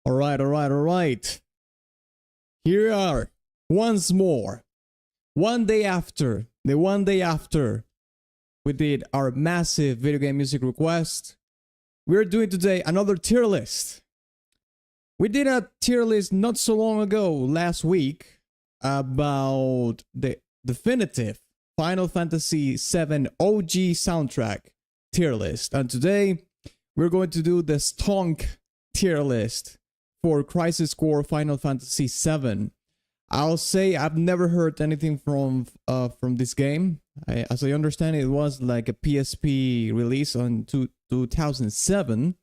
All right. Here we are once more. One day after we did our massive video game music request, we're doing today another tier list. We did a tier list not so long ago, last week, about the definitive Final Fantasy VII OG soundtrack tier list. And today, we're going to do the stonk tier list for Crisis Core Final Fantasy VII. I'll say I've never heard anything from this game. As I understand, it was like a PSP release on 2007.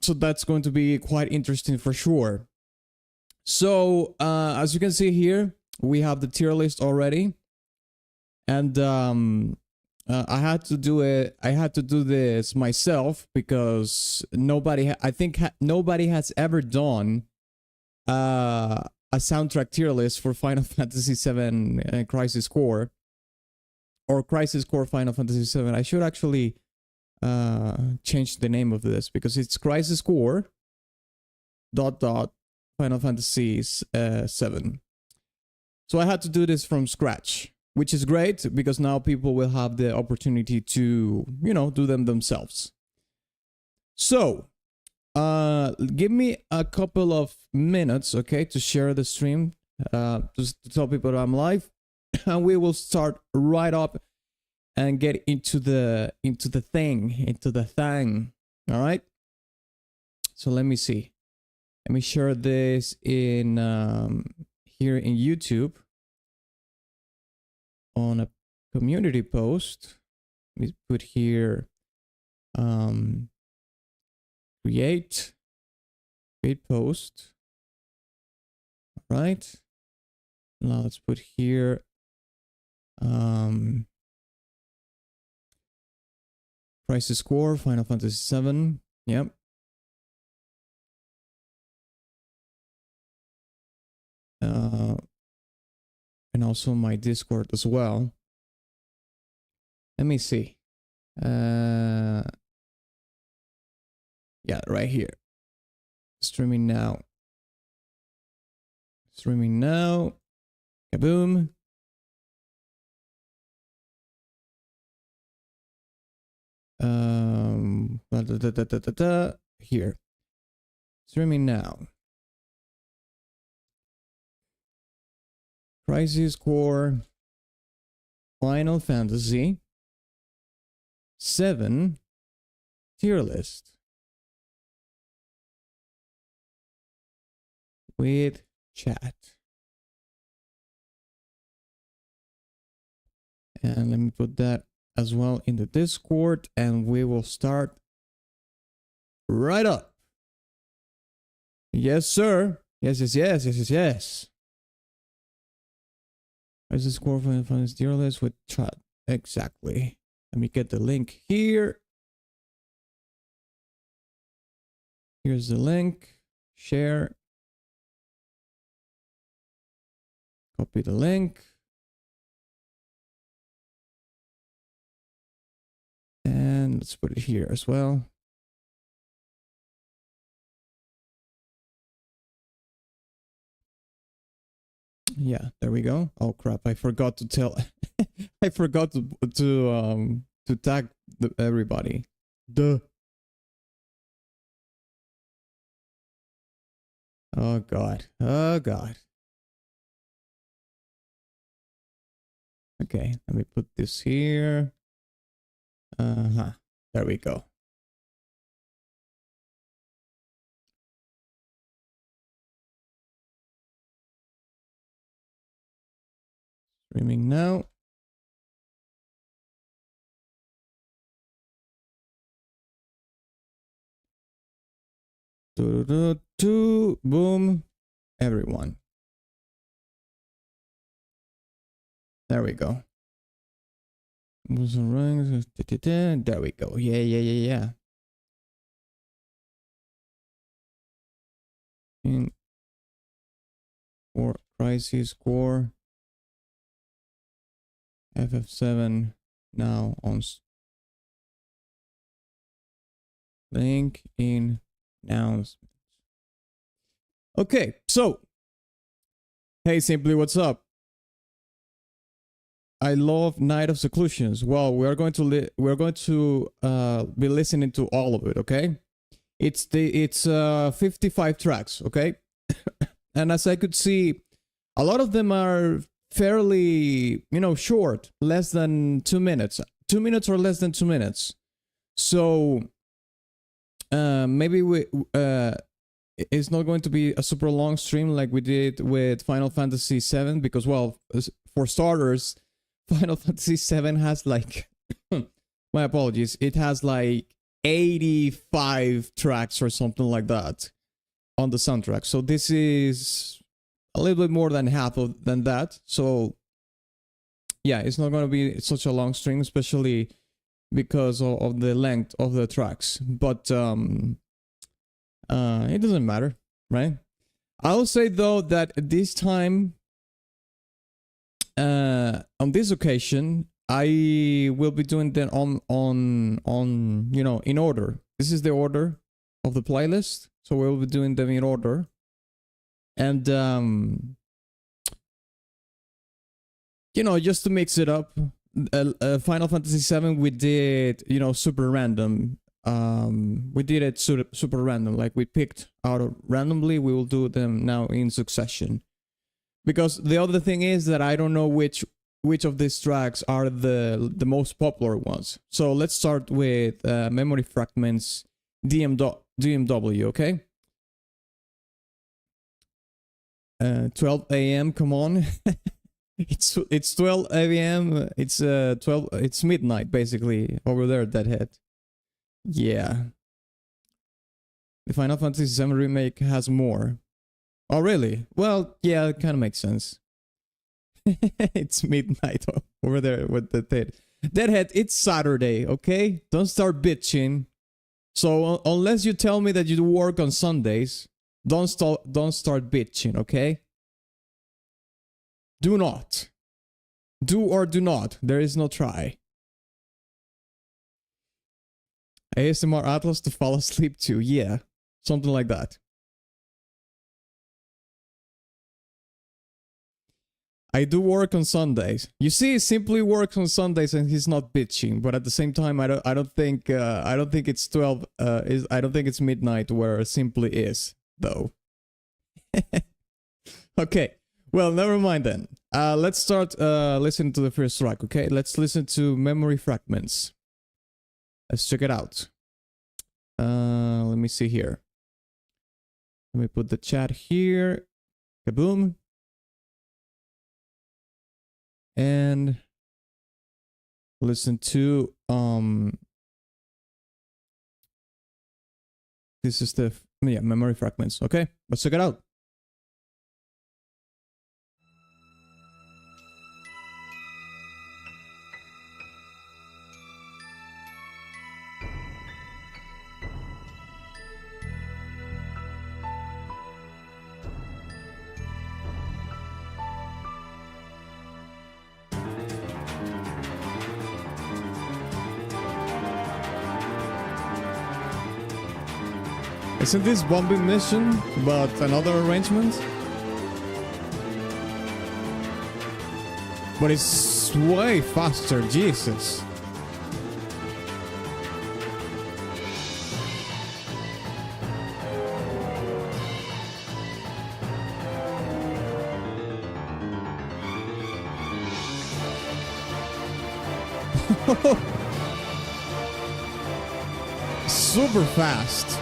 So that's going to be quite interesting for sure. So as you can see here, we have the tier list already, and I had to do it. I had to do this myself because nobody has ever done a soundtrack tier list for Final Fantasy VII Crisis Core, or Crisis Core Final Fantasy VII. I should actually change the name of this because it's Crisis Core ... Final Fantasy VII. So I had to do this from scratch, which is great because now people will have the opportunity to, do them themselves. So, give me a couple of minutes, okay, to share the stream, just to tell people that I'm live, and we will start right up and get into the thing. All right. So let me see. Let me share this in here in YouTube on a community post. Let me put here create post. All right. Now let's put here Crisis Core Final Fantasy VII. Yep. And also my Discord as well. Let me see. Yeah, right here. Streaming now. Kaboom. Here. Streaming now. Crisis Core Final Fantasy VII tier list with chat. And let me put that as well in the Discord, and we will start right up. Yes, sir. Yes. Crisis Core Final Fantasy tier list with chat. Exactly. Let me get the link here. Here's the link. Share. Copy the link. And let's put it here as well. Yeah, there we go. Oh crap, I forgot to tell I forgot to tag everybody. Duh. Oh god. Okay, let me put this here. There we go. Streaming now. Boom. Everyone. There we go. There we go. Yeah. In for Crisis Core FF7 now on link in announcements. Okay, so hey, Simply, what's up? I love Night of Seclusions. Well, we are going to be listening to all of it. Okay, it's 55 tracks. Okay, and as I could see, a lot of them are fairly short, less than 2 minutes, 2 minutes or less than 2 minutes. So maybe it's not going to be a super long stream like we did with Final Fantasy VII, because, well, for starters, Final Fantasy VII has like my apologies, it has like 85 tracks or something like that on the soundtrack. So this is a little bit more than half than that. So yeah, it's not going to be such a long stream, especially because of the length of the tracks. But it doesn't matter, right? I'll say though that this time, on this occasion, I will be doing them on in order. This is the order of the playlist, so we'll be doing them in order. And just to mix it up, Final Fantasy VII, we did super random. We did it super random, like we picked out randomly. We will do them now in succession, because the other thing is that I don't know which of these tracks are the most popular ones. So let's start with Memory Fragments DMW. Okay, 12 a.m. Come on. It's 12 a.m. It's 12. It's midnight basically over there, Deadhead. Yeah. The Final Fantasy VII remake has more. Oh really? Well, yeah, it kind of makes sense. It's midnight over there with the Deadhead. It's Saturday, okay? Don't start bitching. So unless you tell me that you work on Sundays, don't start bitching, okay? Do not. Do or do not. There is no try. ASMR Atlas to fall asleep to. Yeah. Something like that. I do work on Sundays. You see, he simply works on Sundays and he's not bitching. But at the same time, I don't think it's 12. I don't think it's midnight where Simply is though. Okay. Well, never mind then. Let's start listening to the first track, okay? Let's listen to Memory Fragments. Let's check it out. Let me see here. Let me put the chat here. Kaboom. And listen to this is the Memory Fragments, okay? Let's check it out. Isn't this bombing mission, but another arrangement? But it's way faster, Jesus. Super fast.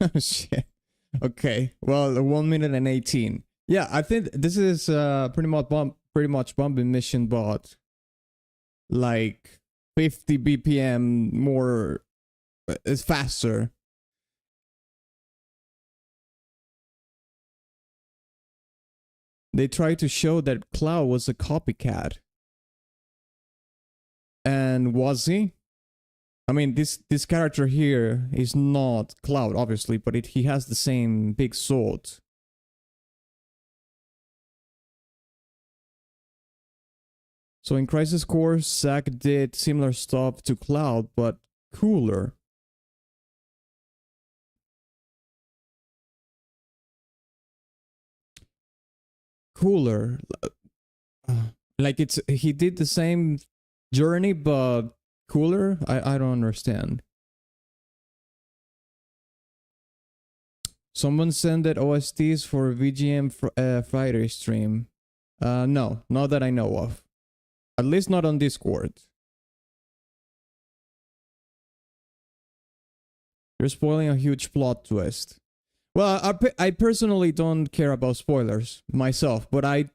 Oh shit. Okay. Well, 1 minute and 18. Yeah, I think this is pretty much bumping mission, but like 50 BPM more. It's faster. They tried to show that Cloud was a copycat. And was he? I mean, this character here is not Cloud, obviously, but he has the same big sword. So in Crisis Core, Zack did similar stuff to Cloud, but cooler. Cooler. Like he did the same journey, but cooler? I don't understand. Someone sent that OSTs for VGM Friday stream. No, not that I know of. At least not on Discord. You're spoiling a huge plot twist. Well, I personally don't care about spoilers myself, but I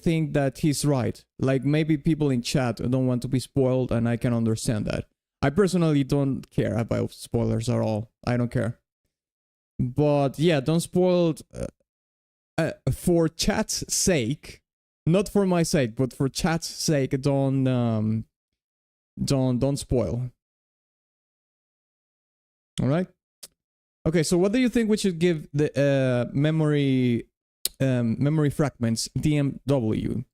think that he's right. Like, maybe people in chat don't want to be spoiled, and I can understand that. I personally don't care about spoilers at all. I don't care. But yeah, don't spoil for chat's sake. Not for my sake, but for chat's sake, don't spoil. All right. Okay, so what do you think we should give the memory fragments DMW?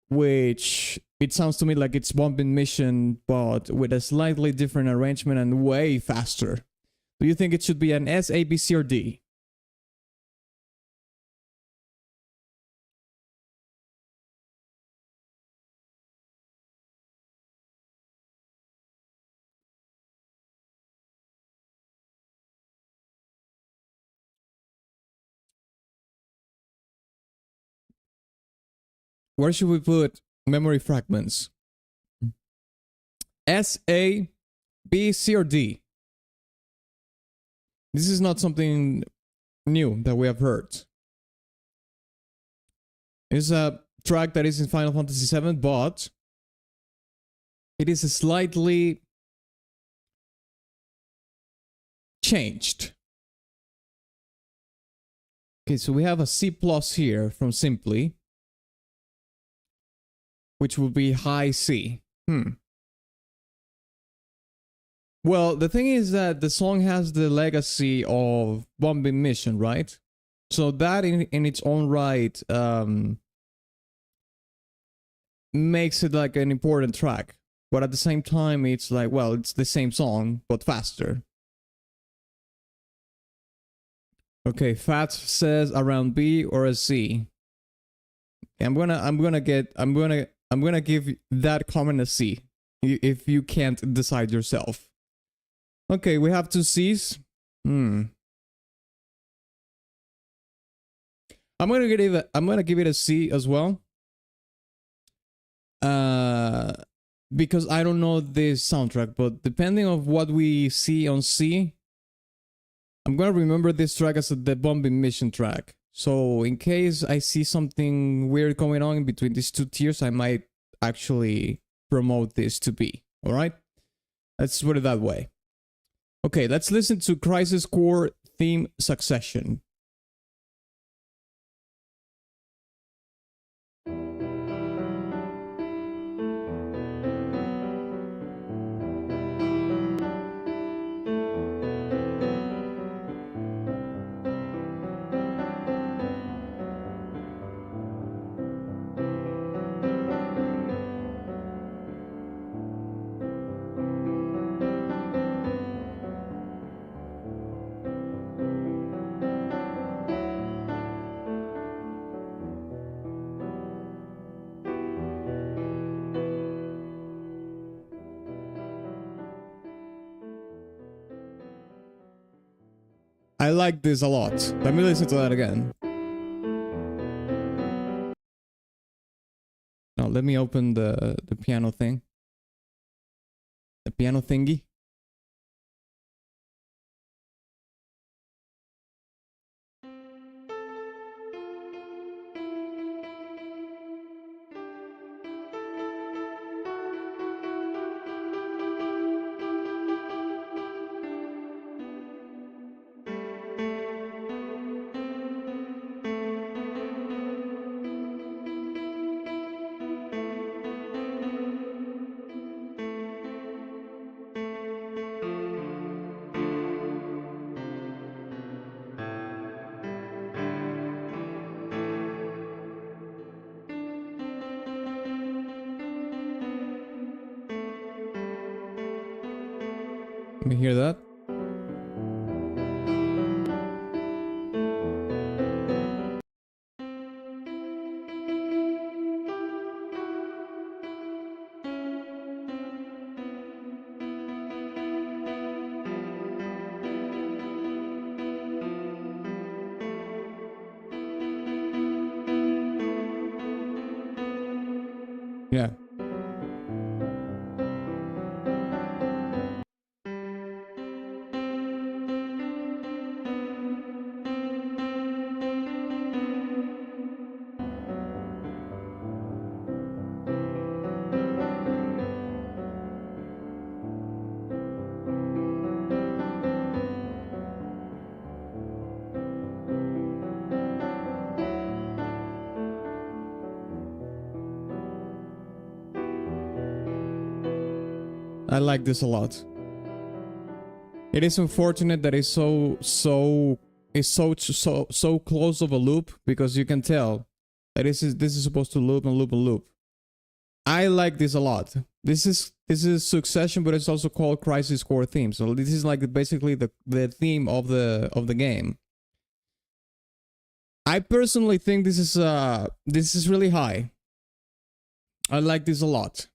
Which it sounds to me like it's Bombing Mission, but with a slightly different arrangement and way faster. Do you think it should be an S, A, B, C, or D? Where should we put memory fragments? S, A, B, C, or D? This is not something new that we have heard. It's a track that is in Final Fantasy VII, but it is slightly changed. Okay, so we have a C plus here from Simply, which will be high C. Well, the thing is that the song has the legacy of Bombing Mission, right? So that in its own right makes it like an important track. But at the same time, it's like, well, it's the same song, but faster. Okay, Fat says around B or a C. I'm gonna give that comment a C if you can't decide yourself. Okay, we have two C's. I'm gonna give it a C as well. Because I don't know this soundtrack, but depending on what we see on C, I'm gonna remember this track as the Bombing Mission track. So in case I see something weird going on in between these two tiers, I might actually promote this to B. All right, let's put it that way. Okay, let's listen to Crisis Core theme Succession. I like this a lot. Let me listen to that again. Now let me open the piano thing. The piano thingy. Let me hear that. Yeah. I like this a lot. It is unfortunate that it's so close of a loop, because you can tell that this is supposed to loop and loop and loop. I like this a lot. This is Succession, but it's also called Crisis Core theme. So this is like basically the theme of the game. I personally think this is really high. I like this a lot.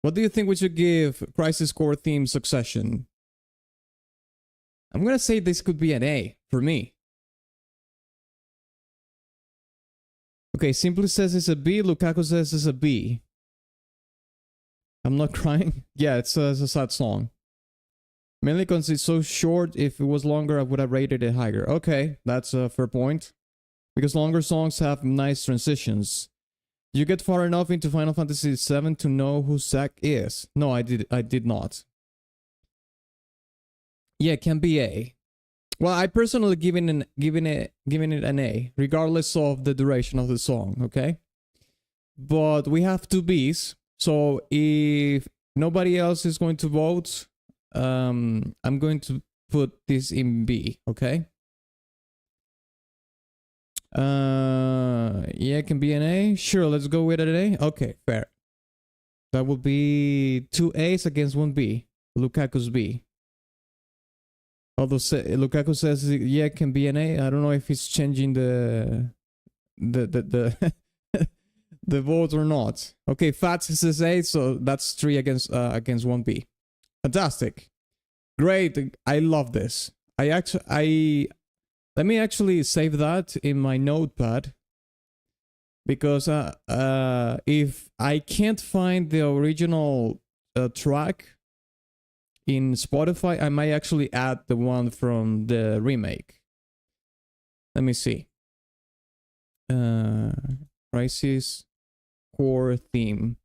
What do you think we should give Crisis Core theme Succession? I'm gonna say this could be an A for me. Okay, Simply says it's a B. Lukaku says it's a B. I'm not crying. Yeah, it's a sad song. Mainly because it's so short. If it was longer, I would have rated it higher. Okay, that's a fair point. Because longer songs have nice transitions. You get far enough into Final Fantasy VII to know who Zack is. No, I did not. Yeah, it can be A. Well, I personally giving it an A, regardless of the duration of the song, okay? But we have two Bs, so if nobody else is going to vote, I'm going to put this in B, okay? Yeah, it can be an A. Sure, let's go with an A. Okay, fair. That would be 2 A's against 1 B. Lukaku's B. Although Lukaku says yeah, it can be an A. I don't know if he's changing the the vote or not. Okay, Fats says A, so that's 3 against 1 B. Fantastic. Great. I love this. Let me actually save that in my notepad, because if I can't find the original track in Spotify, I might actually add the one from the remake. Let me see. Crisis Core theme.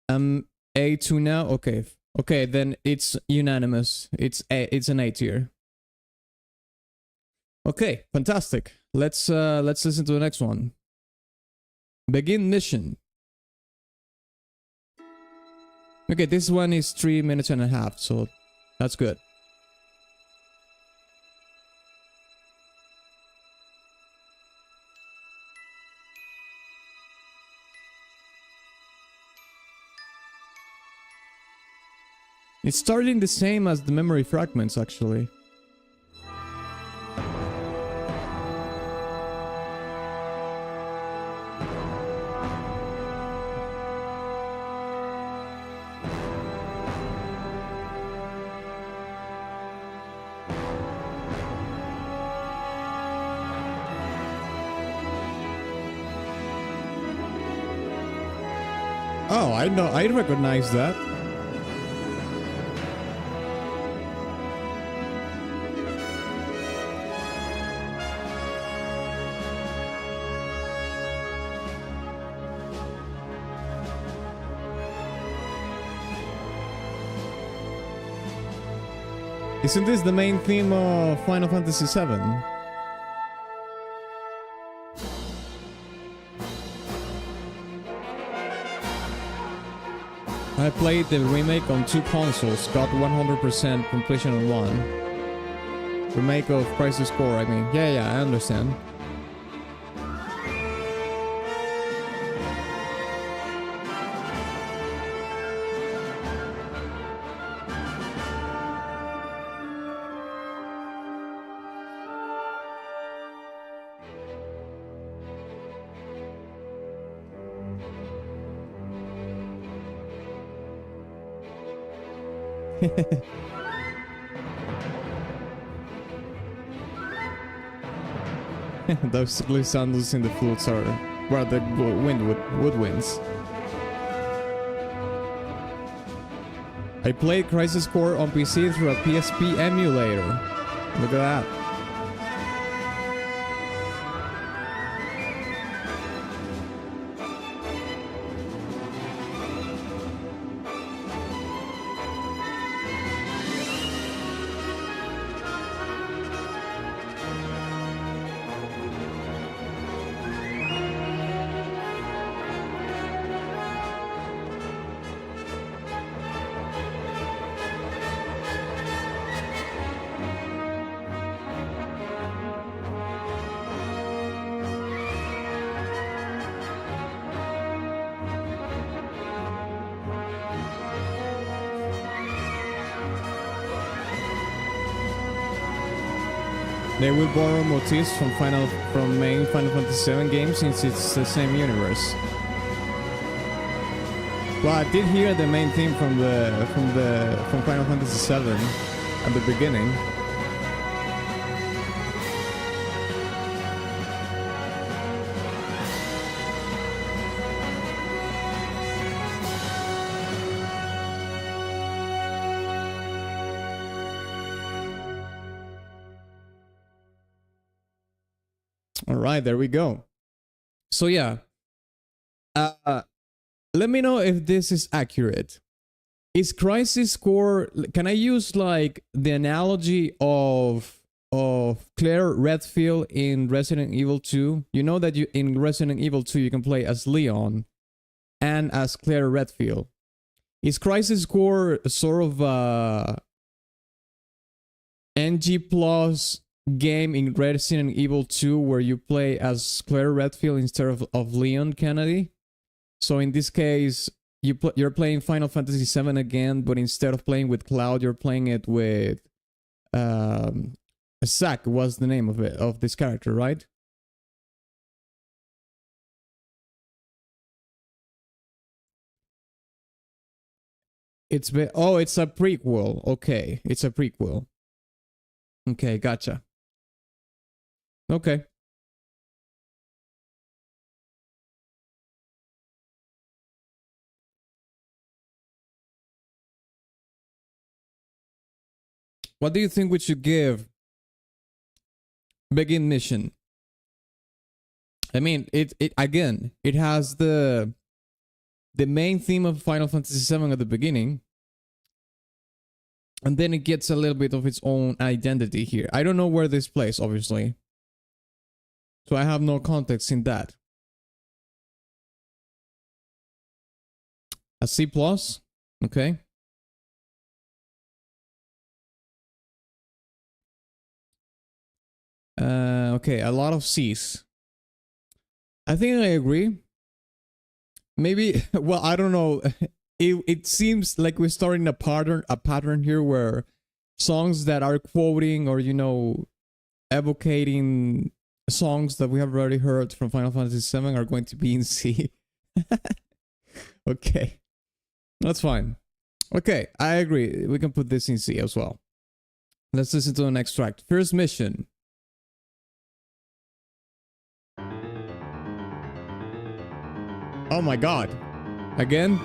A2 now. Okay. Okay, then it's unanimous. It's an A tier. Okay, fantastic. Let's listen to the next one. Begin mission. Okay, this one is 3 minutes and a half, so that's good. It's starting the same as the memory fragments, actually. Oh, I know. I recognize that. Isn't this the main theme of Final Fantasy VII? I played the remake on 2 consoles, got 100% completion on 1. Remake of Crisis Core, I mean. Yeah, I understand. Those glissanders in the flutes are where the woodwinds. I played Crisis Core on PC through a PSP emulator. Look at that. They will borrow motifs from main Final Fantasy VII games since it's the same universe. Well, I did hear the main theme from Final Fantasy VII at the beginning. All right, there we go. So yeah, let me know if this is accurate. Is Crisis Core? Can I use like the analogy of Claire Redfield in Resident Evil 2? You know that in Resident Evil 2 you can play as Leon and as Claire Redfield. Is Crisis Core sort of NG plus game in Resident Evil 2 where you play as Claire Redfield instead of Leon Kennedy? So in this case, you're playing Final Fantasy VII again, but instead of playing with Cloud, you're playing it with Zack was the name of this character, right? It's a prequel. Okay, it's a prequel. Okay, gotcha. Okay. What do you think we should give Begin Mission? I mean, it again, it has the main theme of Final Fantasy VII at the beginning, and then it gets a little bit of its own identity here. I don't know where this plays, obviously, so I have no context in that. A C+, okay. Okay, a lot of C's. I think I agree. Maybe, well, I don't know. It seems like we're starting a pattern here where songs that are quoting or, you know, evocating songs that we have already heard from Final Fantasy VII are going to be in C. Okay, that's fine. Okay, I agree. We can put this in C as well. Let's listen to the next track. First mission. Oh my god. Again?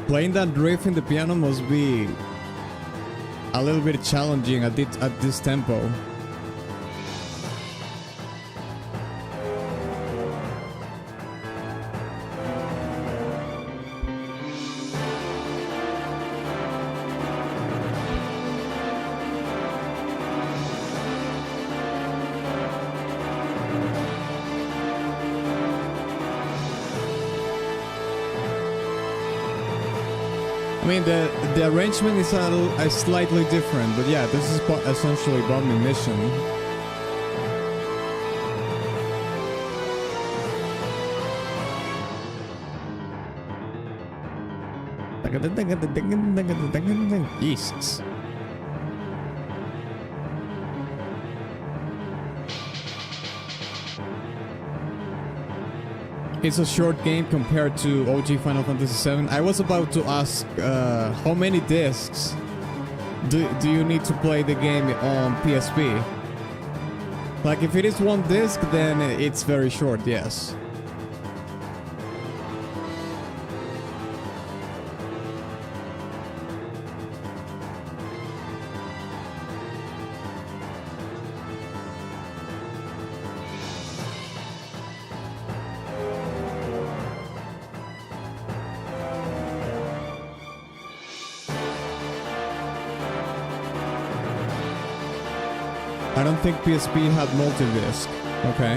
Playing that riff in the piano must be a little bit challenging at this tempo. mean, the arrangement is a slightly different, but yeah, this is essentially bombing mission. Jesus. It's a short game compared to OG Final Fantasy VII. I was about to ask how many discs do you need to play the game on PSP? Like, if it is one disc, then it's very short, yes. I don't think PSP had multi-disc. Okay.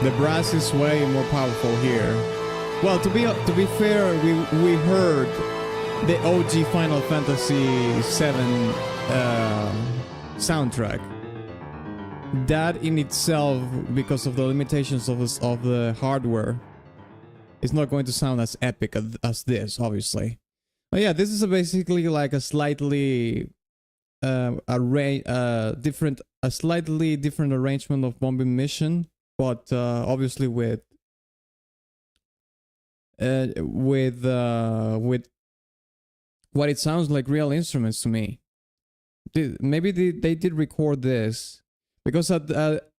The brass is way more powerful here. Well, to be fair, we heard the OG Final Fantasy VII soundtrack. That in itself, because of the limitations of the hardware, it's not going to sound as epic as this, obviously. But yeah, this is basically like a slightly slightly different arrangement of bombing mission, but obviously with what it sounds like real instruments to me. Maybe they did record this. Because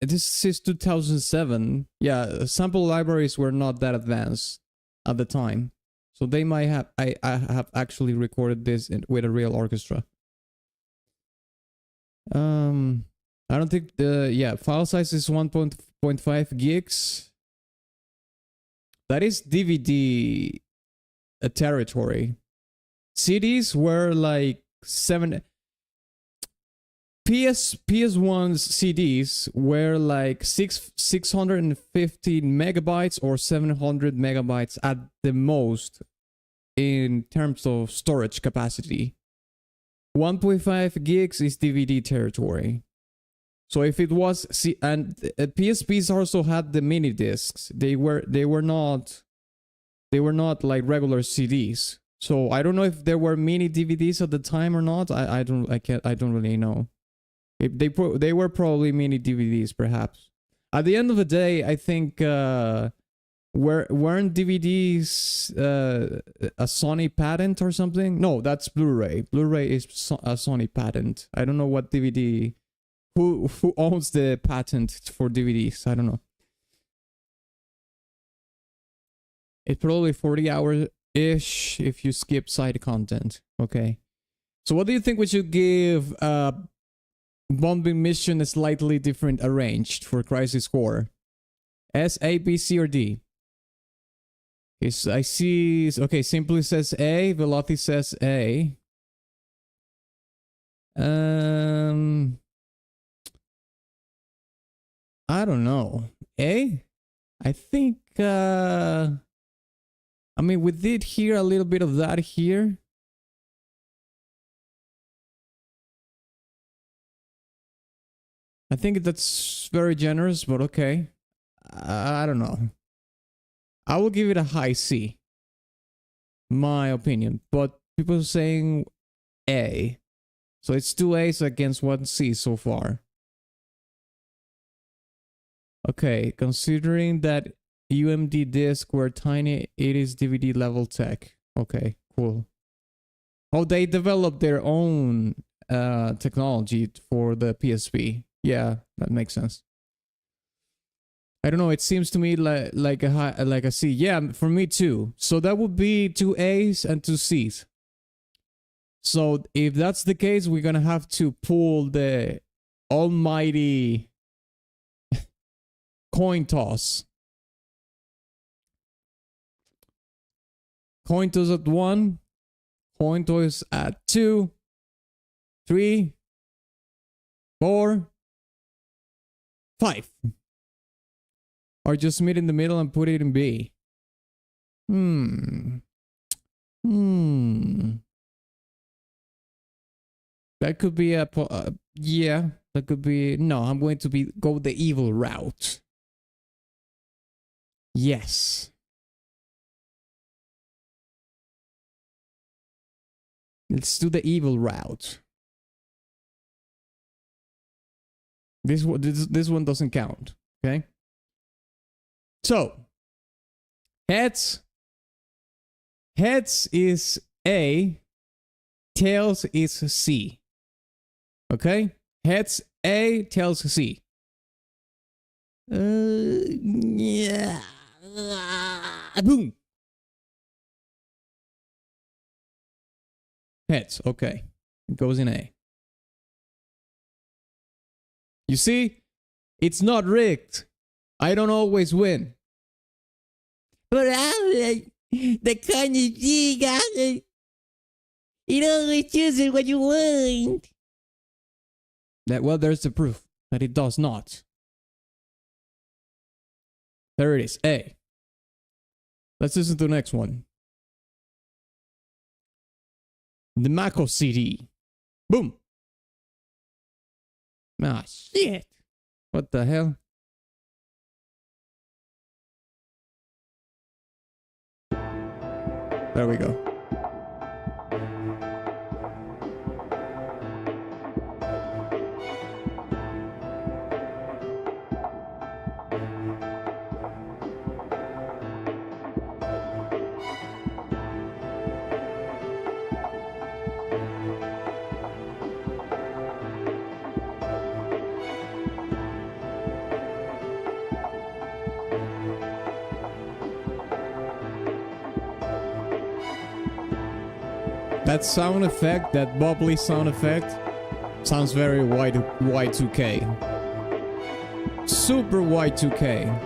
this is 2007, yeah, sample libraries were not that advanced at the time, so they might have I have actually recorded this with a real orchestra. I don't think file size is 1.5 gigs. That is DVD territory. CDs were like 7. PS1's CDs were like 650 megabytes or 700 megabytes at the most in terms of storage capacity. 1.5 gigs is DVD territory. So if it was PSPs also had the mini discs. They were not like regular CDs. So I don't know if there were mini DVDs at the time or not. I don't really know. They were probably mini DVDs, perhaps. At the end of the day, I think weren't DVDs a Sony patent or something? No, that's Blu-ray. Blu-ray is a Sony patent. I don't know what DVD. Who owns the patent for DVDs? I don't know. It's probably 40 hours-ish if you skip side content. Okay. So what do you think we should give bombing mission is slightly different arranged for Crisis Core? S, A, B, C, or D? I see. Okay, Simply says A. Velothi says A. I don't know. A? I think. I mean, we did hear a little bit of that here. I think that's very generous, but okay. I don't know. I will give it a high C. My opinion. But people are saying A. So it's 2 A's against 1 C so far. Okay, considering that UMD discs were tiny, it is DVD level tech. Okay, cool. Oh, they developed their own technology for the PSP. Yeah, that makes sense. I don't know. It seems to me like a C. Yeah, for me too. So that would be 2 A's and 2 C's. So if that's the case, we're gonna have to pull the almighty coin toss. Coin toss at 1. Coin toss at 2. 3. 4. 5. Or just meet in the middle and put it in B. That could be a yeah, that could be. No, I'm going to go the evil route. Yes. Let's do the evil route. This one doesn't count. Okay. So heads is A, tails is C. Okay? Heads A, tails C. Yeah. Boom. Heads, okay. It goes in A. You see? It's not rigged. I don't always win. But I'm the kind of thing you always choose what you want. Well, there's the proof that it does not. There it is, A. Let's listen to the next one. The Mako CD. Boom. Ah, shit. What the hell? There we go. That sound effect, that bubbly sound effect, sounds very Y2K. Super Y2K.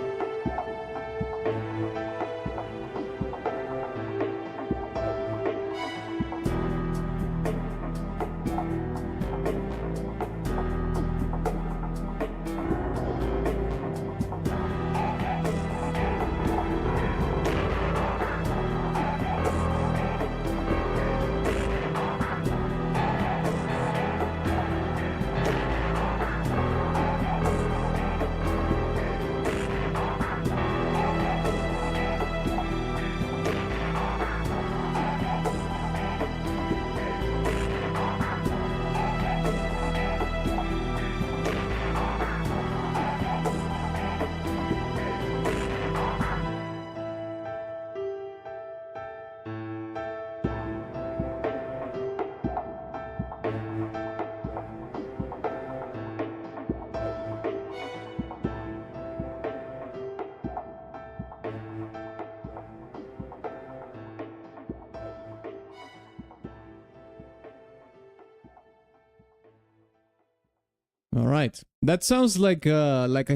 All right, that sounds like a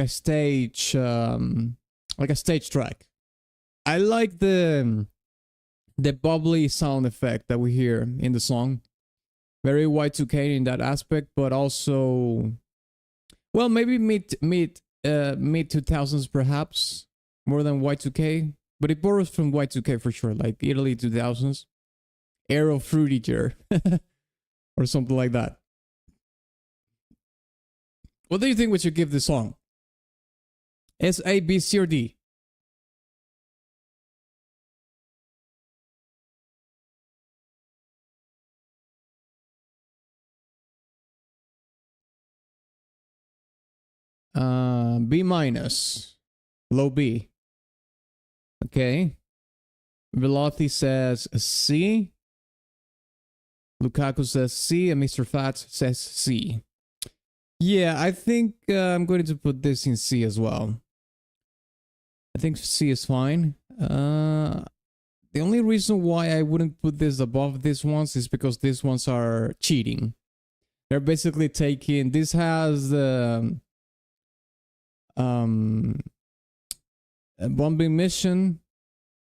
stage track. I like the bubbly sound effect that we hear in the song. Very Y2K in that aspect, but also, well, maybe mid 2000s perhaps more than Y2K, but it borrows from Y2K for sure, like Italy 2000s, Aero Fruitiger, or something like that. What do you think we should give this song? S, A, B, C, or D? B minus. Low B. Okay. Velothi says C. Lukaku says C. And Mr. Fats says C. Yeah, I think I'm going to put this in C as well. I think C is fine. The only reason why I wouldn't put this above these ones is because these ones are cheating. They're basically taking... This has a bombing mission,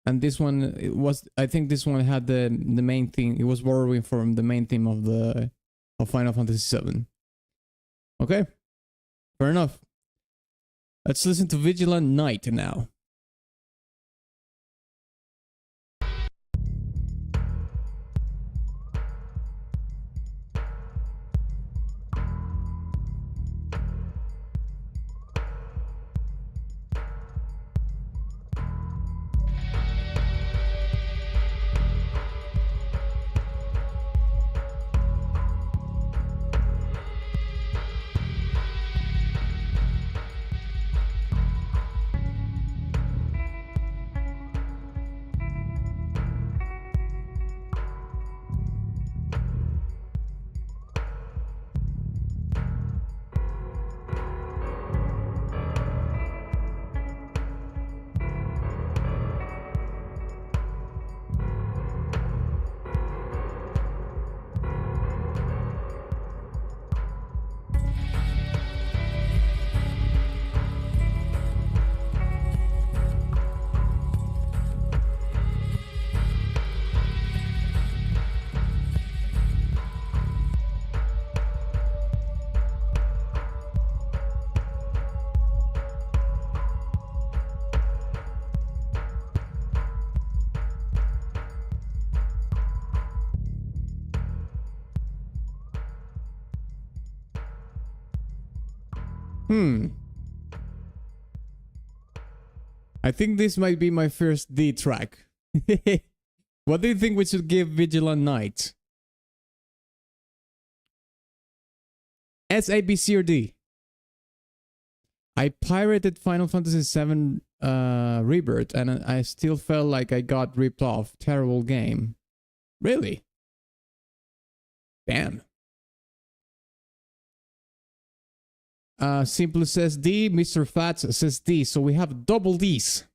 and this one was... I think this one had the main theme. It was borrowing from the main theme of Final Fantasy VII. Okay, fair enough. Let's listen to Vigilant Night now. I think this might be my first D track. What do you think we should give Vigilant Night? S, A, B, C, or D? I pirated Final Fantasy VII Rebirth and I still felt like I got ripped off. Terrible game. Really? Damn. Simple says D, Mr. Fats says D, so we have double Ds.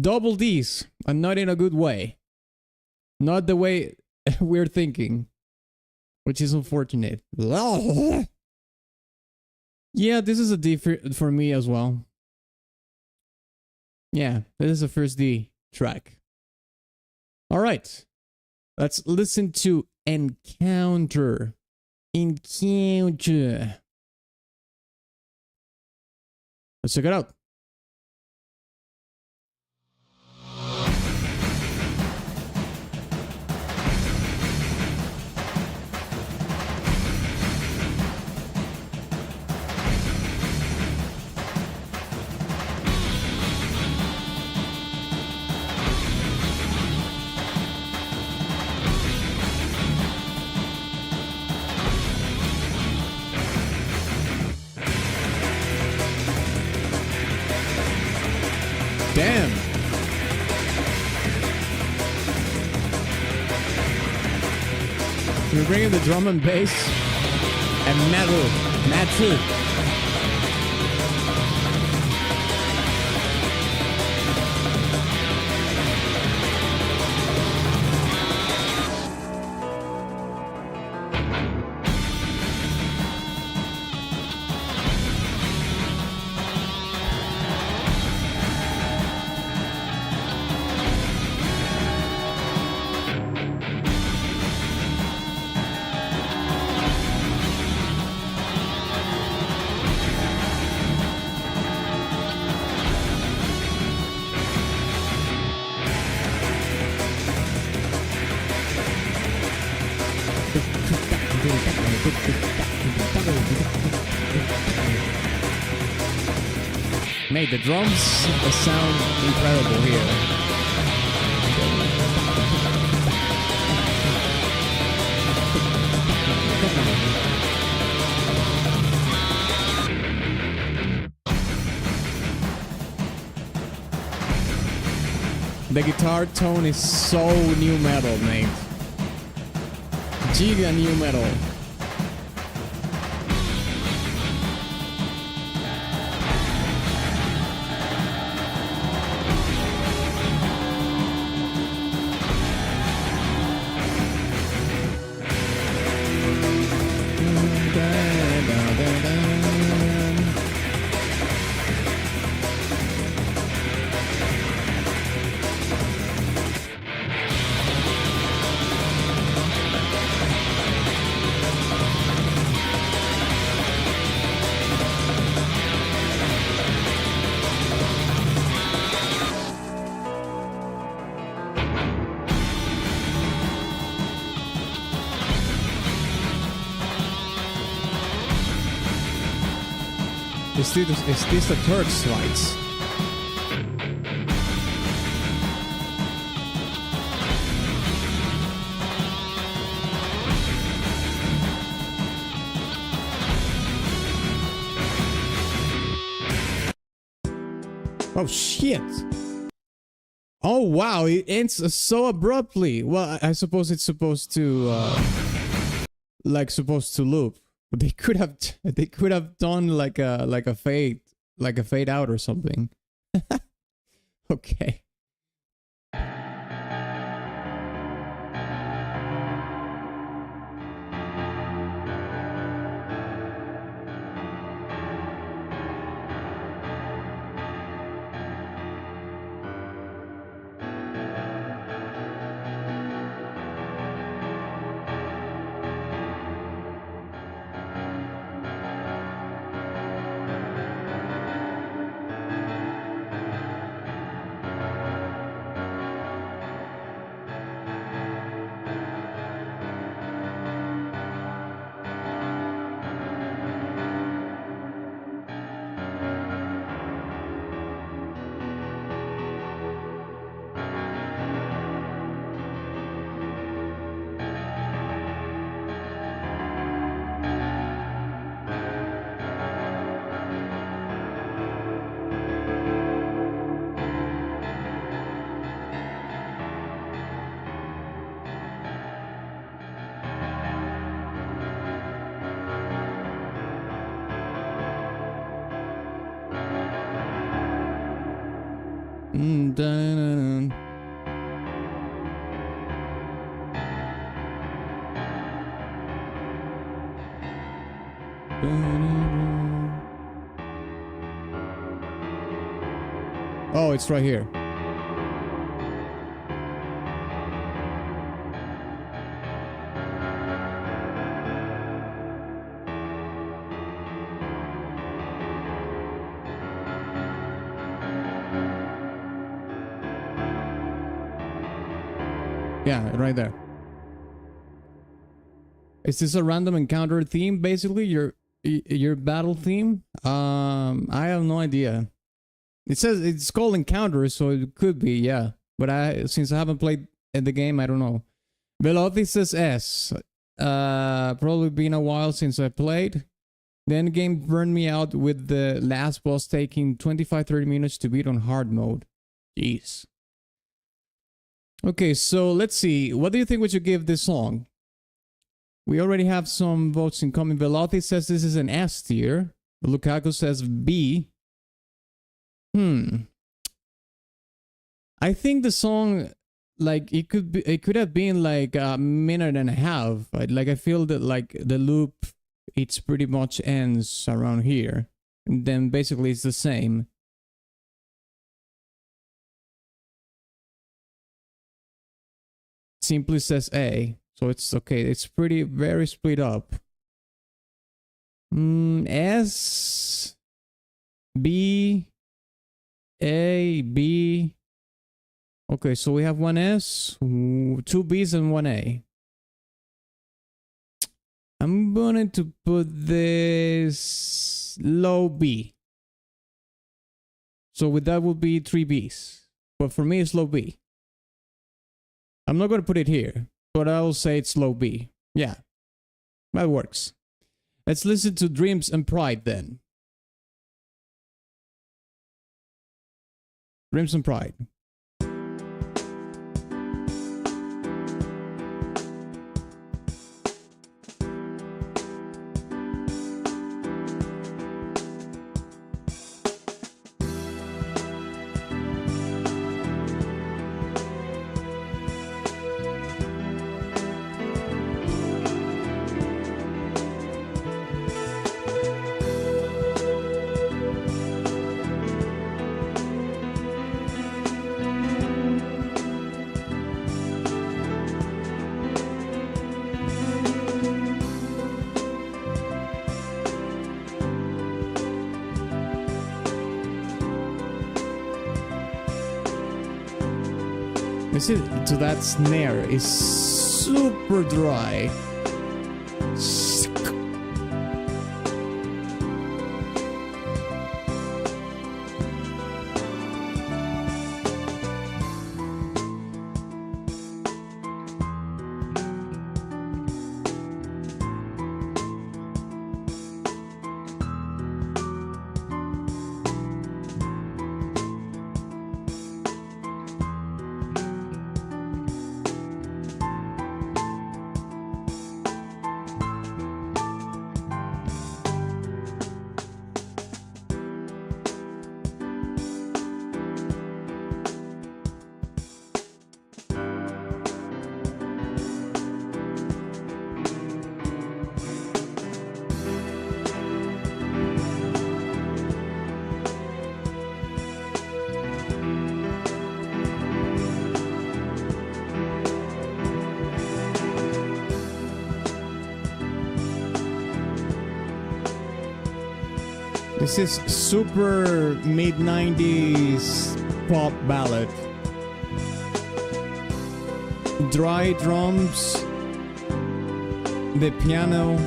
Double Ds, and not in a good way. Not the way we're thinking, which is unfortunate. Yeah, this is a D for me as well. Yeah, this is the first D track. Alright, let's listen to Encounter. Encounter. Let's check it out. Damn. We're bringing the drum and bass and metal. Mate, the drums sound incredible here. The guitar tone is so new metal, mate. Giga new metal. Is this the third slides? Oh shit! Oh wow, it ends so abruptly. Well, I suppose it's supposed to supposed to loop. But they could have done like a fade out or something. Okay. Dun. Oh, it's right here. Yeah, right there. Is this a random encounter theme, basically? Your battle theme? I have no idea. It says it's called encounter, so it could be, yeah. But since I haven't played the game, I don't know. Velothi says S. Probably been a while since I played. The end game burned me out with the last boss taking 25-30 minutes to beat on hard mode. Jeez. Okay, so let's see. What do you think we should give this song? We already have some votes incoming. Velothi says this is an S tier. Lukaku says B. I think the song, like, it could have been like a minute and a half. Like, I feel that like the loop, it's pretty much ends around here. And then basically it's the same. Simply says A, so it's okay. It's very split up. S, B, A, B. Okay, so we have one S, two B's, and one A. I'm going to put this low B. So with that would be three B's. But for me, it's low B. I'm not going to put it here, but I'll say it's low B. Yeah, that works. Let's listen to Dreams and Pride then. Dreams and Pride. Listen to that snare, it's super dry. This is super mid-90s pop ballad. Dry drums, the piano.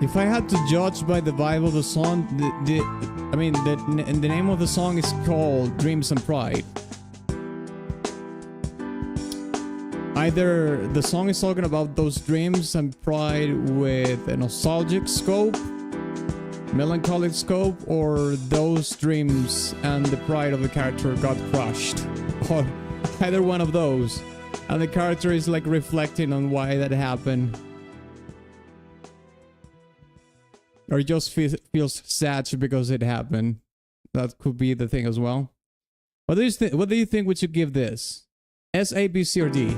If I had to judge by the vibe of the song, the name of the song is called Dreams and Pride. Either the song is talking about those dreams and pride with a nostalgic scope, melancholic scope, or those dreams and the pride of the character got crushed. Or either one of those. And the character is like reflecting on why that happened. Or just feels sad because it happened. That could be the thing as well. What do you think we should give this? S, A, B, C, or D?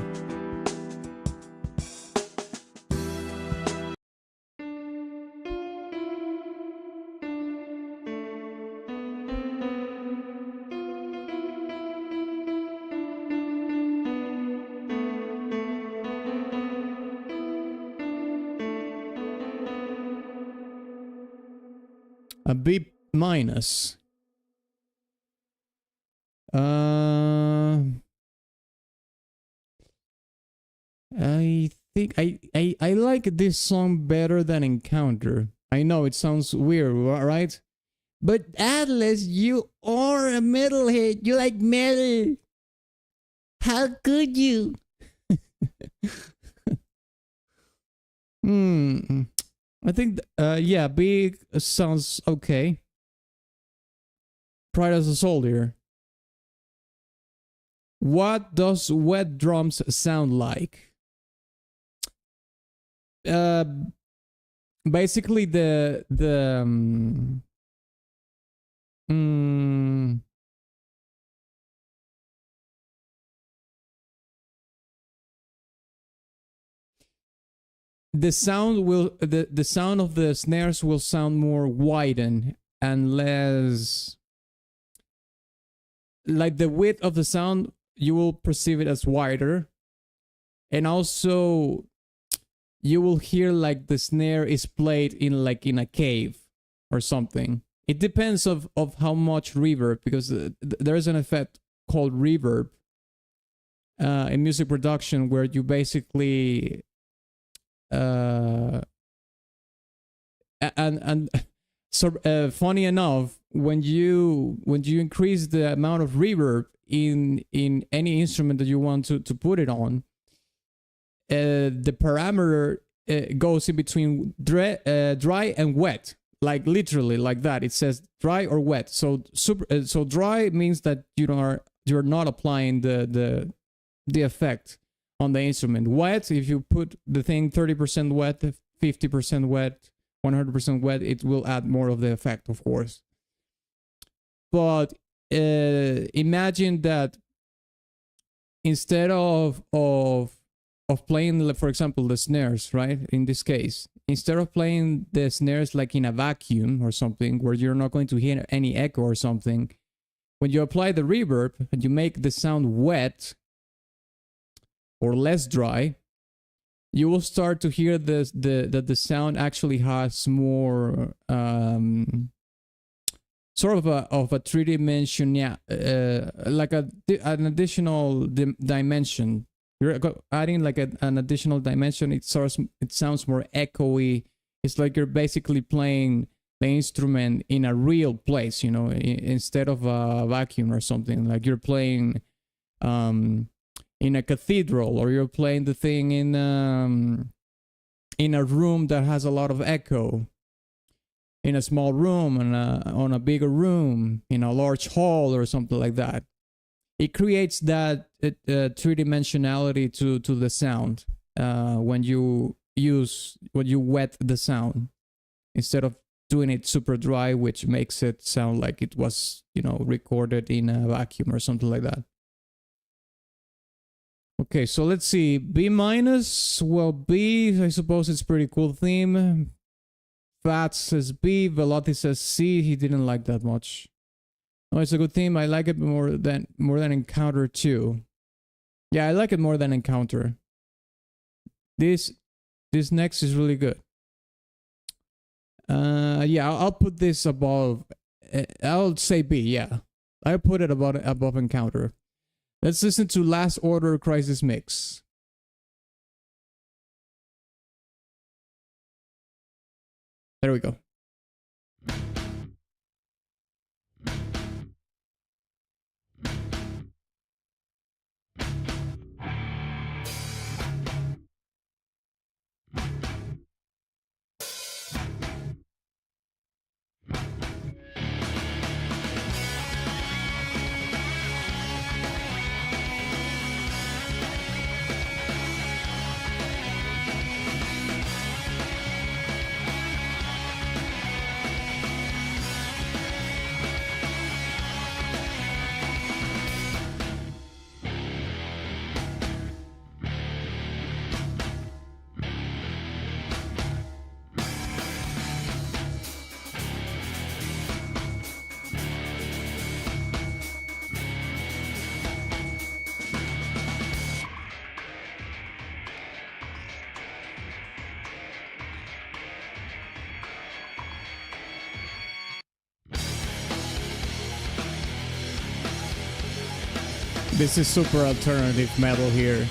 A B minus. I think I like this song better than Encounter. I know it sounds weird, right? But Atlas, you are a metalhead. You like metal. How could you? I think, yeah, B sounds okay. Pride as a Soldier. What does wet drums sound like? Basically the sound will the sound of the snares will sound more widened and less, like the width of the sound you will perceive it as wider, and also you will hear like the snare is played in like in a cave or something. It depends of how much reverb, because there's an effect called reverb in music production where you basically and so funny enough, when you increase the amount of reverb in any instrument that you want to put it on, the parameter goes in between dry and wet, like literally like that. It says dry or wet. So so dry means that you're not applying the effect on the instrument. Wet, if you put the thing 30% wet, 50% wet, 100% wet, it will add more of the effect, of course. But imagine that instead of playing, for example, the snares, right? In this case, instead of playing the snares like in a vacuum or something where you're not going to hear any echo or something, when you apply the reverb and you make the sound wet or less dry, you will start to hear that the sound actually has more sort of a three-dimension, like an additional dimension. You're adding like an additional dimension. It sounds more echoey. It's like you're basically playing the instrument in a real place, you know, instead of a vacuum or something. Like you're playing in a cathedral, or you're playing the thing in a room that has a lot of echo, in a small room, and on a bigger room, in a large hall or something like that. It creates that three-dimensionality to the sound. when you wet the sound instead of doing it super dry, which makes it sound like it was, you know, recorded in a vacuum or something like that. Okay, so let's see. B minus, well, B, I suppose it's pretty cool theme. Fat says B, Velothi says C. He didn't like that much. Oh, it's a good theme. I like it more than Encounter 2. Yeah, I like it more than Encounter. This next is really good. Yeah, I'll put this above. I'll say B. Yeah, I'll put it above Encounter. Let's listen to Last Order Crisis Mix. There we go. This is super alternative metal here.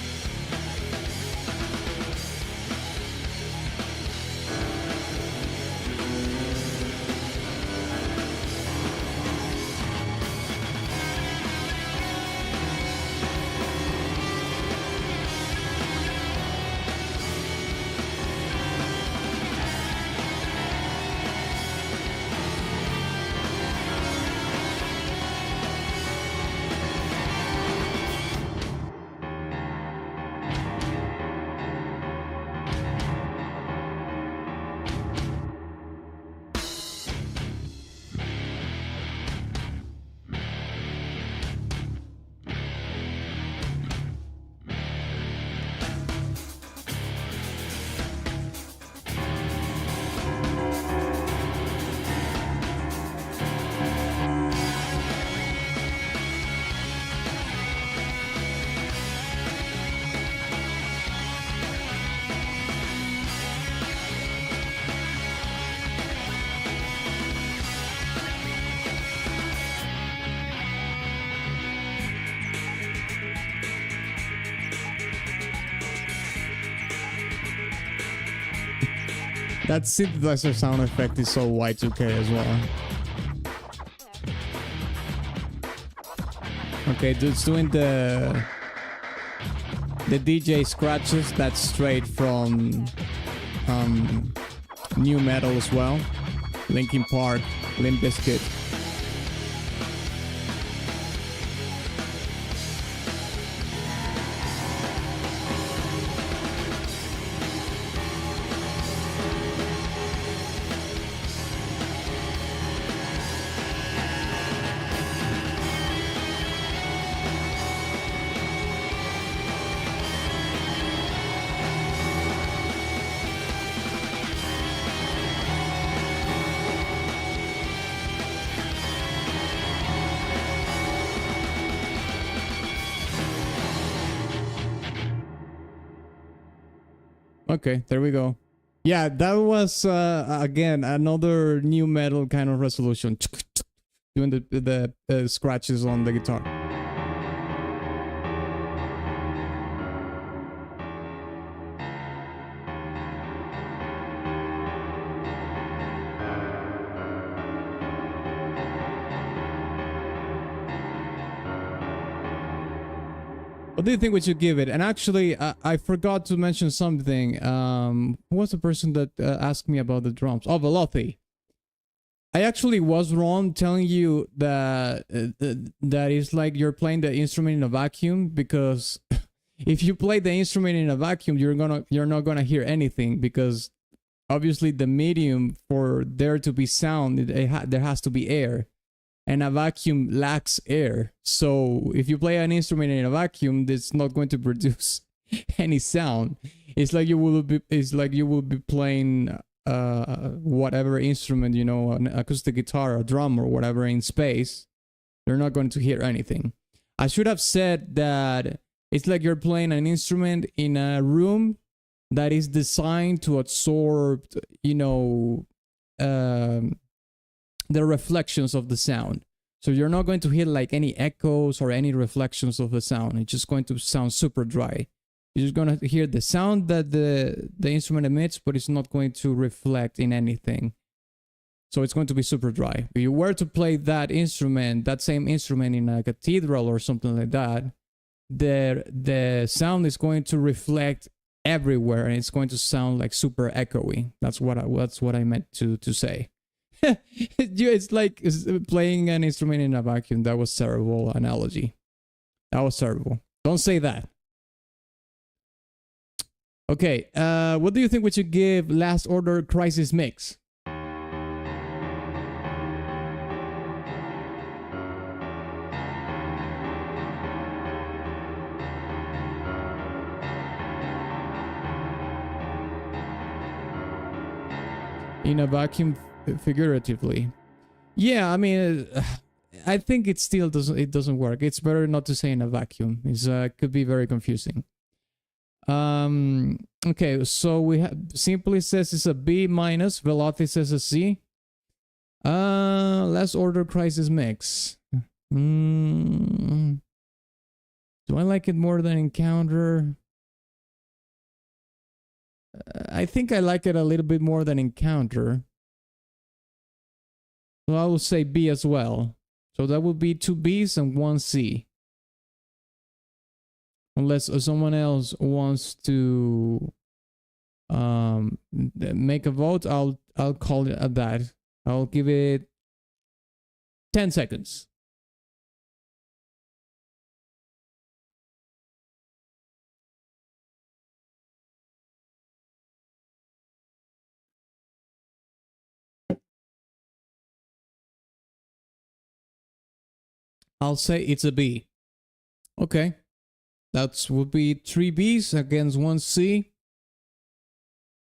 That synthesizer sound effect is so Y2K as well. Okay, dude's doing the DJ scratches. That's straight from new metal as well. Linkin Park, Limp Bizkit. Okay, there we go. Yeah, that was again another new metal kind of resolution, doing the scratches on the guitar. What do you think we should give it? And actually, I forgot to mention something. Who was the person that asked me about the drums? Oh, Velothi. I actually was wrong telling you that that is like you're playing the instrument in a vacuum, because if you play the instrument in a vacuum, you're not gonna hear anything, because obviously the medium for there to be sound, there has to be air, and a vacuum lacks air. So if you play an instrument in a vacuum, it's not going to produce any sound. It's like you will be playing whatever instrument, you know, an acoustic guitar, a drum, or whatever in space. You're not going to hear anything. I should have said that it's like you're playing an instrument in a room that is designed to absorb, you know, the reflections of the sound. So you're not going to hear like any echoes or any reflections of the sound. It's just going to sound super dry. You're just going to hear the sound that the instrument emits, but it's not going to reflect in anything. So it's going to be super dry. If you were to play that instrument, that same instrument in a cathedral or something like that, the sound is going to reflect everywhere, and it's going to sound like super echoey. That's what I meant to say. It's like playing an instrument in a vacuum. That was terrible analogy. That was terrible. Don't say that. Okay, what do you think we should give Last Order Crisis Mix? In a vacuum, figuratively. Yeah, I mean, I think it still doesn't work. It's better not to say in a vacuum. It's could be very confusing. Okay, so we have Simply says it's a B minus. Velothi says a C. Last Order Crisis Mix. Do I like it more than Encounter? I think I like it a little bit more than Encounter. So I will say B as well. So that would be 2 Bs and 1 C. Unless someone else wants to make a vote, I'll call it at that. I'll give it 10 seconds. I'll say it's a B. Okay. That would be 3 Bs against 1 C.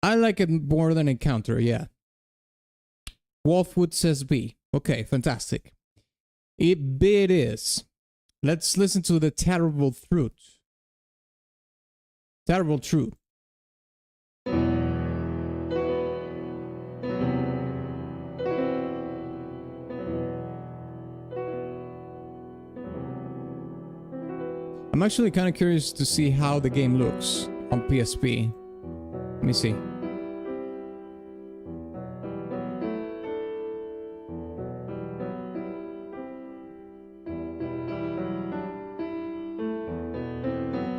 I like it more than Encounter, yeah. Wolfwood says B. Okay, fantastic. B it is. Let's listen to the Terrible Truth. Terrible Truth. I'm actually kind of curious to see how the game looks on PSP. Let me see.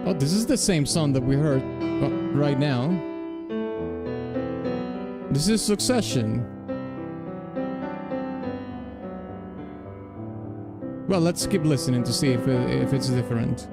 Oh, this is the same song that we heard right now. This is Succession. Well, let's keep listening to see if it's different.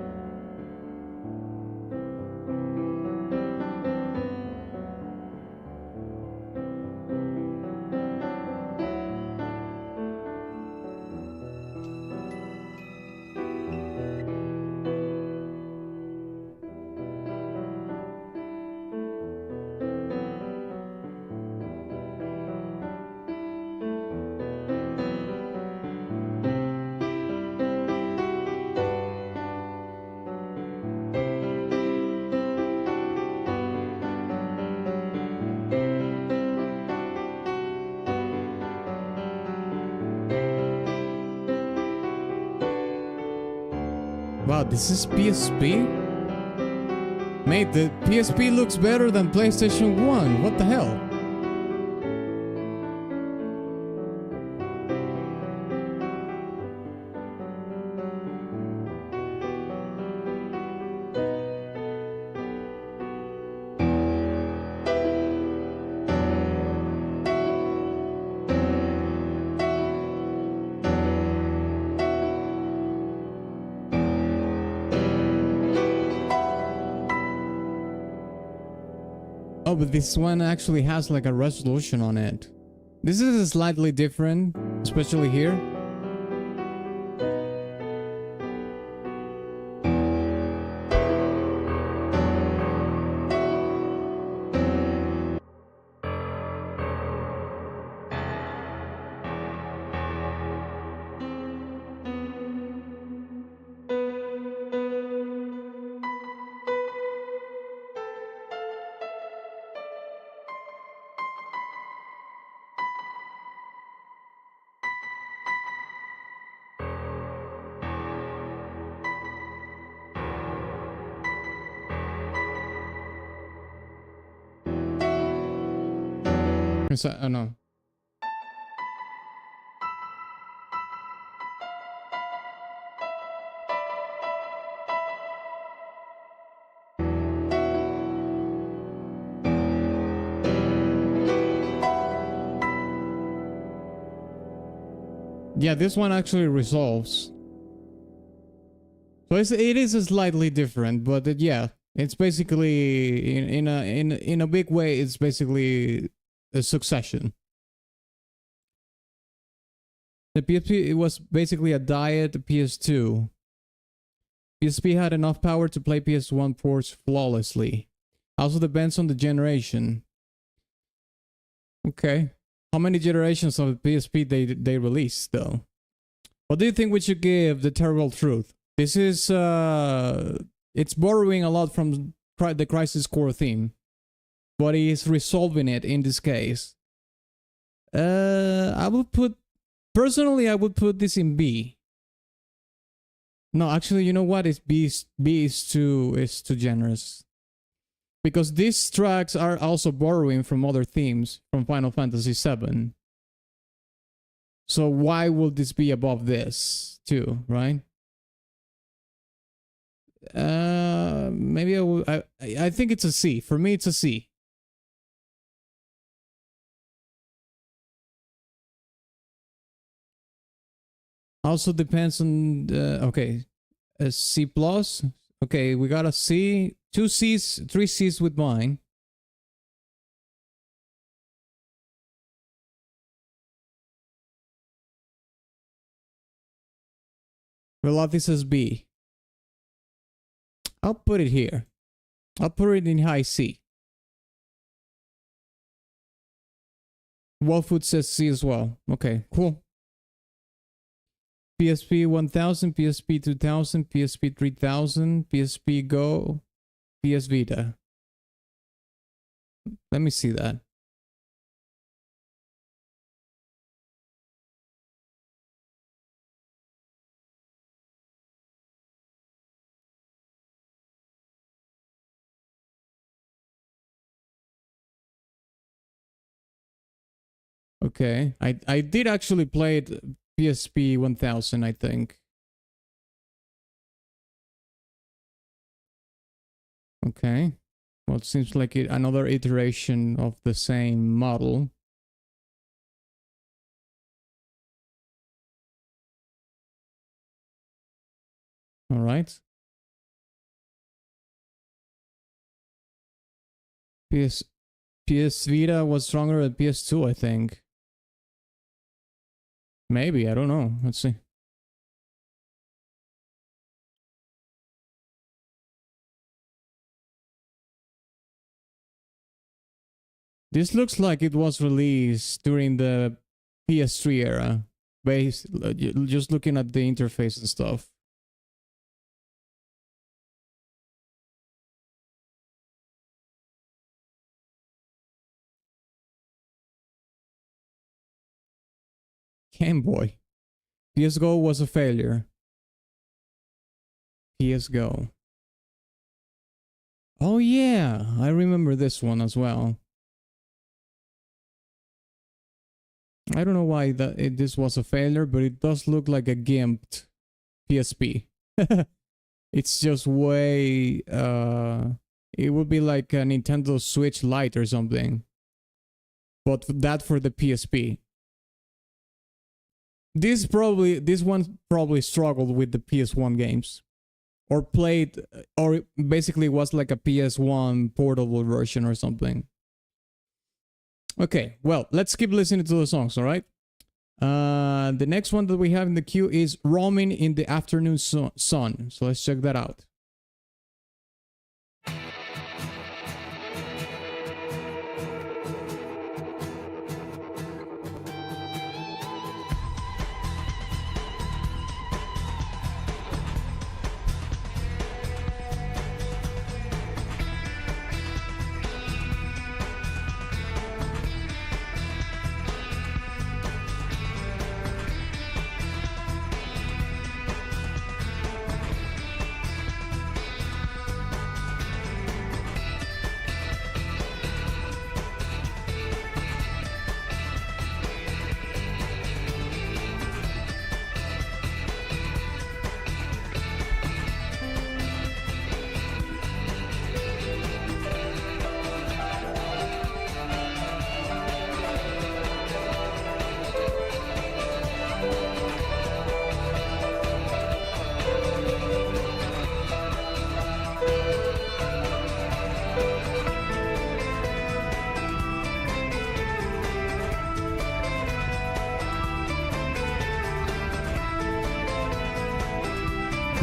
Wow, this is PSP? Mate, the PSP looks better than PlayStation 1. What the hell? Oh, but this one actually has like a resolution on it. This is slightly different, especially here. Oh no. Yeah, this one actually resolves. So it is slightly different, but yeah, it's basically in a big way. It's basically a succession. The PSP, it was basically a diet PS2. PSP had enough power to play PS1 ports flawlessly. Also depends on the generation. Okay. How many generations of PSP they released though? What do you think we should give the terrible truth? This is it's borrowing a lot from the Crisis Core theme, but he's resolving it in this case. I would put personally I would put this in B. No, actually, you know what? It's B. B is too generous. Because these tracks are also borrowing from other themes from Final Fantasy VII. So why would this be above this too, right? Maybe I think it's a C. For me, it's a C. Also depends on okay, a C plus. Okay, we got a C, 2 C's, 3 C's with mine. Velothi says B. I'll put it here. I'll put it in high C. Wolfoot says C as well. Okay, cool. PSP 1000, PSP 2000, PSP 3000, PSP Go, PS Vita. Let me see that. Okay, I did actually play it PSP 1000, I think. Okay. Well, it seems like another iteration of the same model. All right. PS Vita was stronger than PS2, I think. Maybe, I don't know. Let's see. This looks like it was released during the PS3 era. Just looking at the interface and stuff. Game Boy. PS Go was a failure. PS Go. Oh yeah, I remember this one as well. I don't know why this was a failure, but it does look like a gimped PSP. It's just way it would be like a Nintendo Switch Lite or something. But that for the PSP. This one probably struggled with the PS1 games. Or basically was like a PS1 portable version or something. Okay, well, let's keep listening to the songs, all right? The next one that we have in the queue is Roaming in the Afternoon Sun. So let's check that out.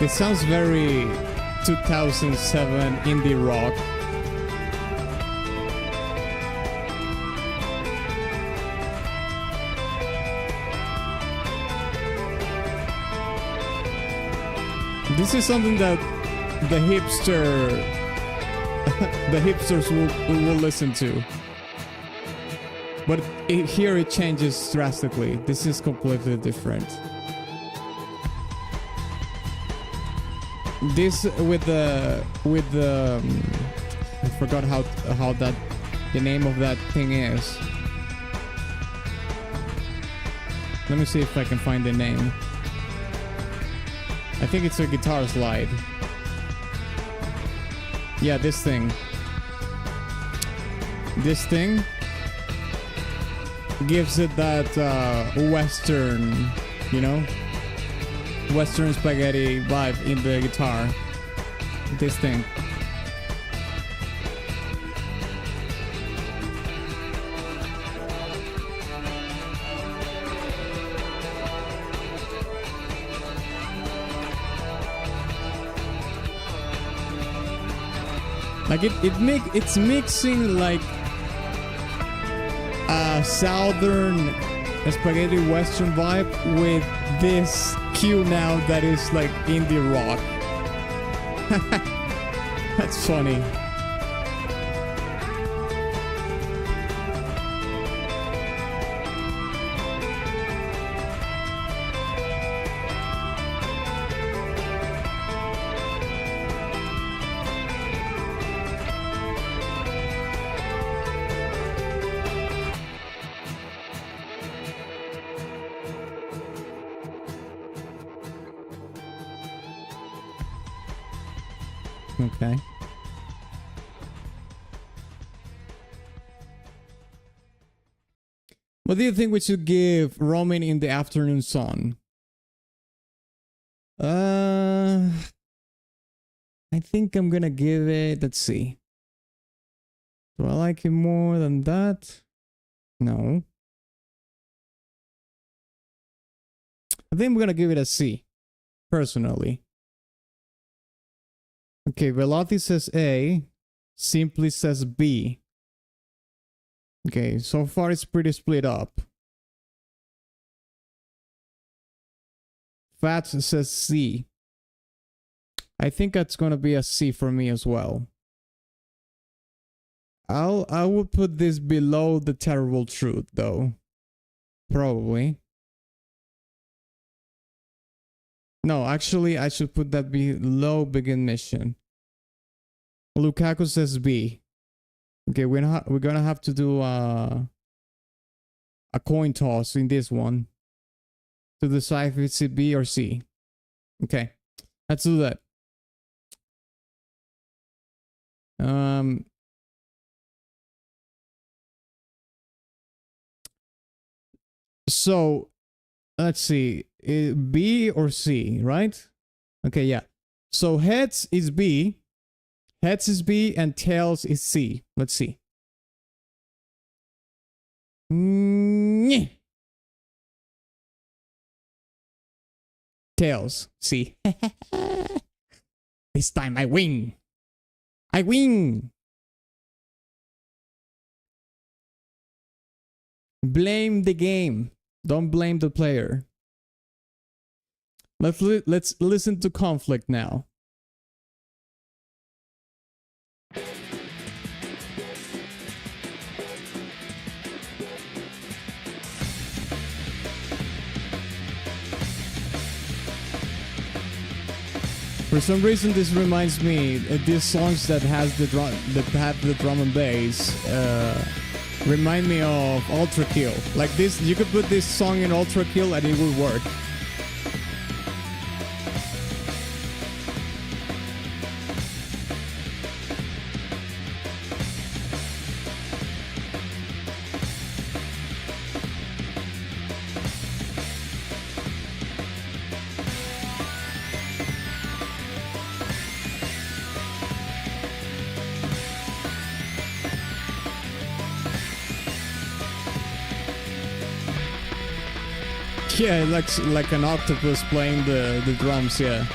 It sounds very 2007 indie rock. This is something that the hipsters will listen to. But here it changes drastically. This is completely different. This with the I forgot how that the name of that thing is. Let me see if I can find the name. I think it's a guitar slide. Yeah, this thing. This thing gives it that Western, you know, Western spaghetti vibe in the guitar. This thing. Like it's mixing like a southern spaghetti western vibe with this cue now that is like indie rock. That's funny. Okay. What do you think we should give Roaming in the Afternoon Sun? I think I'm gonna give it, let's see. Do I like it more than that? No. I think I'm gonna give it a C, personally. Okay, Velothi says A, Simply says B. Okay, so far it's pretty split up. Fat says C. I think that's gonna be a C for me as well. I will put this below The Terrible Truth though. Probably. No, actually I should put that below Begin Mission. Lukaku says B. Okay, we're gonna have to do a coin toss in this one to decide if it's a B or C. Okay, let's do that. So let's see, B or C, right? Okay, yeah. So heads is B. Heads is B and tails is C. Let's see. Tails. See. This time I win. I win. Blame the game. Don't blame the player. Let's listen to conflict now. For some reason, this reminds me these songs that has the drum and bass remind me of Ultra Kill. Like this, you could put this song in Ultra Kill and it would work. Yeah, it looks like an octopus playing the drums, yeah.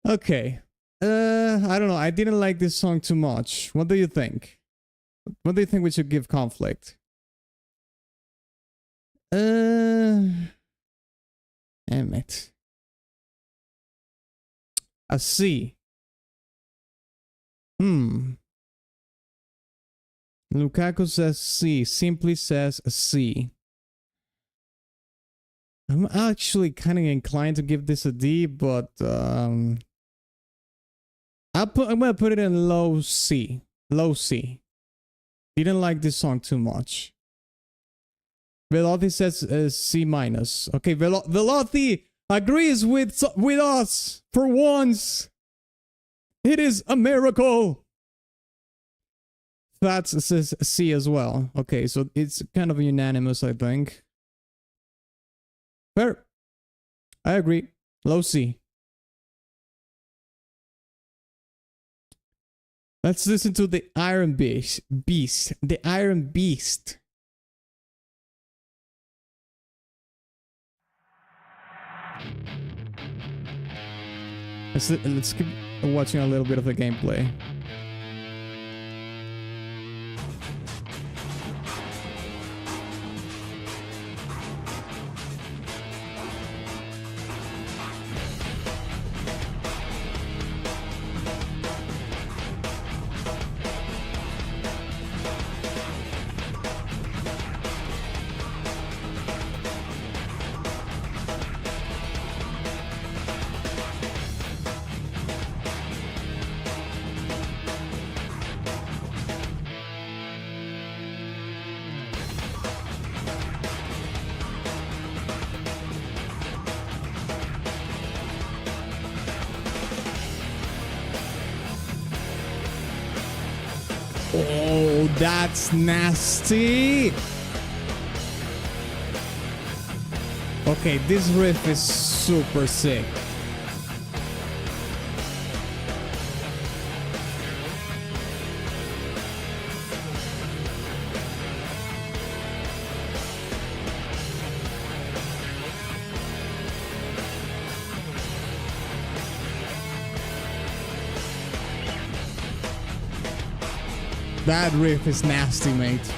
Okay. I don't know. I didn't like this song too much. What do you think? What do you think we should give conflict? Damn it. A C. Lukaku says C. Simply says a C. I'm actually kind of inclined to give this a D, but I'm gonna put it in low C. Low C. Didn't like this song too much. Velothi says C minus. Okay, Velothi agrees with us for once. It is a miracle. That says C as well. Okay, so it's kind of unanimous, I think. Fair. I agree. Low C. Let's listen to the Iron Beast. The Iron Beast. Let's keep watching a little bit of the gameplay. Oh, that's nasty. Okay, this riff is super sick. That riff is nasty, mate.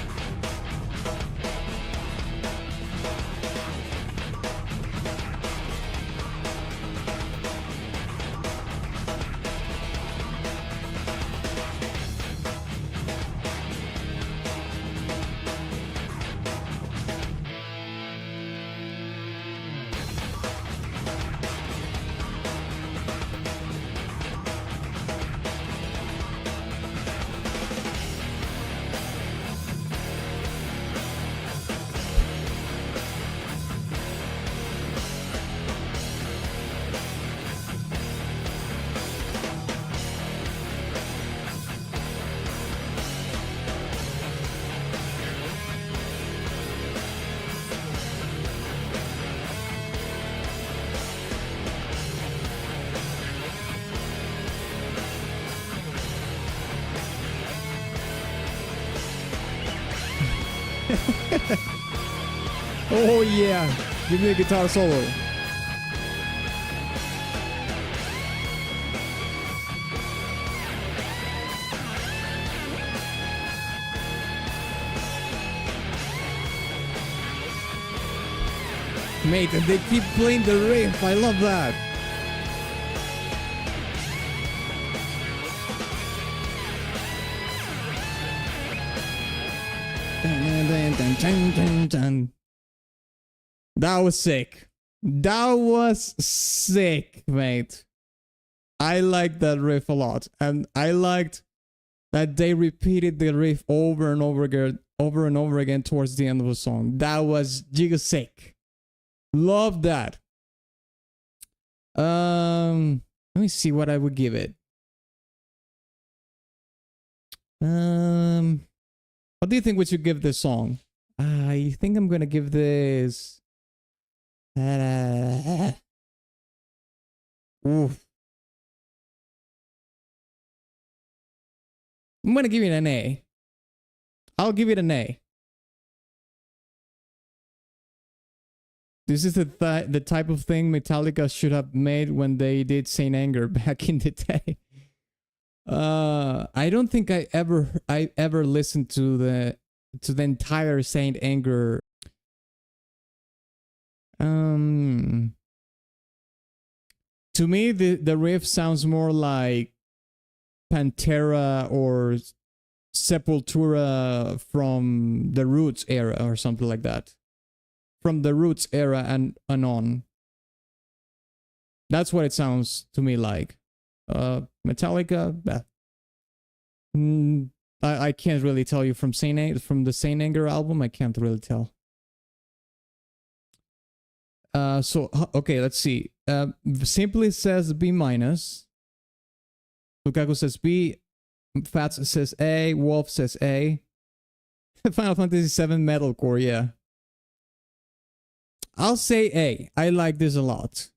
Oh yeah, give me a guitar solo. Mate, and they keep playing the riff. I love that. That was sick. That was sick, mate. I liked that riff a lot, and I liked that they repeated the riff over and over again towards the end of the song. That was giga sick. Love that. Let me see what I would give it. What do you think we should give this song? I think I'm gonna give this. Oof. I'm gonna give it an A. I'll give it an A. This is the type of thing Metallica should have made when they did Saint Anger back in the day. I don't think I ever listened to the entire Saint Anger. To me, the riff sounds more like Pantera or Sepultura from the Roots era or something like that. From the Roots era and on. That's what it sounds to me like. Metallica, I can't really tell you from the Saint Anger album. I can't really tell. So okay, let's see. Simply says B minus. Lukaku says B. Fats says A. Wolf says A. Final Fantasy VII Metalcore, yeah. I'll say A. I like this a lot.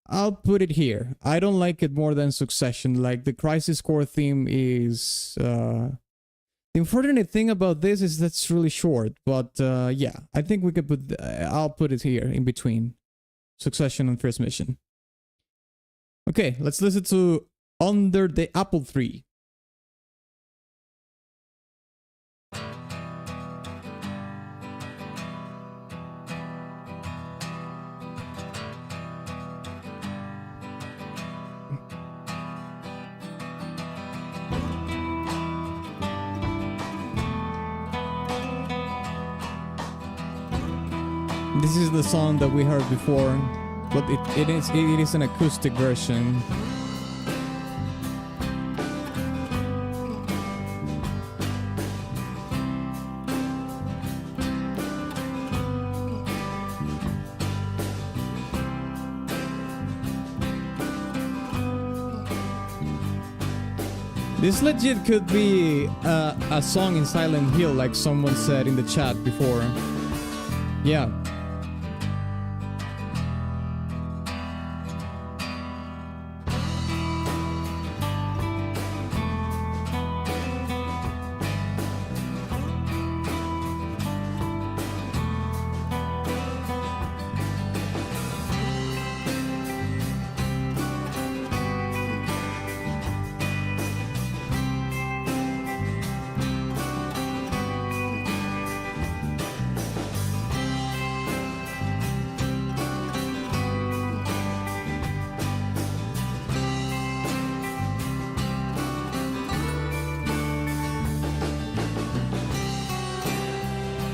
I'll put it here. I don't like it more than Succession. Like, the Crisis Core theme is... The unfortunate thing about this is that's really short. But, yeah. I think we could put... I'll put it here, in between Succession and First Mission. Okay, let's listen to Under the Apple Tree. This is the song that we heard before, but it is an acoustic version. This legit could be a song in Silent Hill, like someone said in the chat before. Yeah.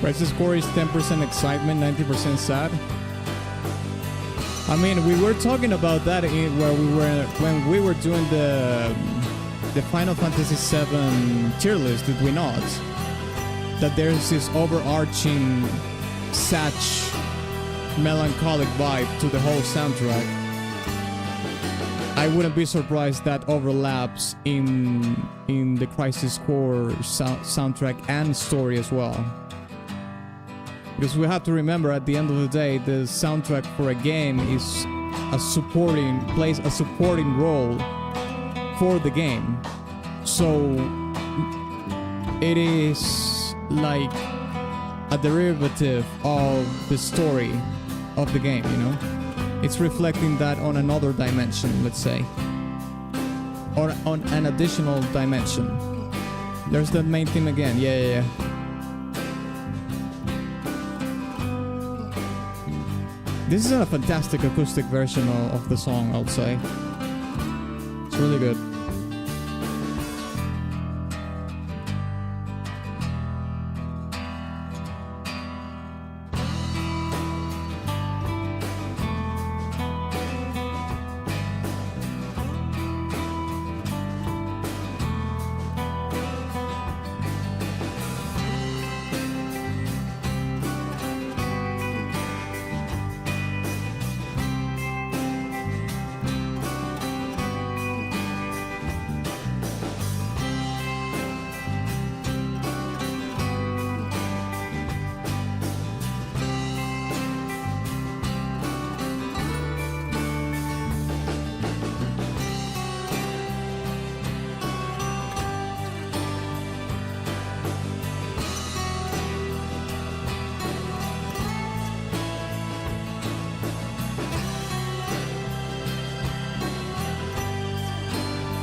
Crisis Core is 10% excitement, 90% sad. I mean, we were talking about that when we were doing the Final Fantasy VII tier list, did we not? That there's this overarching such melancholic vibe to the whole soundtrack. I wouldn't be surprised that overlaps in the Crisis Core soundtrack and story as well. Because we have to remember, at the end of the day, the soundtrack for a game is plays a supporting role for the game. So it is like a derivative of the story of the game, you know? It's reflecting that on another dimension, let's say. Or on an additional dimension. There's the main theme again. Yeah. This is a fantastic acoustic version of the song, I'll say. It's really good.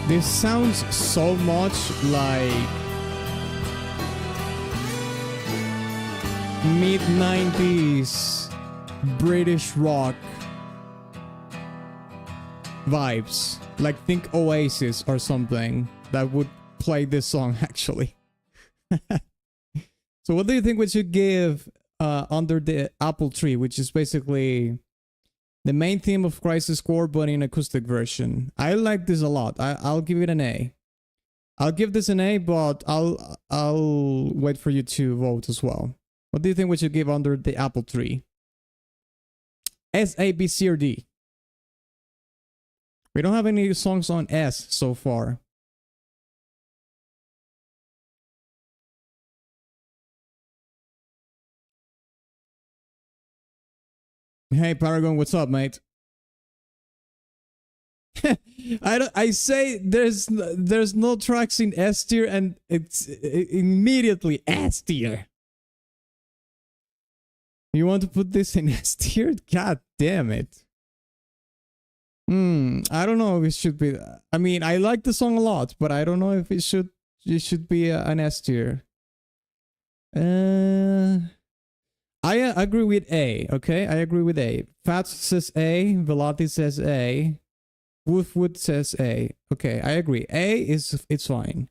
This sounds so much like mid-90s British rock vibes. Like, think Oasis or something that would play this song, actually. So what do you think we should give Under the Apple Tree, which is basically the main theme of Crisis Core, but in acoustic version? I like this a lot. I'll give it an A. I'll give this an A, but I'll wait for you to vote as well. What do you think we should give Under the Apple Tree? S, A, B, C, or D? We don't have any songs on S so far. Hey Paragon, what's up, mate? I say there's no tracks in S tier, and it's immediately S tier. You want to put this in S tier? God damn it. I don't know if it should be. I mean, I like the song a lot, but I don't know if it should be an S tier. I agree with A, okay? I agree with A. Fats says A, Velothi says A, Wolfwood says A. Okay, I agree. It's fine.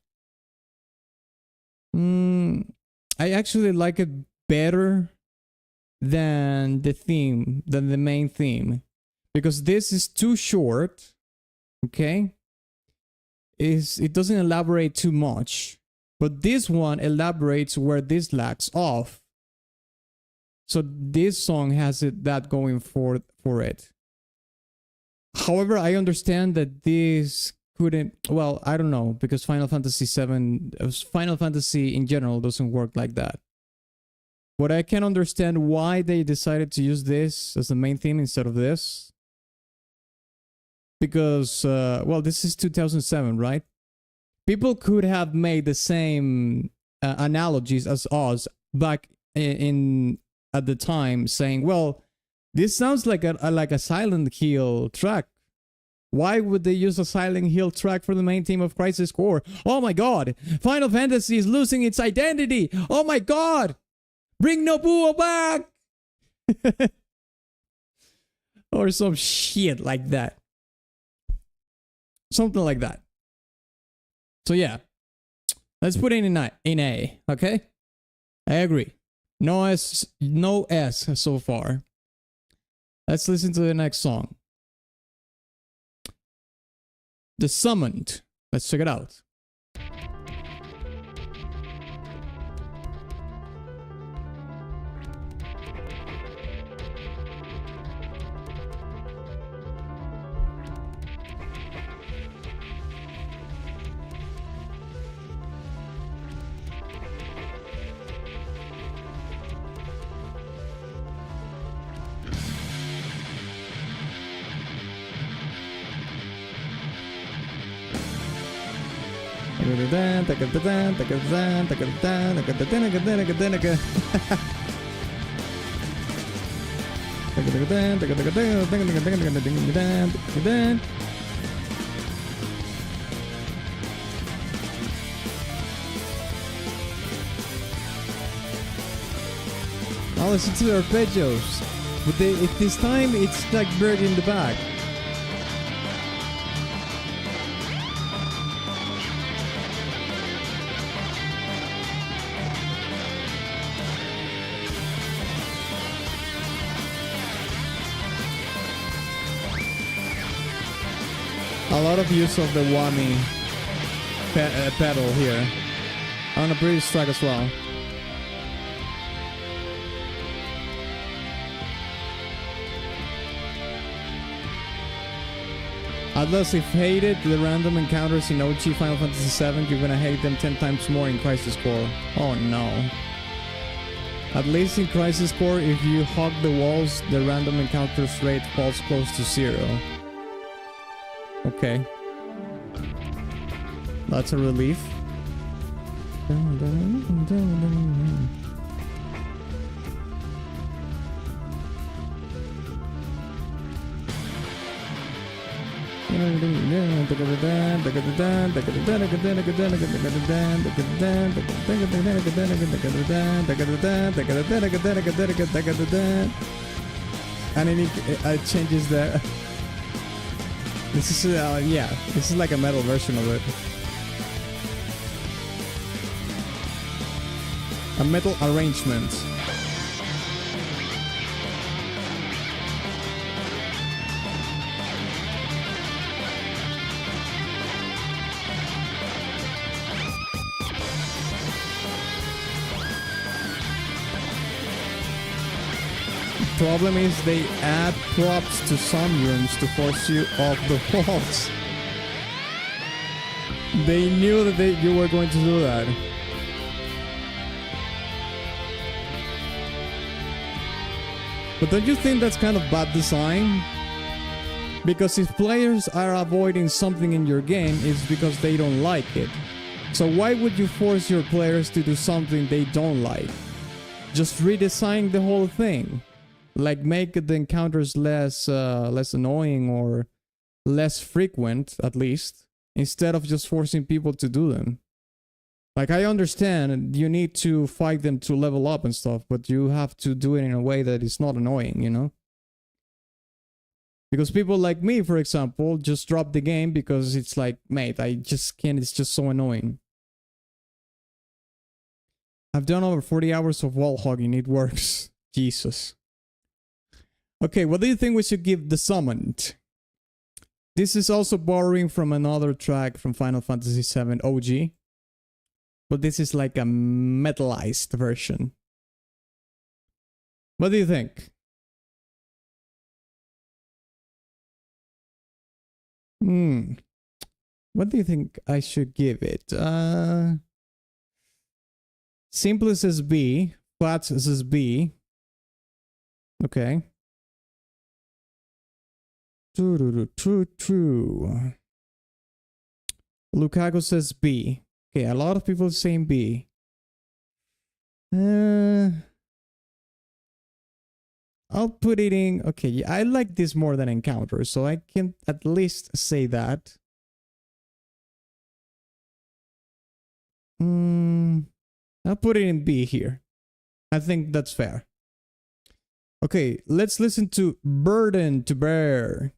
I actually like it better than the main theme. Because this is too short, okay? It doesn't elaborate too much. But this one elaborates where this lacks off. So this song has that going for it. However, I understand that this couldn't. Well, I don't know, because Final Fantasy in general doesn't work like that. But I can understand why they decided to use this as the main theme instead of this. Because, well, this is 2007, right? People could have made the same analogies as us back at the time, saying, well, this sounds like a Silent Hill track. Why would they use a Silent Hill track for the main theme of Crisis Core? Oh my god, Final Fantasy is losing its identity. Oh my god, bring Nobuo back. Or some shit like that. Something like that. So yeah, let's put it in A, okay? I agree. No S so far. Let's listen to the next song. The Summoned. Let's check it out. I'll listen to the arpeggios, but if this time it's like bird in the back. A lot of use of the whammy pedal here on a previous track as well. Atlas, if hated the random encounters in OG Final Fantasy VII, you're gonna hate them 10 times more in Crisis Core. Oh no. At least in Crisis Core, if you hug the walls, the random encounters rate falls close to 0. Okay. That's a relief. And it changes the... This is, yeah, this is like a metal version of it. A metal arrangement. Problem is they add props to some rooms to force you off the walls. They knew that you were going to do that. But don't you think that's kind of bad design? Because if players are avoiding something in your game, it's because they don't like it. So why would you force your players to do something they don't like? Just redesign the whole thing. Like make the encounters less annoying or less frequent, at least, instead of just forcing people to do them. Like, I understand you need to fight them to level up and stuff, but you have to do it in a way that is not annoying, you know? Because people like me, for example, just drop the game because it's like, mate, I just can't, it's just so annoying. I've done over 40 hours of wall hogging, it works. Jesus. Okay, what do you think we should give The Summoned? This is also borrowing from another track from Final Fantasy VII OG. But this is like a metalized version. What do you think? What do you think I should give it? Simple says B. Flats says B. Okay. True. Lukaku says B. Okay, a lot of people saying B. I'll put it in... Okay, I like this more than Encounter, so I can at least say that. I'll put it in B here. I think that's fair. Okay, let's listen to Burden to Bear.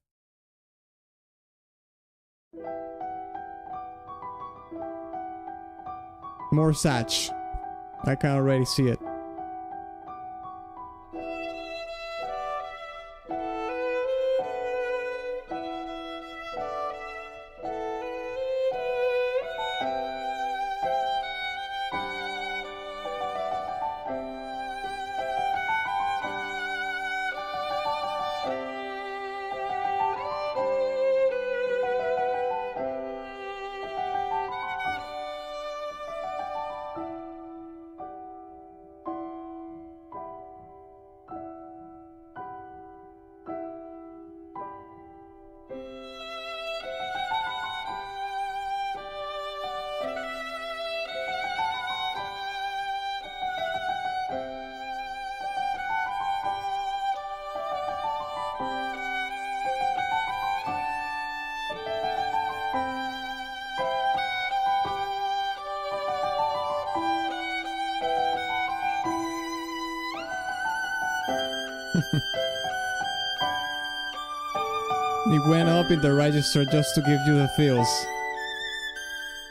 More Satch. I can already see it. It went up in the register just to give you the feels.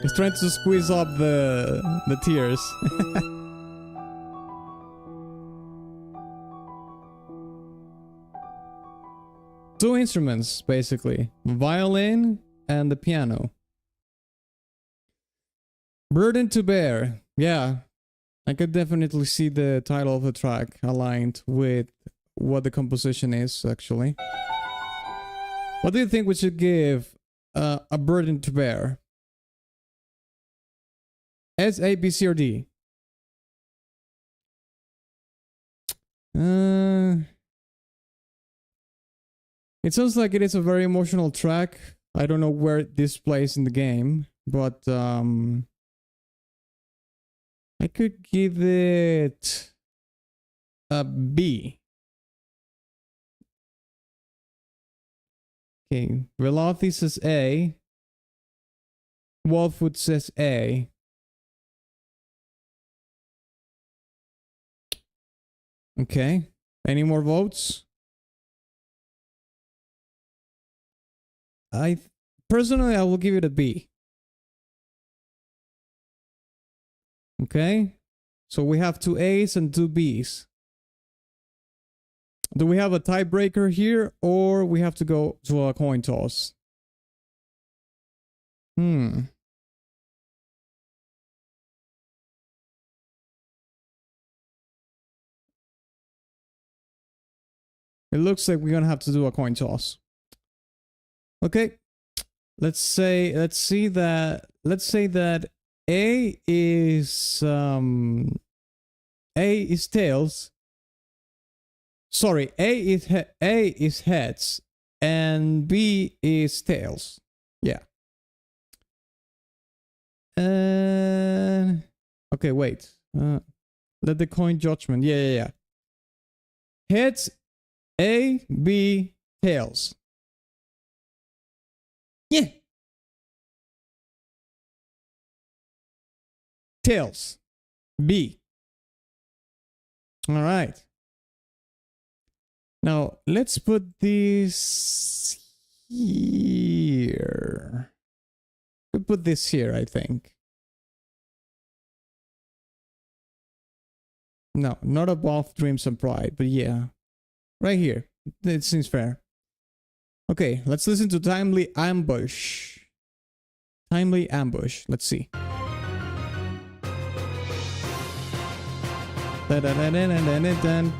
He's trying to squeeze up the tears. Two instruments, basically. Violin and the piano. Burden to Bear. Yeah. I could definitely see the title of the track aligned with what the composition is, actually. What do you think we should give a burden to bear? S, A, B, C, or D? It sounds like it is a very emotional track. I don't know where this plays in the game, but I could give it a B. Okay, Velothi says A. Wolfwood says A. Okay, any more votes? Personally, I will give it a B. Okay, so we have two A's and two B's. Do we have a tiebreaker here, or we have to go to a coin toss? It looks like we're gonna have to do a coin toss. Okay, let's say that A is tails. Sorry, A is heads and B is tails. Yeah. Okay, wait. Let the coin judgment. Yeah. Heads, A, B, tails. Yeah. Tails. B. All right. Now, let's put this here. We'll put this here, I think. No, not above Dreams and Pride, but yeah. Right here. It seems fair. Okay, let's listen to Timely Ambush. Timely Ambush. Let's see. Da-da-da-da-da-da-da.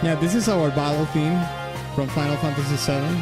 Yeah, this is our battle theme from Final Fantasy VII.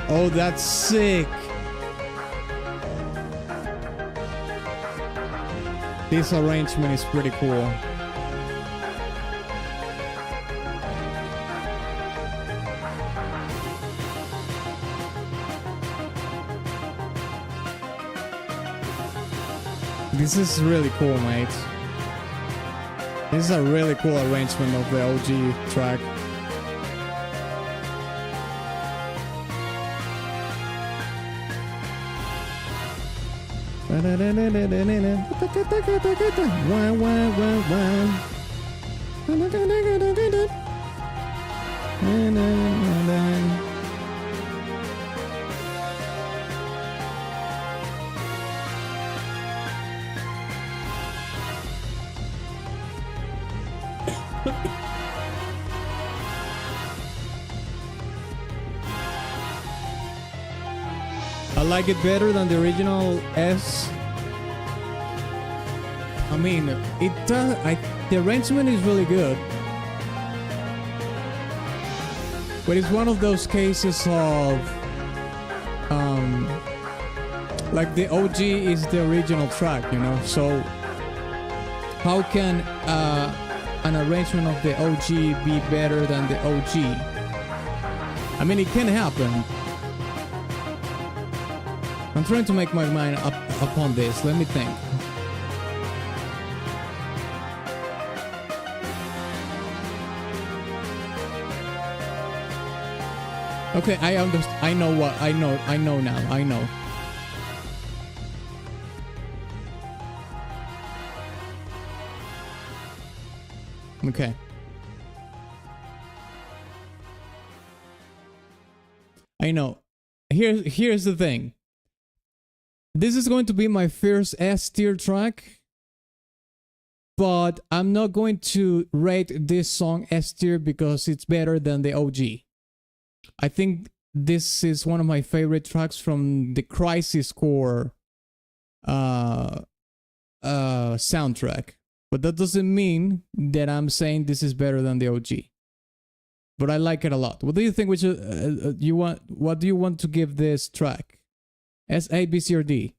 Oh, that's sick. This arrangement is pretty cool. This is really cool, mate. This is a really cool arrangement of the OG track. I like it better than the original S. I mean, it does. The arrangement is really good, but it's one of those cases of like the OG is the original track, you know. So how can an arrangement of the OG be better than the OG? I mean, it can happen. I'm trying to make my mind up upon this. Let me think. Okay, I understand. I know what I know. I know now. I know. Okay. I know. Here's the thing. This is going to be my first S tier track, but I'm not going to rate this song S tier because it's better than the OG. I think this is one of my favorite tracks from the Crisis Core soundtrack. But that doesn't mean that I'm saying this is better than the OG. But I like it a lot. What do you think? What do you want to give this track? S, A, B, C, or D?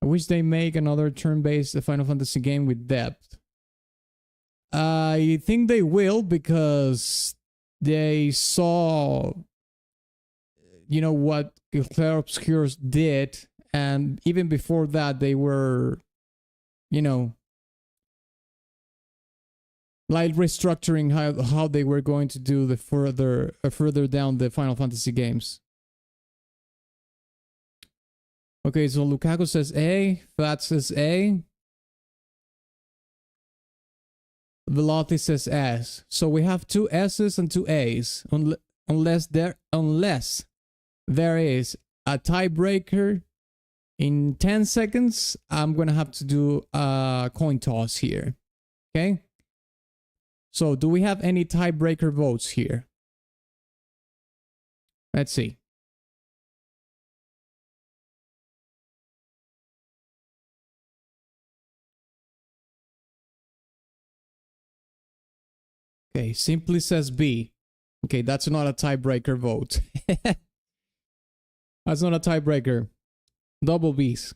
I wish they make another turn-based Final Fantasy game with depth. I think they will because they saw, you know, what Clair Obscurs did, and even before that, they were, you know, like restructuring how they were going to do the further down the Final Fantasy games. Okay, so Lukaku says A, Fat says A, Velothi says S. So we have 2 S's and 2 A's, unless there is a tiebreaker. In 10 seconds, I'm gonna have to do a coin toss here. Okay. So do we have any tiebreaker votes here? Let's see. Okay, Simply says B. Okay, that's not a tiebreaker vote. That's not a tiebreaker. Double B's.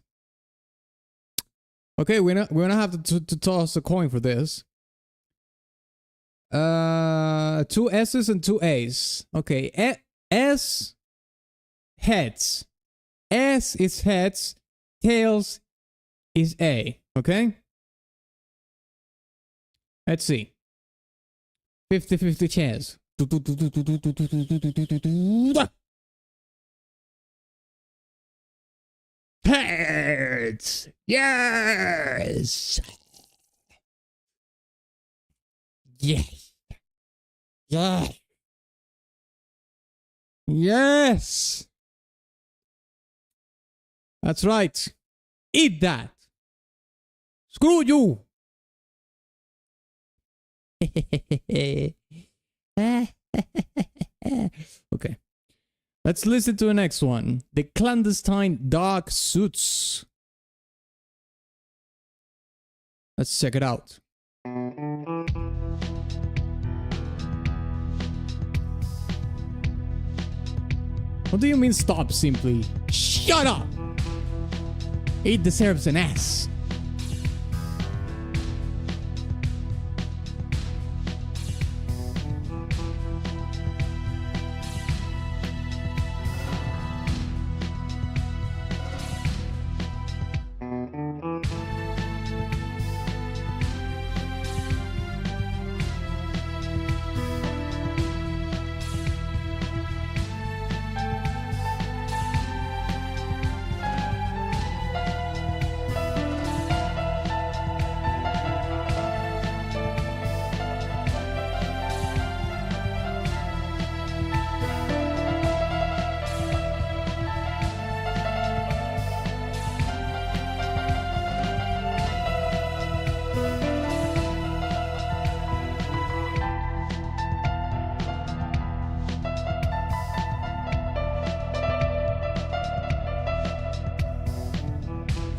Okay, we're gonna have to toss a coin for this. 2 S's and 2 A's. Okay, S heads. S is heads. Tails is A. Okay. Let's see. 50-50 chance. Heads. Yes. Yes. Yes. Yes. That's right. Eat that. Screw you. Okay. Let's listen to the next one. The Clandestine Dark Suits. Let's check it out. What do you mean stop, Simply? Shut up! It deserves an ass.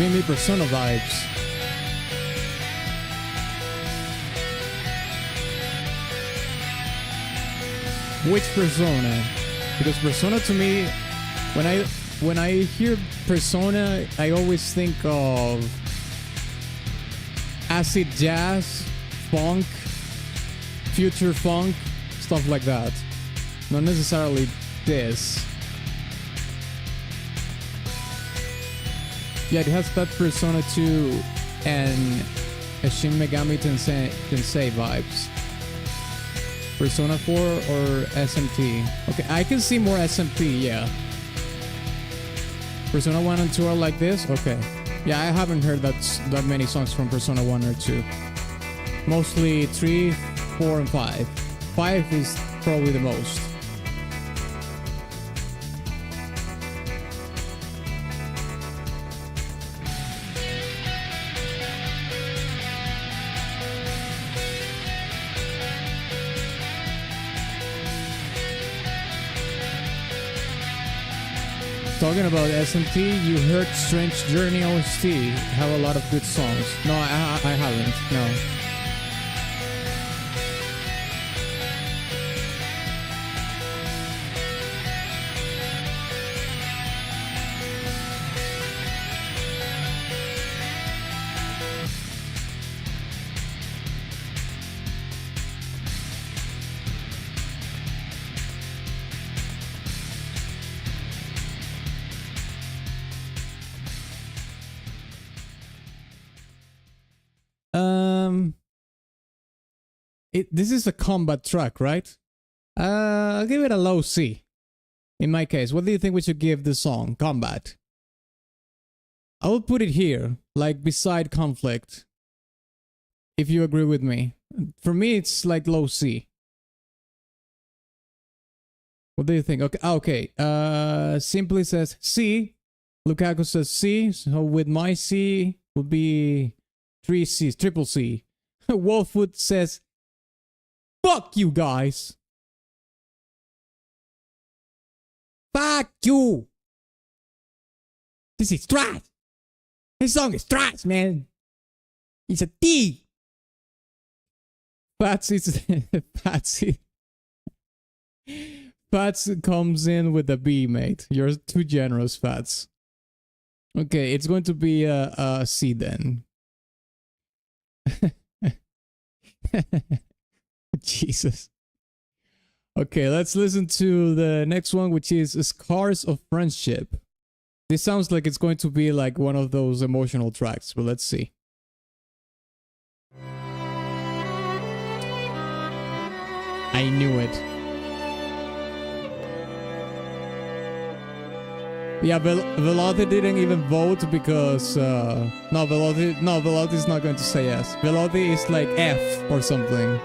giving me Persona vibes. Which Persona? Because Persona to me, when I hear Persona, I always think of acid jazz, funk, future funk, stuff like that. Not necessarily this. Yeah, it has that Persona 2 and Shin Megami Tensei vibes. Persona 4 or SMT? Okay, I can see more SMT, yeah. Persona 1 and 2 are like this? Okay. Yeah, I haven't heard that many songs from Persona 1 or 2. Mostly 3, 4, and 5. 5 is probably the most. Talking about SMT, you heard Strange Journey OST. Have a lot of good songs. No, I haven't. No. This is a combat track, right? I'll give it a low C. In my case, what do you think we should give the song? Combat. I will put it here, like beside conflict. If you agree with me. For me, it's like low C. What do you think? Okay. Simply says C. Lukaku says C. So with my C would be 3 C's, triple C. Wolfwood says, fuck you guys. Fuck you. This is trash. This song is trash, man. It's a D. Patsy. Fats comes in with a B, mate. You're too generous, Fats. Okay, it's going to be a C then. Jesus. Okay, let's listen to the next one, which is Scars of Friendship. This sounds like it's going to be like one of those emotional tracks, but let's see. I knew it. Yeah, Velothi didn't even vote because Velothi's not going to say yes. Velothi is like F or something.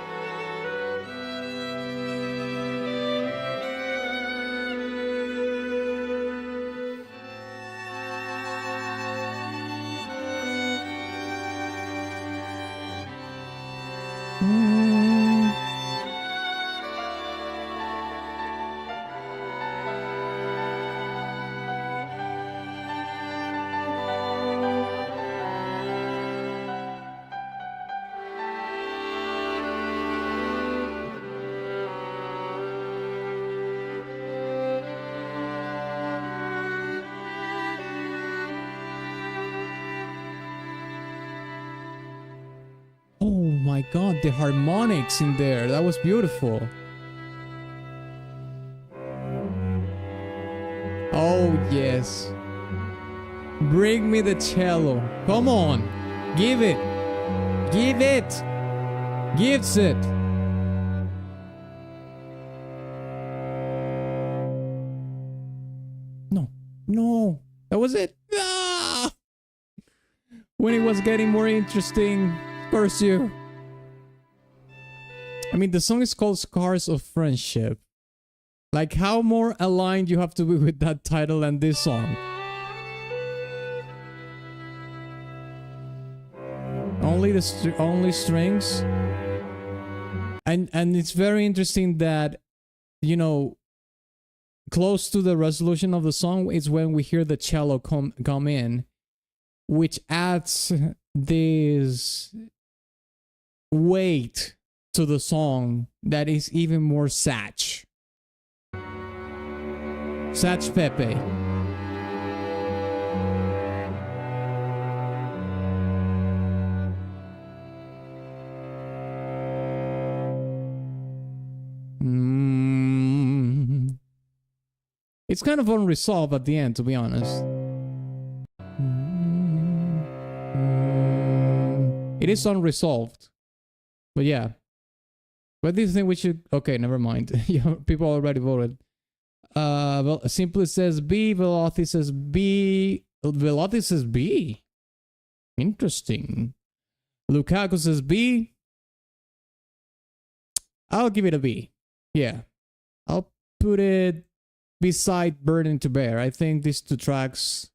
My god, the harmonics in there, that was beautiful. Oh yes, bring me the cello, come on, give it, gives it. No, that was it. Ah! When it was getting more interesting, curse you. I mean, the song is called Scars of Friendship. Like, how more aligned you have to be with that title and this song? Only strings. And it's very interesting that, you know, close to the resolution of the song is when we hear the cello come in. which adds this weight to the song that is even more Satch. Satch Pepe. It's kind of unresolved at the end, to be honest. It is unresolved. But yeah. What do you think we should... Okay, never mind. People already voted. Well, Simply says B. Velothi says B. Velothi says B. Interesting. Lukaku says B. I'll give it a B. Yeah. I'll put it beside Burden to Bear. I think these two tracks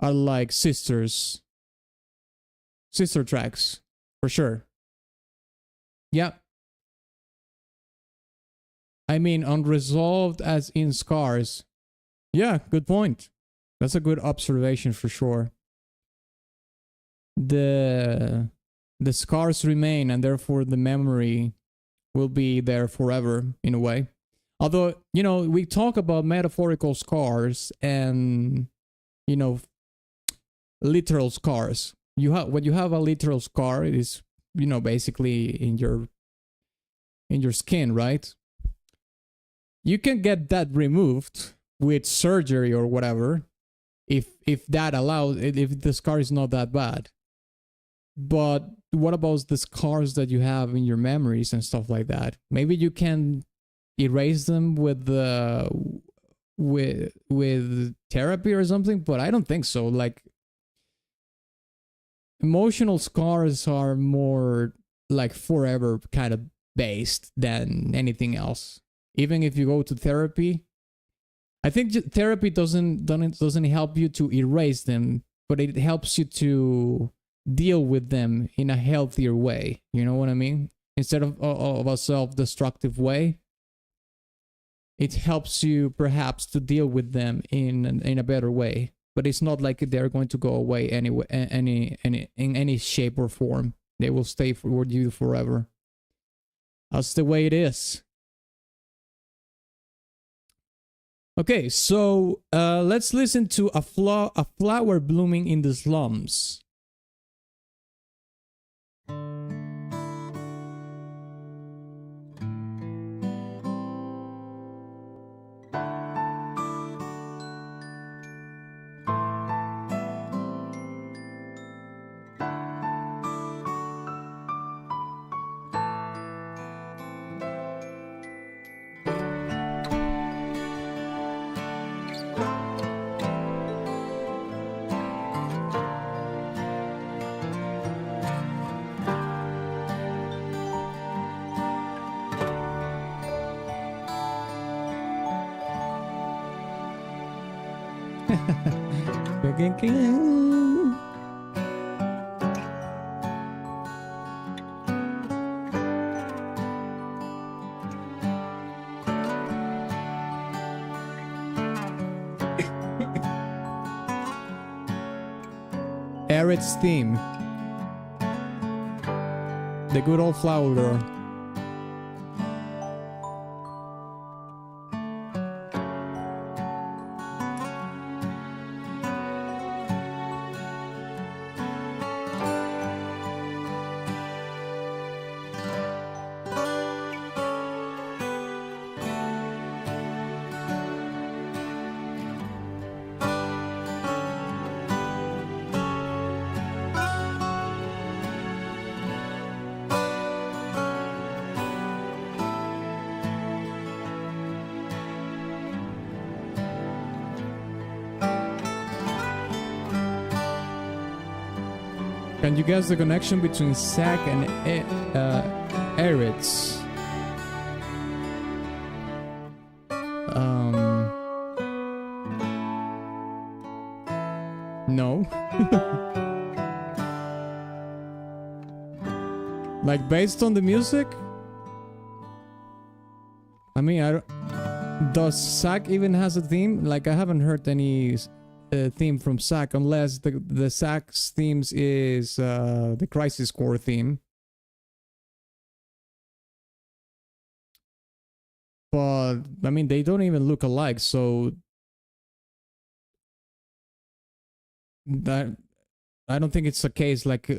are like sisters. Sister tracks. For sure. Yeah. I mean, unresolved as in scars. Yeah, good point. That's a good observation for sure. The scars remain, and therefore the memory will be there forever, in a way. Although, you know, we talk about metaphorical scars and, you know, literal scars. When you have a literal scar, it is, you know, basically in your skin, right? You can get that removed with surgery or whatever, if that allows, if the scar is not that bad. But what about the scars that you have in your memories and stuff like that? Maybe you can erase them with therapy or something, but I don't think so. Like, emotional scars are more like forever kind of based than anything else. Even if you go to therapy, I think therapy doesn't help you to erase them, but it helps you to deal with them in a healthier way. You know what I mean? Instead of a self-destructive way, it helps you perhaps to deal with them in a better way. But it's not like they're going to go away anyway, in any shape or form. They will stay with you forever. That's the way it is. Okay, so let's listen to a flower blooming in the slums. Arid's theme. The good old flower girl. Can you guess the connection between Zack and Eretz? No. Like based on the music? I mean, does Zack even has a theme? Like I haven't heard any theme from Sack, unless the Sack's themes is the Crisis Core theme. But I mean, they don't even look alike, so that I don't think it's a case like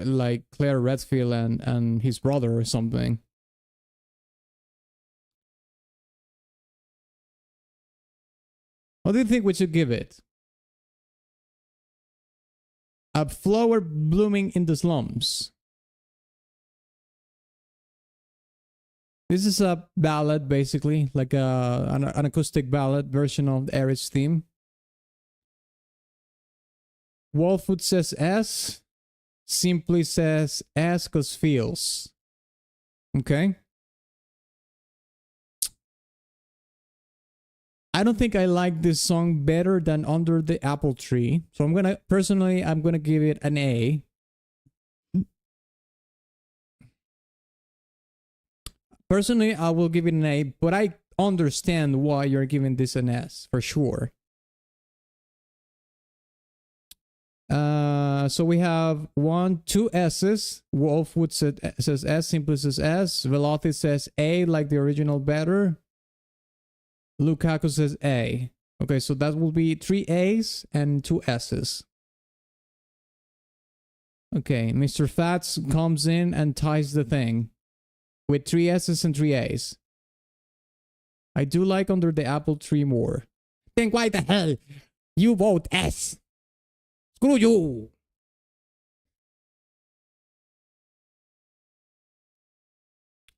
Claire Redfield and his brother or something. What do you think we should give it? A flower blooming in the slums. This is a ballad, basically, like an acoustic ballad version of the Aries theme. Wolfwood says S. Simply says S cause feels. Okay. I don't think I like this song better than Under the Apple Tree. So I'm gonna give it an A. Personally, I will give it an A, but I understand why you're giving this an S for sure. So we have 2 S's. Wolfwood says S, Simply says S. Velothi says A, like the original better. Lukaku says A. Okay, so that will be 3 A's and 2 S's. Okay, Mr. Fats comes in and ties the thing with 3 S's and 3 A's. I do like Under the Apple Tree more. Then why the hell you vote S? Screw you!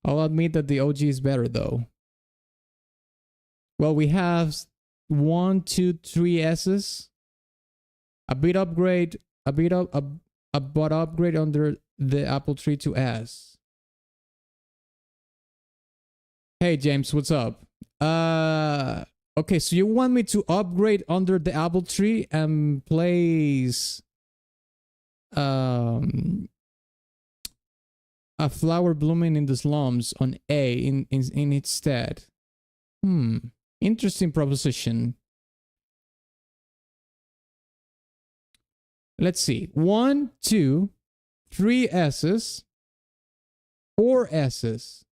I'll admit that the OG is better though. Well, we have 1, 2, 3 S's. A bit upgrade, a butt upgrade under the Apple Tree to S. Hey James, what's up? Okay, so you want me to upgrade Under the Apple Tree and place a flower blooming in the slums on A in its stead? Interesting proposition. Let's see. 1, 2, 3 S's, 4 S's,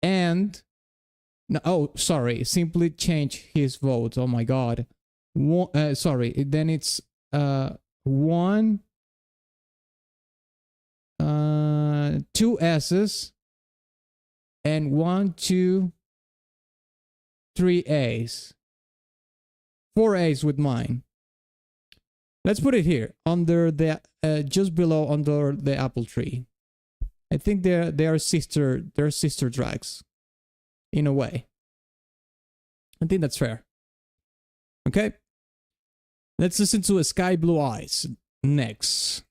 and no, oh, sorry. Simply change his vote. Oh my god. Sorry. Then it's 1, 2 S's, and 1, 2, 3 A's. 4 A's with mine. Let's put it here under the just below under the Apple Tree. I think they're sister tracks in a way. I think that's fair. Okay. Let's listen to a Sky Blue Eyes next.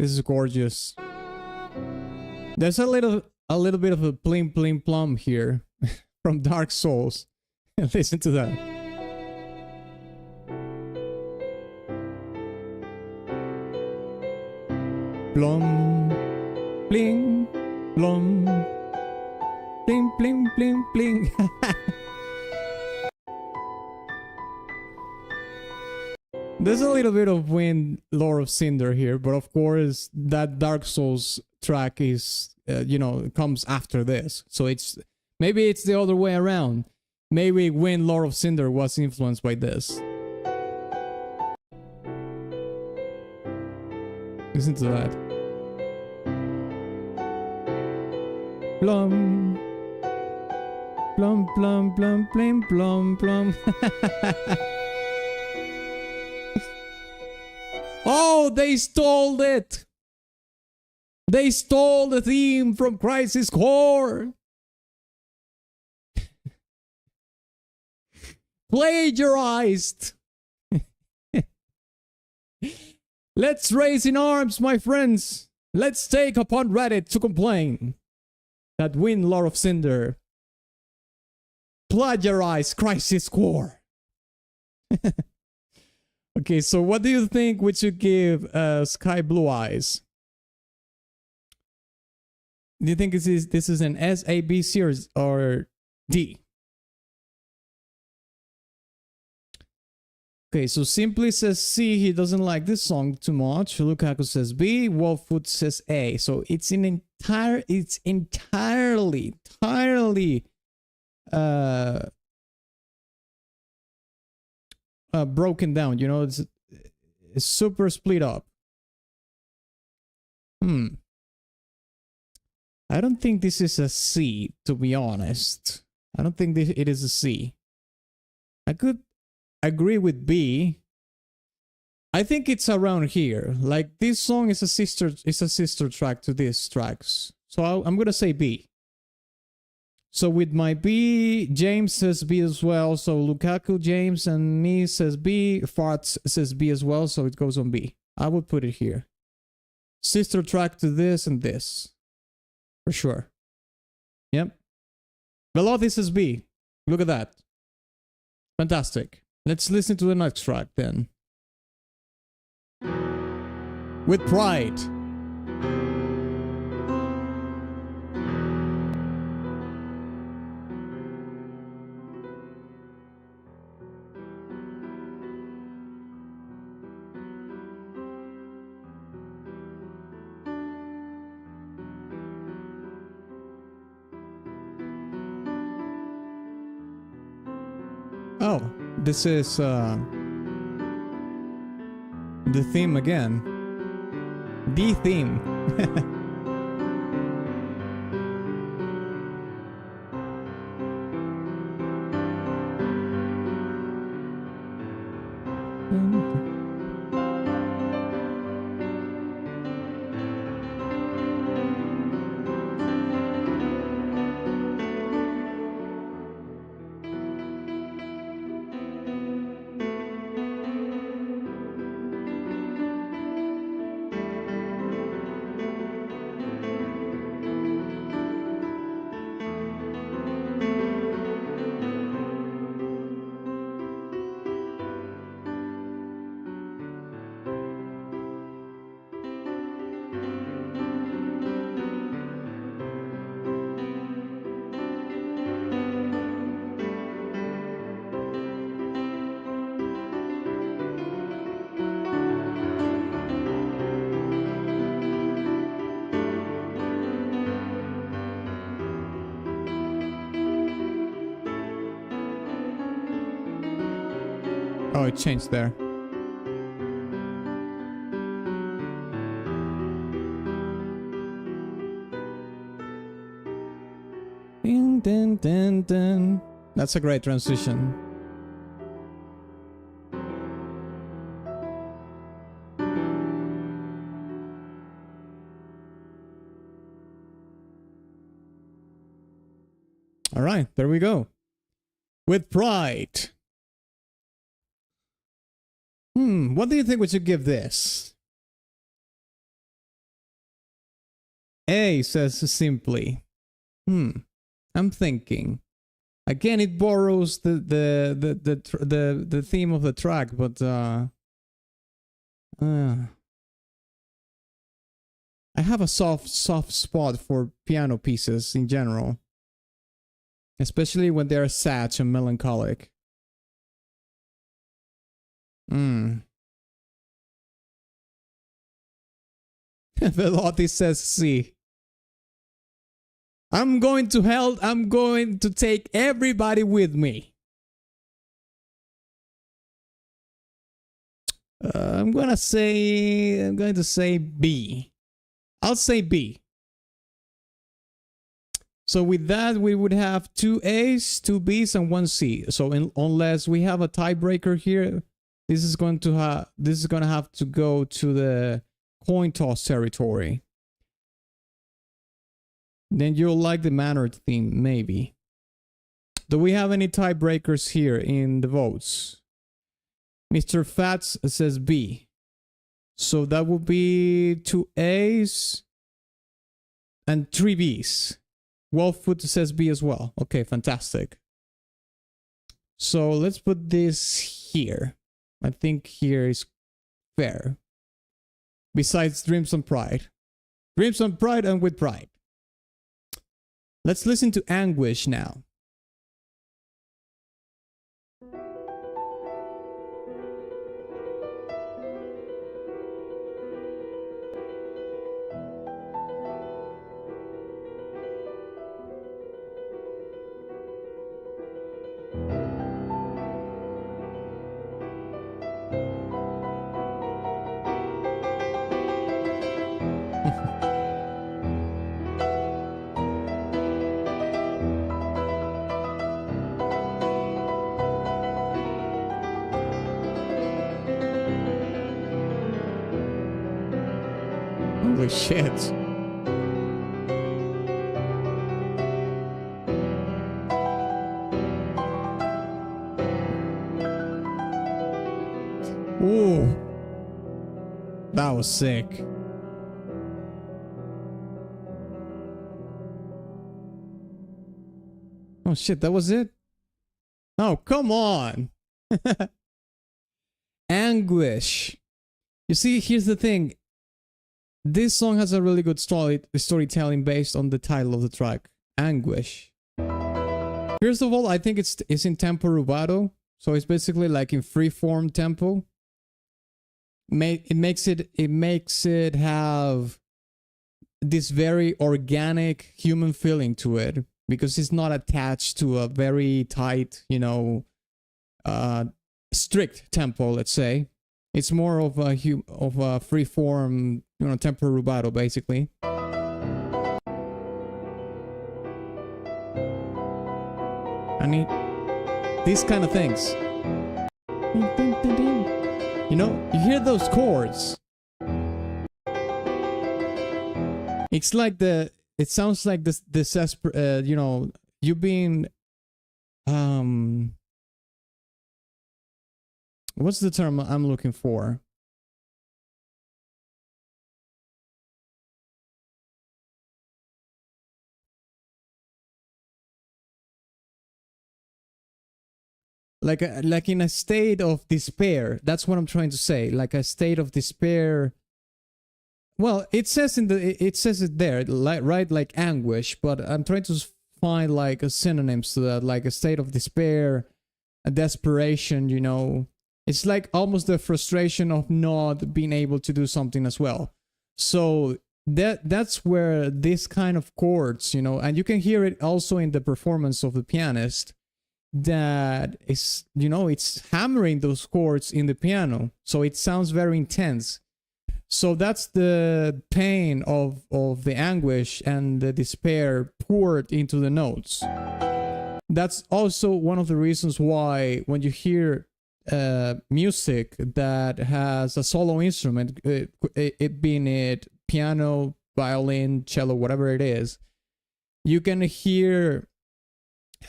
This is gorgeous. There's a little bit of a plim plim plum here from Dark Souls. Listen to that. Plum, bling, plum, bling, bling, bling, bling. There's a little bit of Wind, Lord of Cinder here, but of course that Dark Souls track is, you know, comes after this. So it's maybe it's the other way around. Maybe Wind, Lord of Cinder was influenced by this. Listen to that. Plum, plum, plum, plum, plum, plum, plum. Oh, they stole it! They stole the theme from Crisis Core! Plagiarized! Let's raise in arms, my friends! Let's take upon Reddit to complain that Wind, Lord of Cinder plagiarized Crisis Core. Okay, so what do you think we should give Sky Blue Eyes? Do you think this is an S, A, B, C, or D? Okay, so Simply says C. He doesn't like this song too much. Lukaku says B. Wolfwood says A. So it's entirely broken down. You know, it's super split up. I don't think this is a C, to be honest. I don't think it is a C. I could agree with B. I think it's around here. Like, this song is a sister track to these tracks. So I'm gonna say B. So with my B, James says B as well. So Lukaku, James, and me says B. Farts says B as well. So it goes on B. I would put it here. Sister track to this and this. For sure. Yep. Velothi says B. Look at that. Fantastic. Let's listen to the next track then. With Pride. Oh, this is the theme again. The theme. Oh, it changed there. Dun, dun, dun, dun. That's a great transition. All right, there we go. With Pride. What do you think we should give this? A, says simply. I'm thinking. Again, it borrows the theme of the track, but I have a soft spot for piano pieces in general, especially when they're sad and melancholic. Velothi says C. I'm going to hell. I'm going to take everybody with me. I'm going to say B. I'll say B. So with that, we would have 2 A's, 2 B's, and 1 C. So unless we have a tiebreaker here, this is going to have to go to the coin toss territory. Then you'll like the manner theme, maybe. Do we have any tiebreakers here in the votes? Mr. Fats says B. So that would be 2 A's and 3 B's. Wolffoot says B as well. Okay, fantastic. So let's put this here. I think here is fair. Besides Dreams on Pride. Dreams on Pride and with Pride. Let's listen to Anguish now. Holy shit. Ooh. That was sick. Oh shit, that was it? Oh, come on. Anguish. You see, here's the thing. This song has a really good storytelling based on the title of the track, Anguish. First of all, I think it's in tempo rubato, so it's basically like in free-form tempo. It makes it have this very organic human feeling to it because it's not attached to a very tight, strict tempo. Let's say it's more of a free-form, tempo rubato, basically. And these kind of things. You hear those chords. It's like it sounds like this you being, what's the term I'm looking for? Like in a state of despair. That's what I'm trying to say. Like a state of despair. Well, it says it there, right? Like anguish, but I'm trying to find like a synonyms to that, like a state of despair, a desperation. It's like almost the frustration of not being able to do something as well. So that's where this kind of chords, and you can hear it also in the performance of the pianist. That is, it's hammering those chords in the piano, so it sounds very intense. So that's the pain of the anguish and the despair poured into the notes. That's also one of the reasons why when you hear music that has a solo instrument, it being it piano, violin, cello, whatever it is, you can hear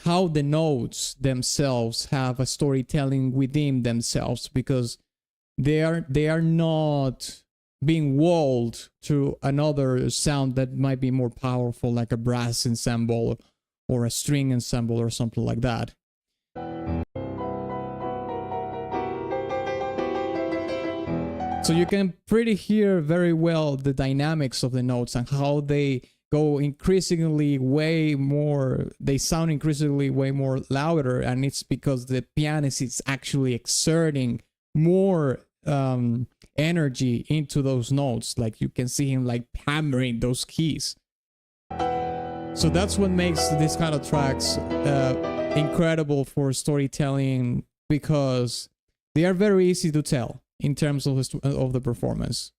how the notes themselves have a storytelling within themselves, because they are not being walled to another sound that might be more powerful, like a brass ensemble or a string ensemble or something like that. So you can pretty hear very well the dynamics of the notes and how they go increasingly way more, they sound increasingly way more louder, and it's because the pianist is actually exerting more energy into those notes. Like you can see him like hammering those keys. So that's what makes this kind of tracks incredible for storytelling, because they are very easy to tell in terms of the performance.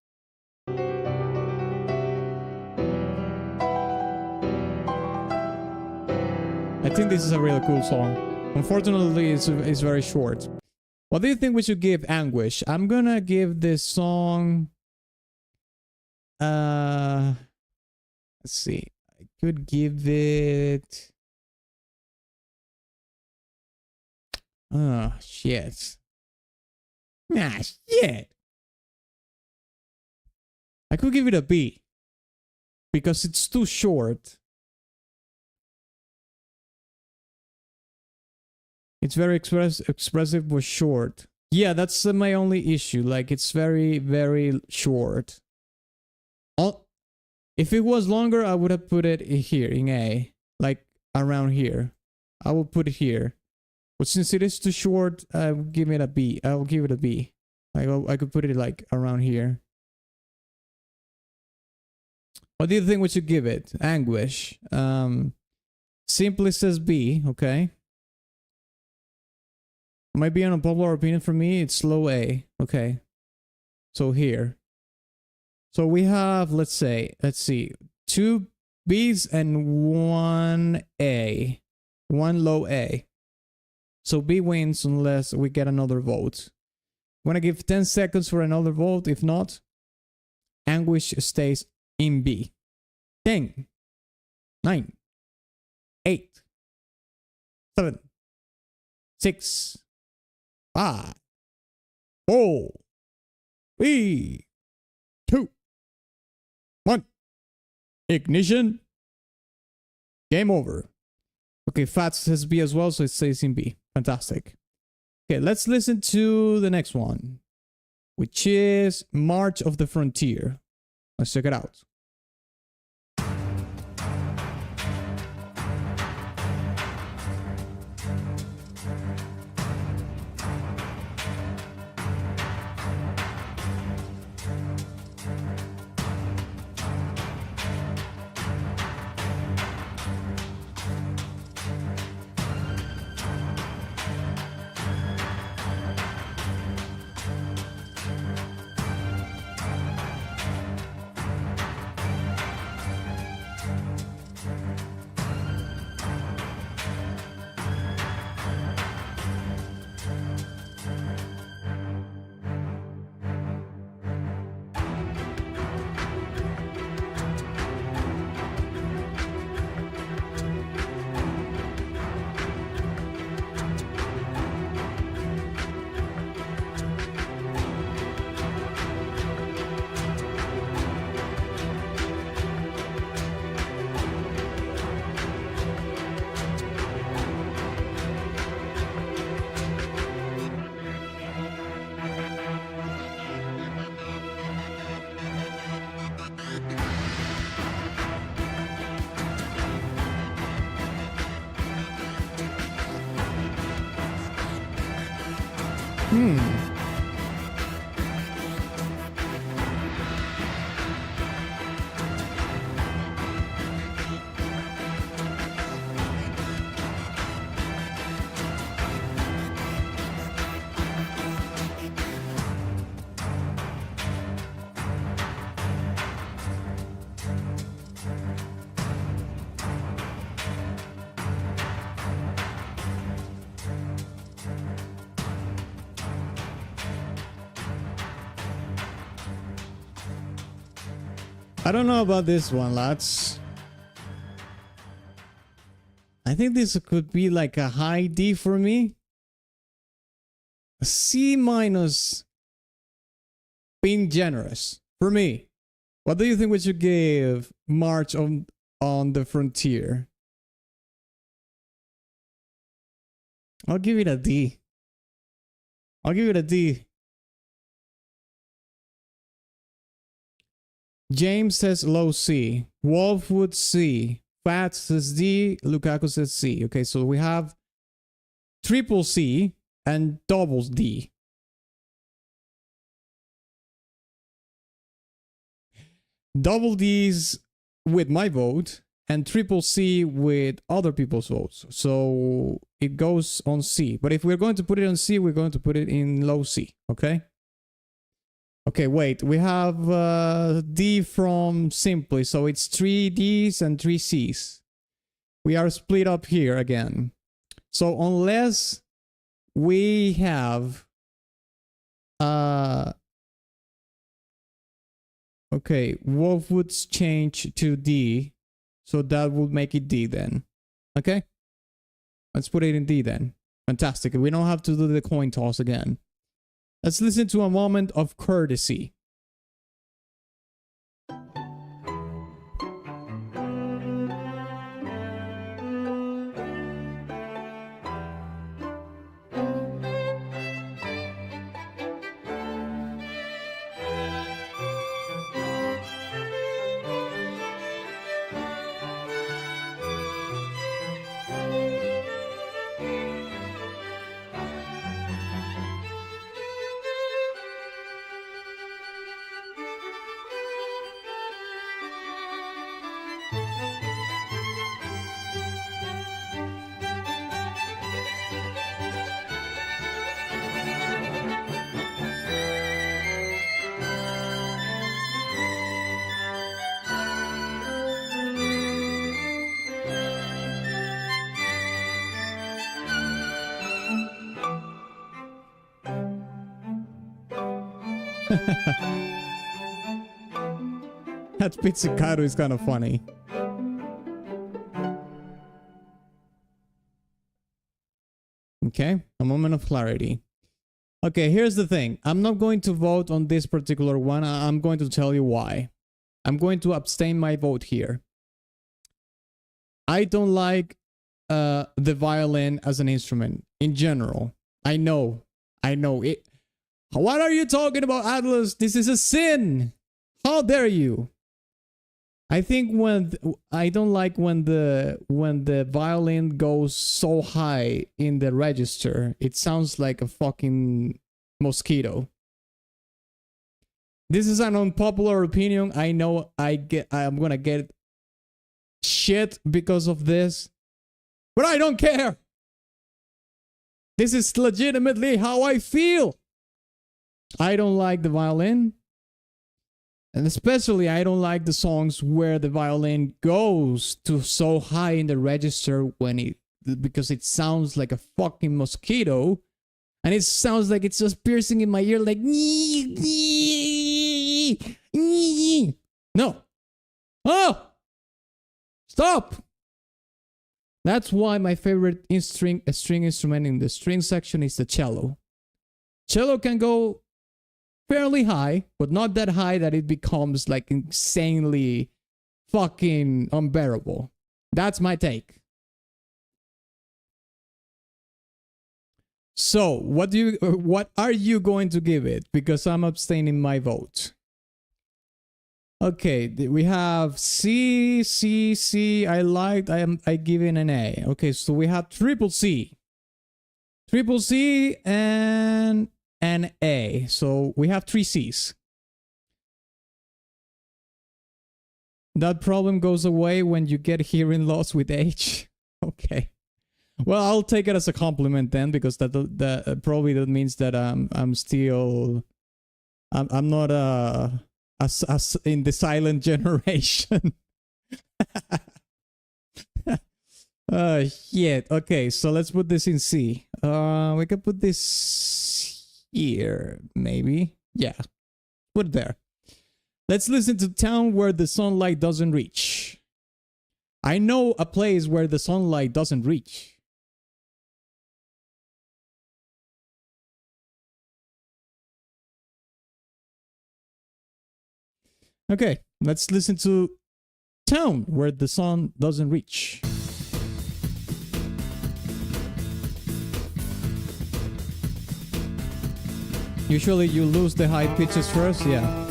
I think this is a really cool song. Unfortunately, it's very short. What do you think we should give Anguish? I'm gonna give this song... let's see. I could give it... Oh, shit. Ah, shit. I could give it a B. Because it's too short. It's very expressive but short. Yeah, that's my only issue. Like, it's very, very short. If it was longer, I would have put it here in A. Like, around here. I will put it here. But since it is too short, I will give it a B. I will give it a B. I could put it like around here. What do you think we should give it? Anguish. Simply says B, okay. Might be an unpopular opinion for me. It's low A. Okay. So here. So we have, let's see, 2 B's and 1 A. 1 low A. So B wins unless we get another vote. I'm gonna give 10 seconds for another vote. If not, Anguish stays in B. 10, 9, 8, 7, 6, 5, 4, 3, 2, 1. Ignition. Game over. Okay, Fats says B as well, so it stays in B. Fantastic. Okay, let's listen to the next one, which is March of the Frontier. Let's check it out. I don't know about this one, lads. I think this could be like a high D for me. A C minus, being generous For me, what do you think we should give March on the Frontier? I'll give it a D. I'll give it a D. James says low C. Wolfwood C. Fat says D. Lukaku says C. Okay, so we have triple C and double D. Double D's with my vote and triple C with other people's votes. So it goes on C. But if we're going to put it on C, we're going to put it in low C. Okay? Okay, wait. We have D from Simply. So it's 3 Ds and 3 Cs. We are split up here again. So unless we have... okay, Wolfwood's change to D. So that would make it D then. Okay? Let's put it in D then. Fantastic. We don't have to do the coin toss again. Let's listen to a moment of courtesy. That pizzicato is kind of funny. Okay, a moment of clarity. Okay, here's the thing. I'm not going to vote on this particular one. I'm going to tell you why. I'm going to abstain my vote here. I don't like the violin as an instrument in general. I know it. What are you talking about, Atlas? This is a sin. How dare you? I think I don't like when the violin goes so high in the register. It sounds like a fucking mosquito. This is an unpopular opinion. I know I'm gonna get shit because of this, but I don't care. This is legitimately how I feel. I don't like the violin. And especially I don't like the songs where the violin goes to so high in the register because it sounds like a fucking mosquito. And it sounds like it's just piercing in my ear like no. Oh! Stop! That's why my favorite string instrument in the string section is the cello. Cello can go fairly high, but not that high that it becomes like insanely fucking unbearable. That's my take. So, what are you going to give it? Because I'm abstaining my vote. Okay, we have C, C, C. I give it an A. Okay, so we have triple C. Triple C and an A. So we have 3 Cs. That problem goes away when you get hearing loss with age. Okay. Well, I'll take it as a compliment then, because that probably that means that I'm not as in the silent generation. Shit. Okay, so let's put this in C. We can put this here, maybe. Yeah, put it there. Let's listen to Town Where the Sunlight Doesn't Reach. I know a place where the sunlight doesn't reach. Okay, let's listen to Town Where the Sun Doesn't Reach. Usually you lose the high pitches first, yeah.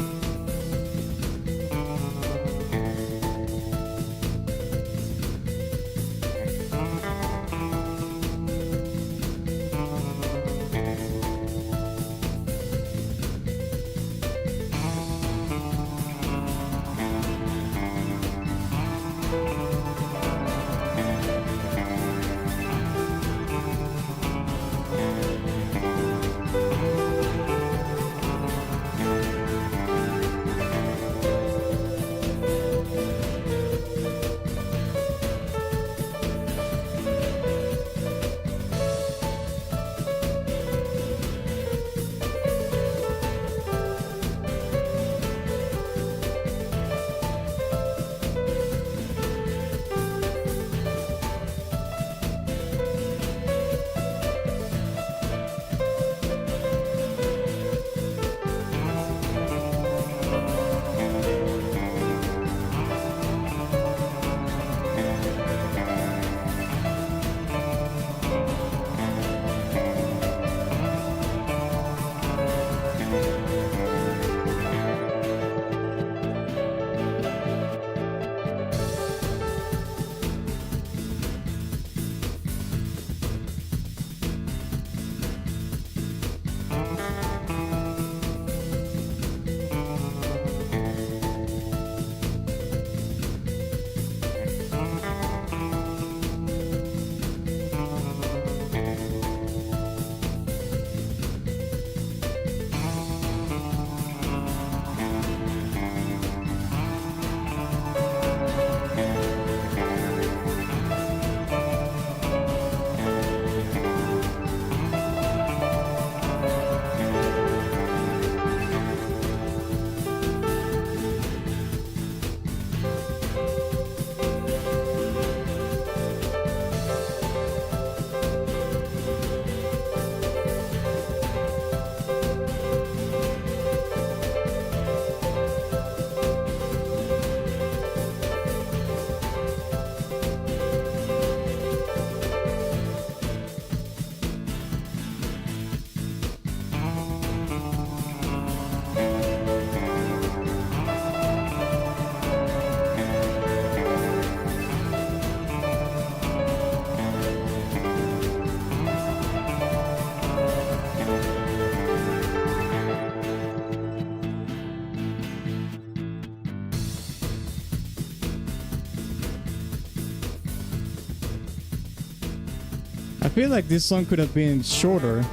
I feel like this song could have been shorter,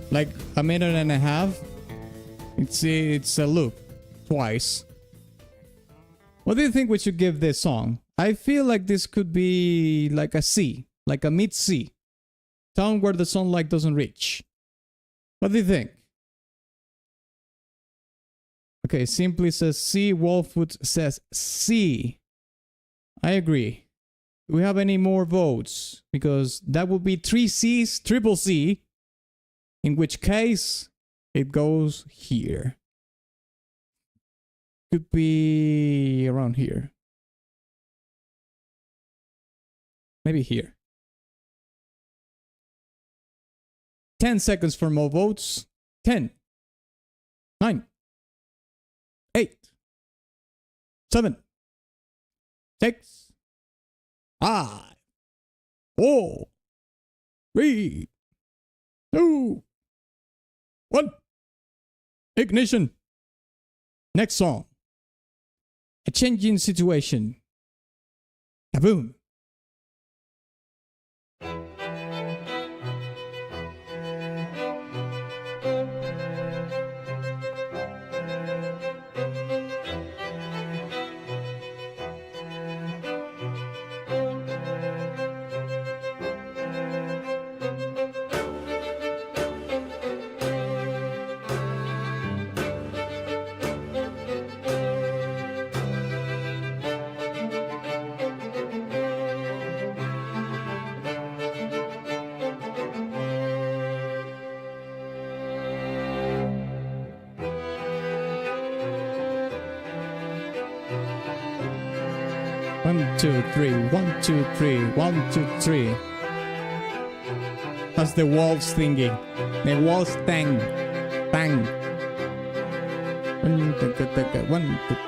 like a minute and a half. It's a loop twice. What do you think we should give this song? I feel like this could be like a C, like a mid C. Town Where the Sunlight Doesn't Reach. What do you think? Okay, Simply says C. Wolfwood says C. I agree. Do we have any more votes? Because that would be 3 C's, triple C. In which case, it goes here. Could be around here. Maybe here. 10 seconds for more votes. 10, 9, 8, 7, 6, 5, 4, 3, 2, 1. Ignition. Next song. A Changing Situation. Kaboom. 1, 2, 3, 1, 2, 3, 1, 2, 3. That's the waltz thingy. The waltz thing. Bang. 1, 2, 3, 1, 2, 3.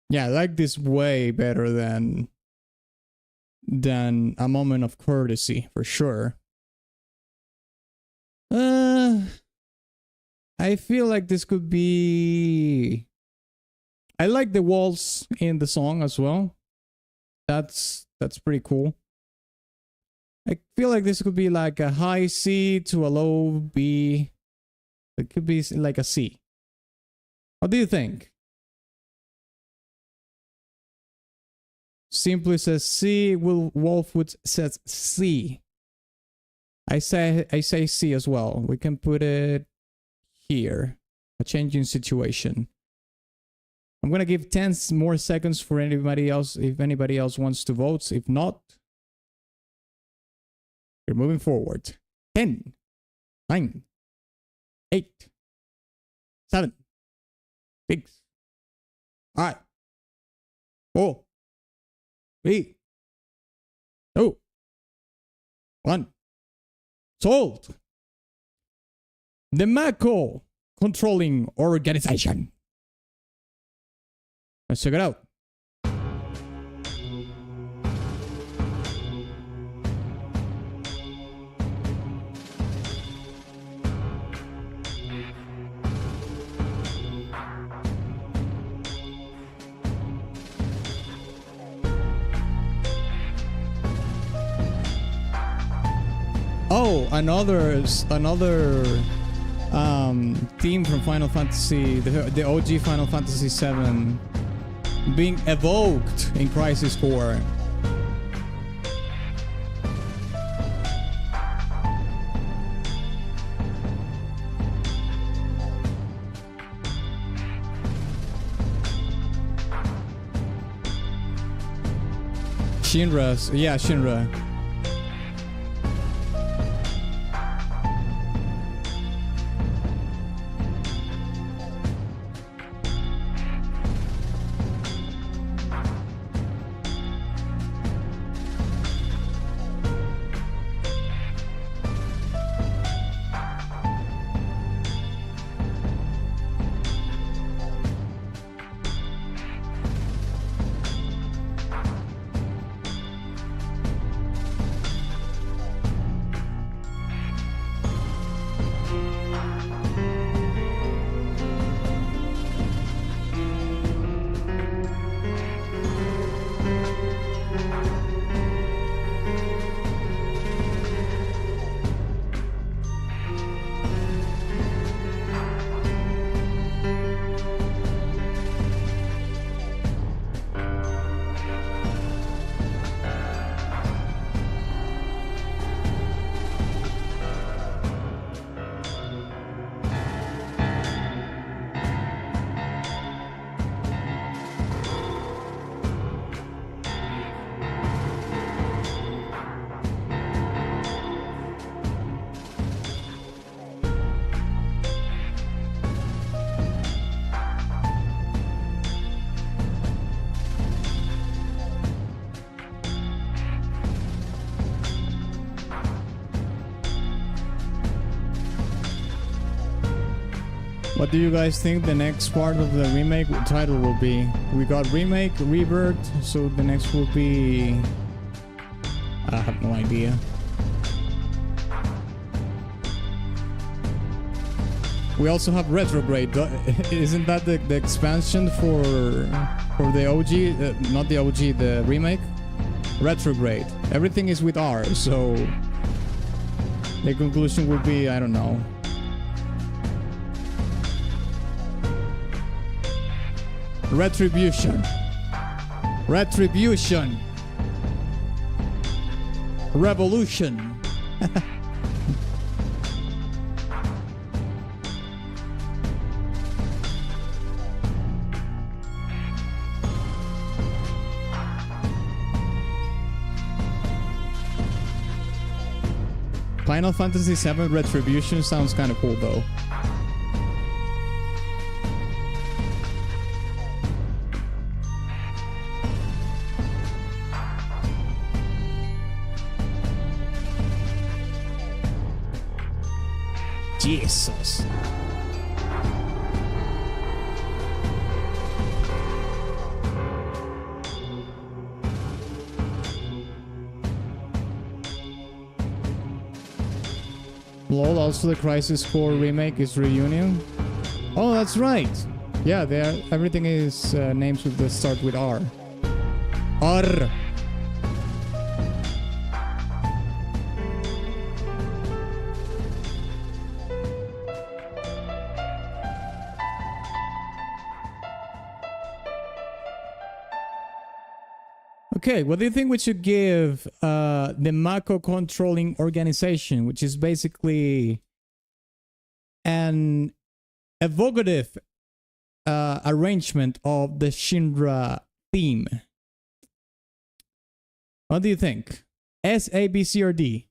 Yeah, I like this way better than A Moment of Courtesy, for sure. I feel like this could be... I like the waltz in the song as well. That's pretty cool. I feel like this could be like a high C to a low B. It could be like a C. What do you think? Simply says C. Will Wolfwood says C. I say C as well. We can put it here. A changing situation. I'm gonna give 10 more seconds for anybody else if anybody else wants to vote. If not, we're moving forward. 10, 9, 8, 7, 6, 5, 4, 3, 2, 1. Sold. The Mako controlling organization. Let's check it out. Oh, another theme from Final Fantasy, the OG Final Fantasy VII, being evoked in Crisis Core. Shinra's, yeah, Shinra. What do you guys think the next part of the remake title will be? We got remake, revert, so the next will be... I have no idea. We also have retrograde. Isn't that the expansion for the OG? Not the OG, the remake? Retrograde. Everything is with R, so the conclusion would be, I don't know. Retribution. Retribution. Revolution. Final Fantasy VII Retribution sounds kind of cool though. Jesus. Lol, also the Crisis Core remake is Reunion. Oh, that's right. Yeah, everything is names with the start with R. R. Okay, what do you think we should give the macro controlling organization, which is basically an evocative arrangement of the Shinra theme? What do you think? S, A, B, C, or D?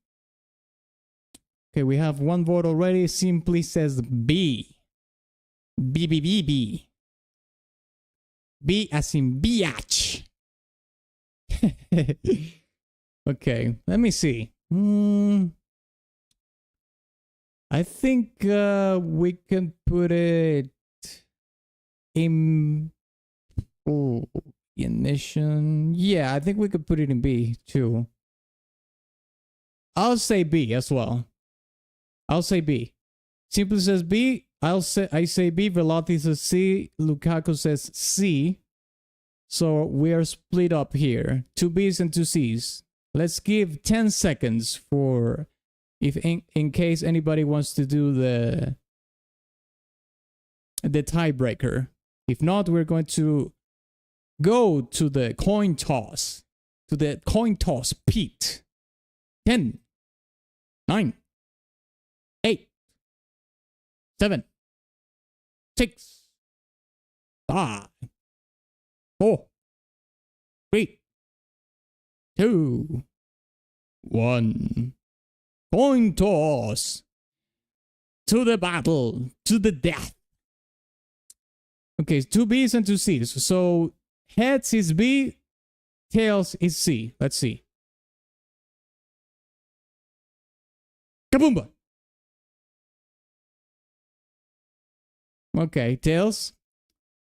Okay, we have one vote already. Simply says B. B, B, B, B. B as in biatch. Okay, let me see. I think we can put it in ignition. Yeah, I think we could put it in B too. I'll say B as well. I'll say B. Simply says B. I say B. Velothi says C. Lukaku says C. So we are split up here. 2 B's and 2 C's. Let's give 10 seconds for if in case anybody wants to do the tiebreaker. If not, we're going to go to the coin toss. To the coin toss pit. 10, 9, 8, 7, 6, 5, 4, 3, 2, 1. Coin toss. To the battle. To the death. Okay, 2 B's and 2 C's. So heads is B, tails is C. Let's see. Kaboomba. Okay, tails.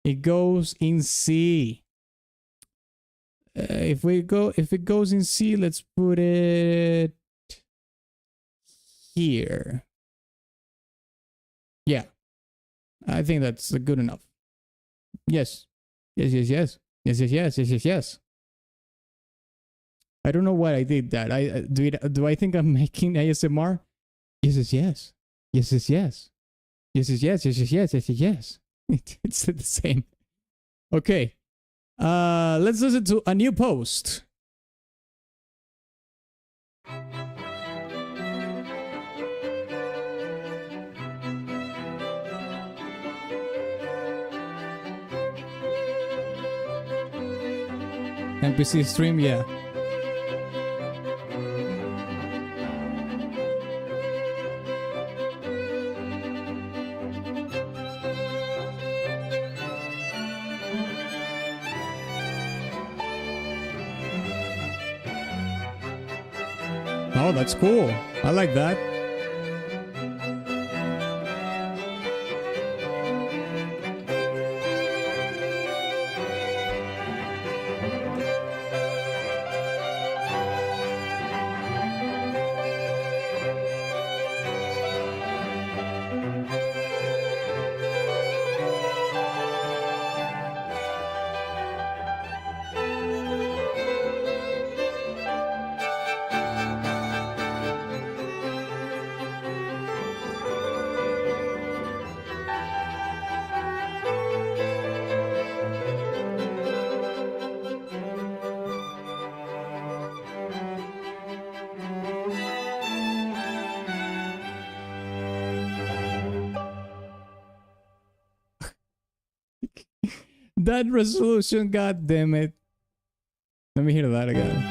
It goes in C. If it goes in C, let's put it here. Yeah, I think that's good enough. Yes, yes, yes, yes, yes, yes, yes, yes, yes, yes. I don't know why I did that. Do I think I'm making ASMR? Yes, yes, yes, yes, yes, yes, yes, yes, yes, yes, yes, yes, yes, yes. It's the same. Okay. Let's listen to a new post. NPC stream, yeah. Oh, that's cool. I like that. That resolution, god damn it. Let me hear that again.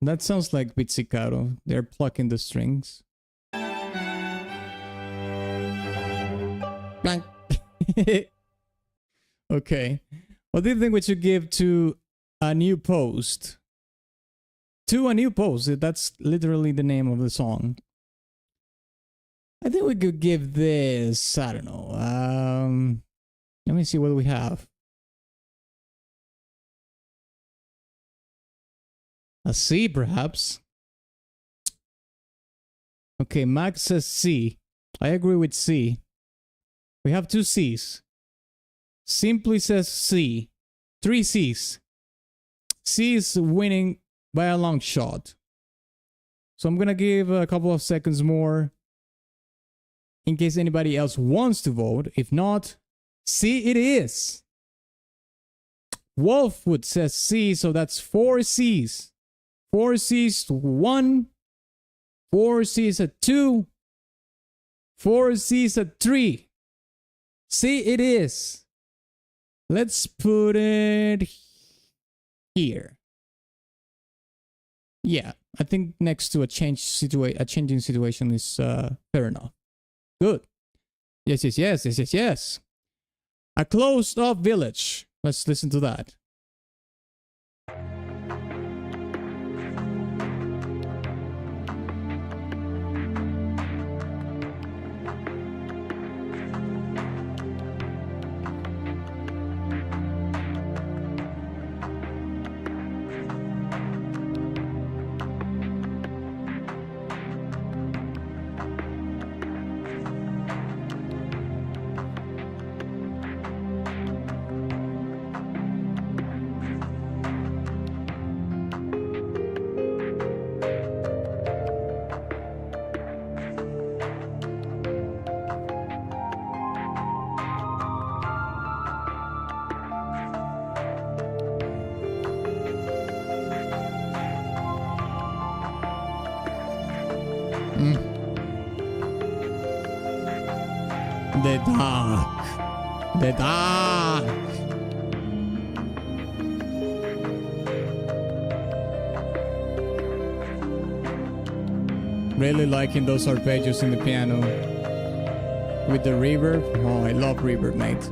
That sounds like pizzicato. They're plucking the strings. Okay. What do you think we should give to a new post? To a new post. That's literally the name of the song. I think we could give this, I don't know. Let me see what we have. A C, perhaps. Okay, Max says C. I agree with C. We have 2 C's. Simply says C. 3 C's. C is winning by a long shot. So I'm gonna give a couple of seconds more in case anybody else wants to vote. If not, C it is. Wolfwood says C, so that's 4 C's. 4 C's to 1. 4 C's at 2. 4 C's at 3. C it is. Let's put it here. Yeah, I think next to a changing situation is fair enough. Good. Yes. A closed off village. Let's listen to that. The dark. Really liking those arpeggios in the piano with the reverb. Oh, I love reverb, mate.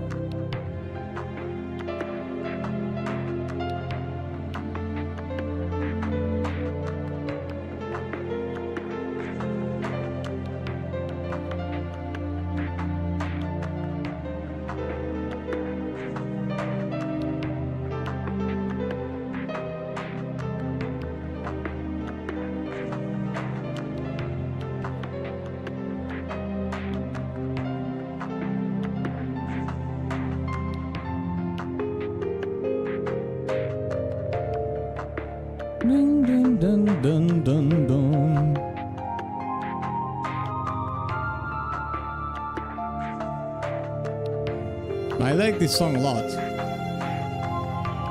Dun, dun, dun, dun, dun. I like this song a lot.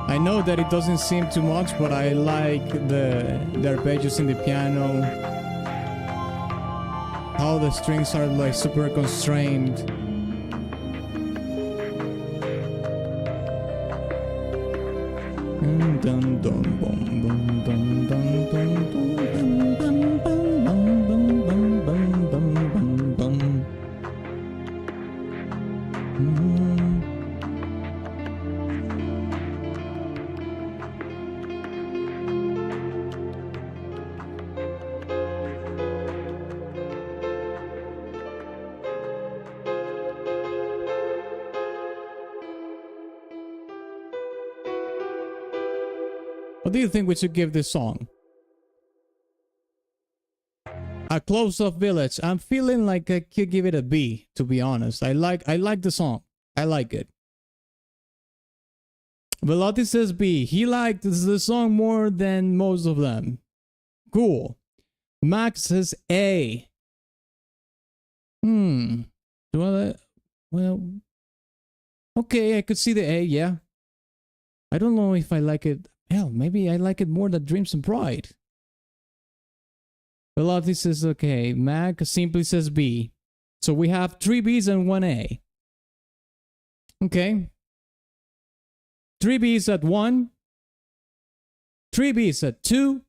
I know that it doesn't seem too much, but I like the arpeggios in the piano. How the strings are like super constrained. Dun, dun, dun, dun, dun, dun, dun, dun, dun, dun, dun, dun, dun, dun. What do you think we should give this song? A close-up village. I'm feeling like I could give it a B, to be honest. I like the song. I like it. Velothi says B. He liked the song more than most of them. Cool. Max says A. Well, okay, I could see the A, yeah. I don't know if I like it. Hell, maybe I like it more than Dreams and Pride. Velothi says okay. Mag simply says B. So we have 3 Bs and 1 A. Okay. 3 Bs at 1. 3 Bs at 2.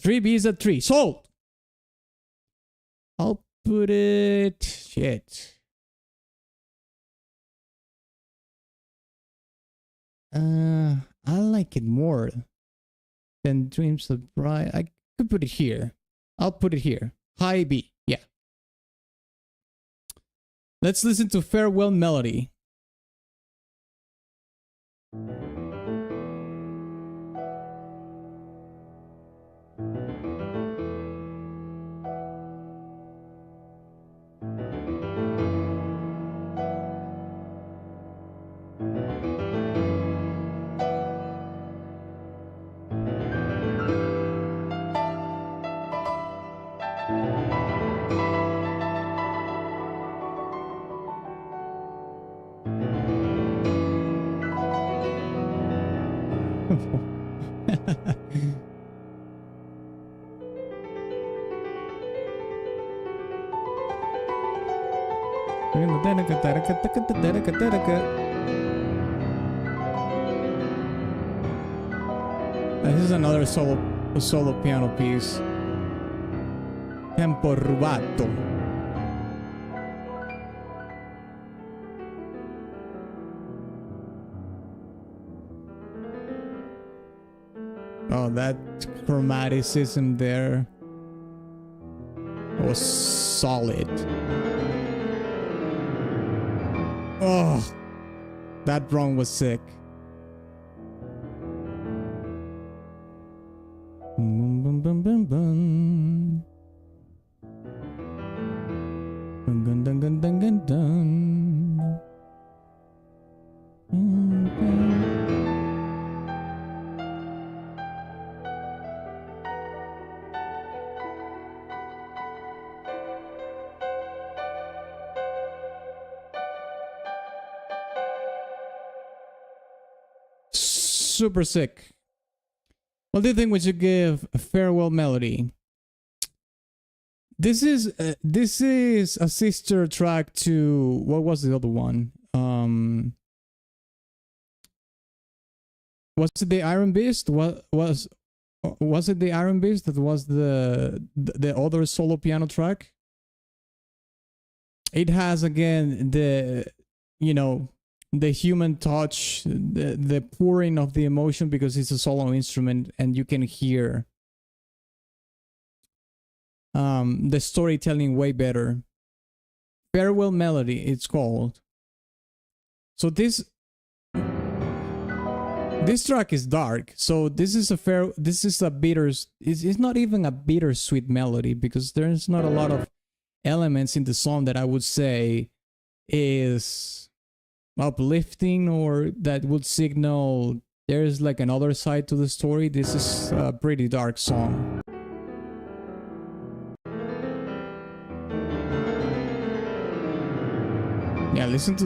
3 Bs at 3. Sold! I'll put it... Shit. I like it more than Dreams of Bride. I could put it here. I'll put it here. High B. Yeah. Let's listen to Farewell Melody. This is another solo piano piece. Tempo rubato. Oh, that chromaticism there was solid. Oh, that drum was sick. Bum, bum, bum, bum, bum. Dun, dun, dun, dun, dun, dun, dun. Super sick. What do you think we should give a Farewell Melody? This is a sister track to what was the other one? Was it the Iron Beast? What was it the Iron Beast that was the other solo piano track? It has again the the human touch, the pouring of the emotion because it's a solo instrument and you can hear the storytelling way better. Farewell Melody, it's called. So this track is dark. So this is a bitter. It's not even a bittersweet melody because there's not a lot of elements in the song that I would say is uplifting or that would signal there's like another side to the story. This is a pretty dark song. Yeah, listen to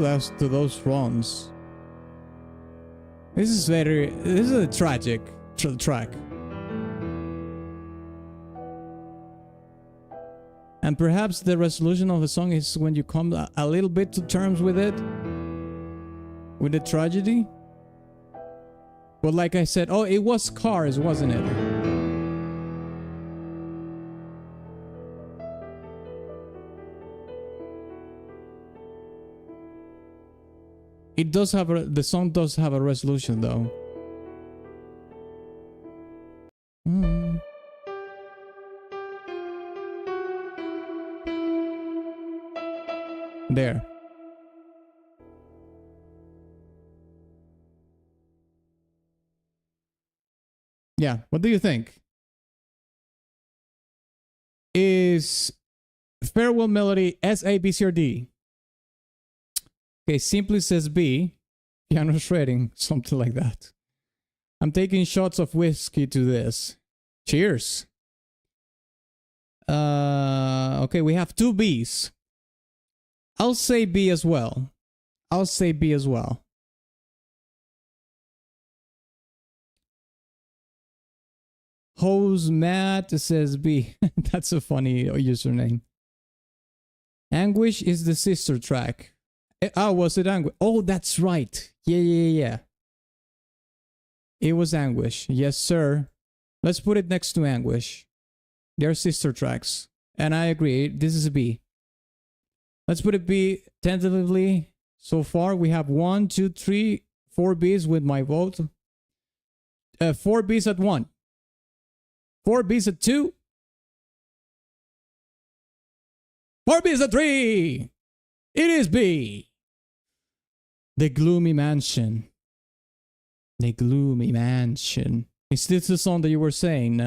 those runs. This is a tragic track. And perhaps the resolution of the song is when you come a little bit to terms with it. With the tragedy. But like I said, oh, it was Cars, wasn't it? It does have the song does have a resolution though. There. Yeah, what do you think? Is Farewell Melody S, A, B, C, or D? Okay, simply says B. Piano shredding, something like that. I'm taking shots of whiskey to this. Cheers. Okay, we have 2 Bs. I'll say B as well. I'll say B as well. Hose Matt says B. That's a funny username. Anguish is the sister track. Oh, was it Anguish? Oh, that's right. Yeah. It was Anguish. Yes, sir. Let's put it next to Anguish. They're sister tracks. And I agree, this is a B. Let's put it B tentatively. So far, we have 1, 2, 3, 4 Bs with my vote. 4 Bs at 1. 4 Bs at 2. 4 Bs at 3. It is B. The Gloomy Mansion. The Gloomy Mansion. Is this the song that you were saying?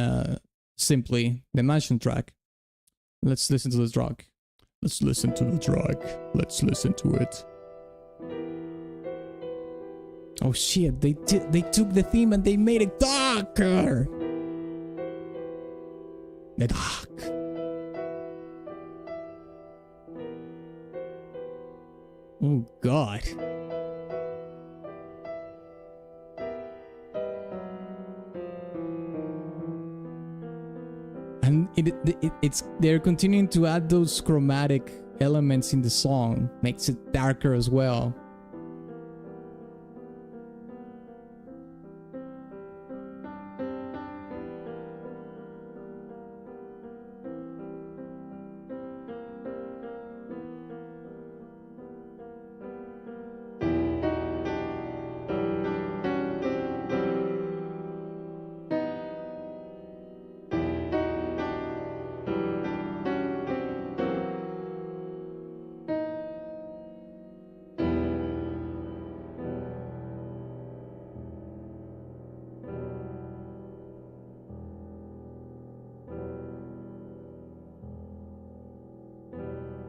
Simply, the Mansion track. Let's listen to the track. Let's listen to the track. Let's listen to it. Oh shit, they took the theme and they made it darker. The dark. Oh god. And it's they're continuing to add those chromatic elements in the song, makes it darker as well.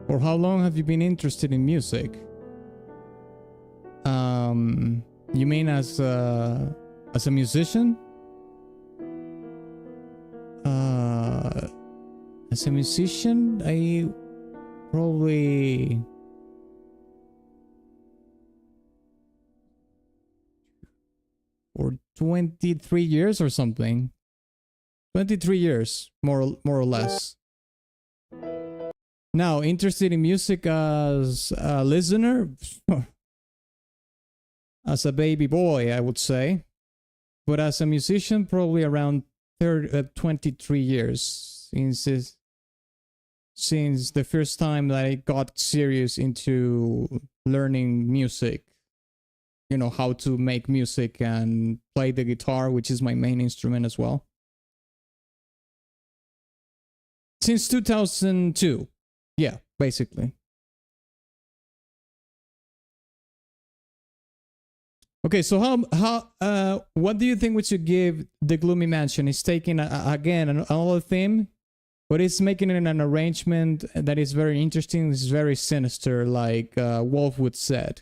For how long have you been interested in music? You mean as a musician? As a musician, I probably for 23 years or something. 23 years, more or less. Now, interested in music as a listener? As a baby boy, I would say. But as a musician, probably around 23 years. Since the first time that I got serious into learning music. You know, how to make music and play the guitar, which is my main instrument as well. Since 2002. Yeah, basically. Okay, so what do you think we should give the Gloomy Mansion? It's taking again another theme, but it's making it an arrangement that is very interesting. It's very sinister, like Wolfwood said.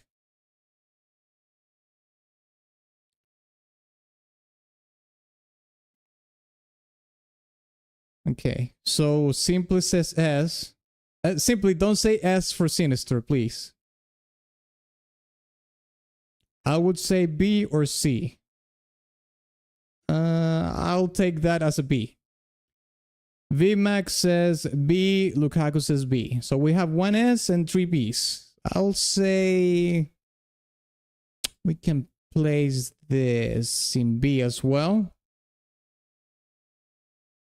Okay, so simply says S. Simply don't say S for sinister, please. I would say B or C. I'll take that as a B. VMAX says B, Lukaku says B. So we have 1 S and 3 Bs. I'll say we can place this in B as well.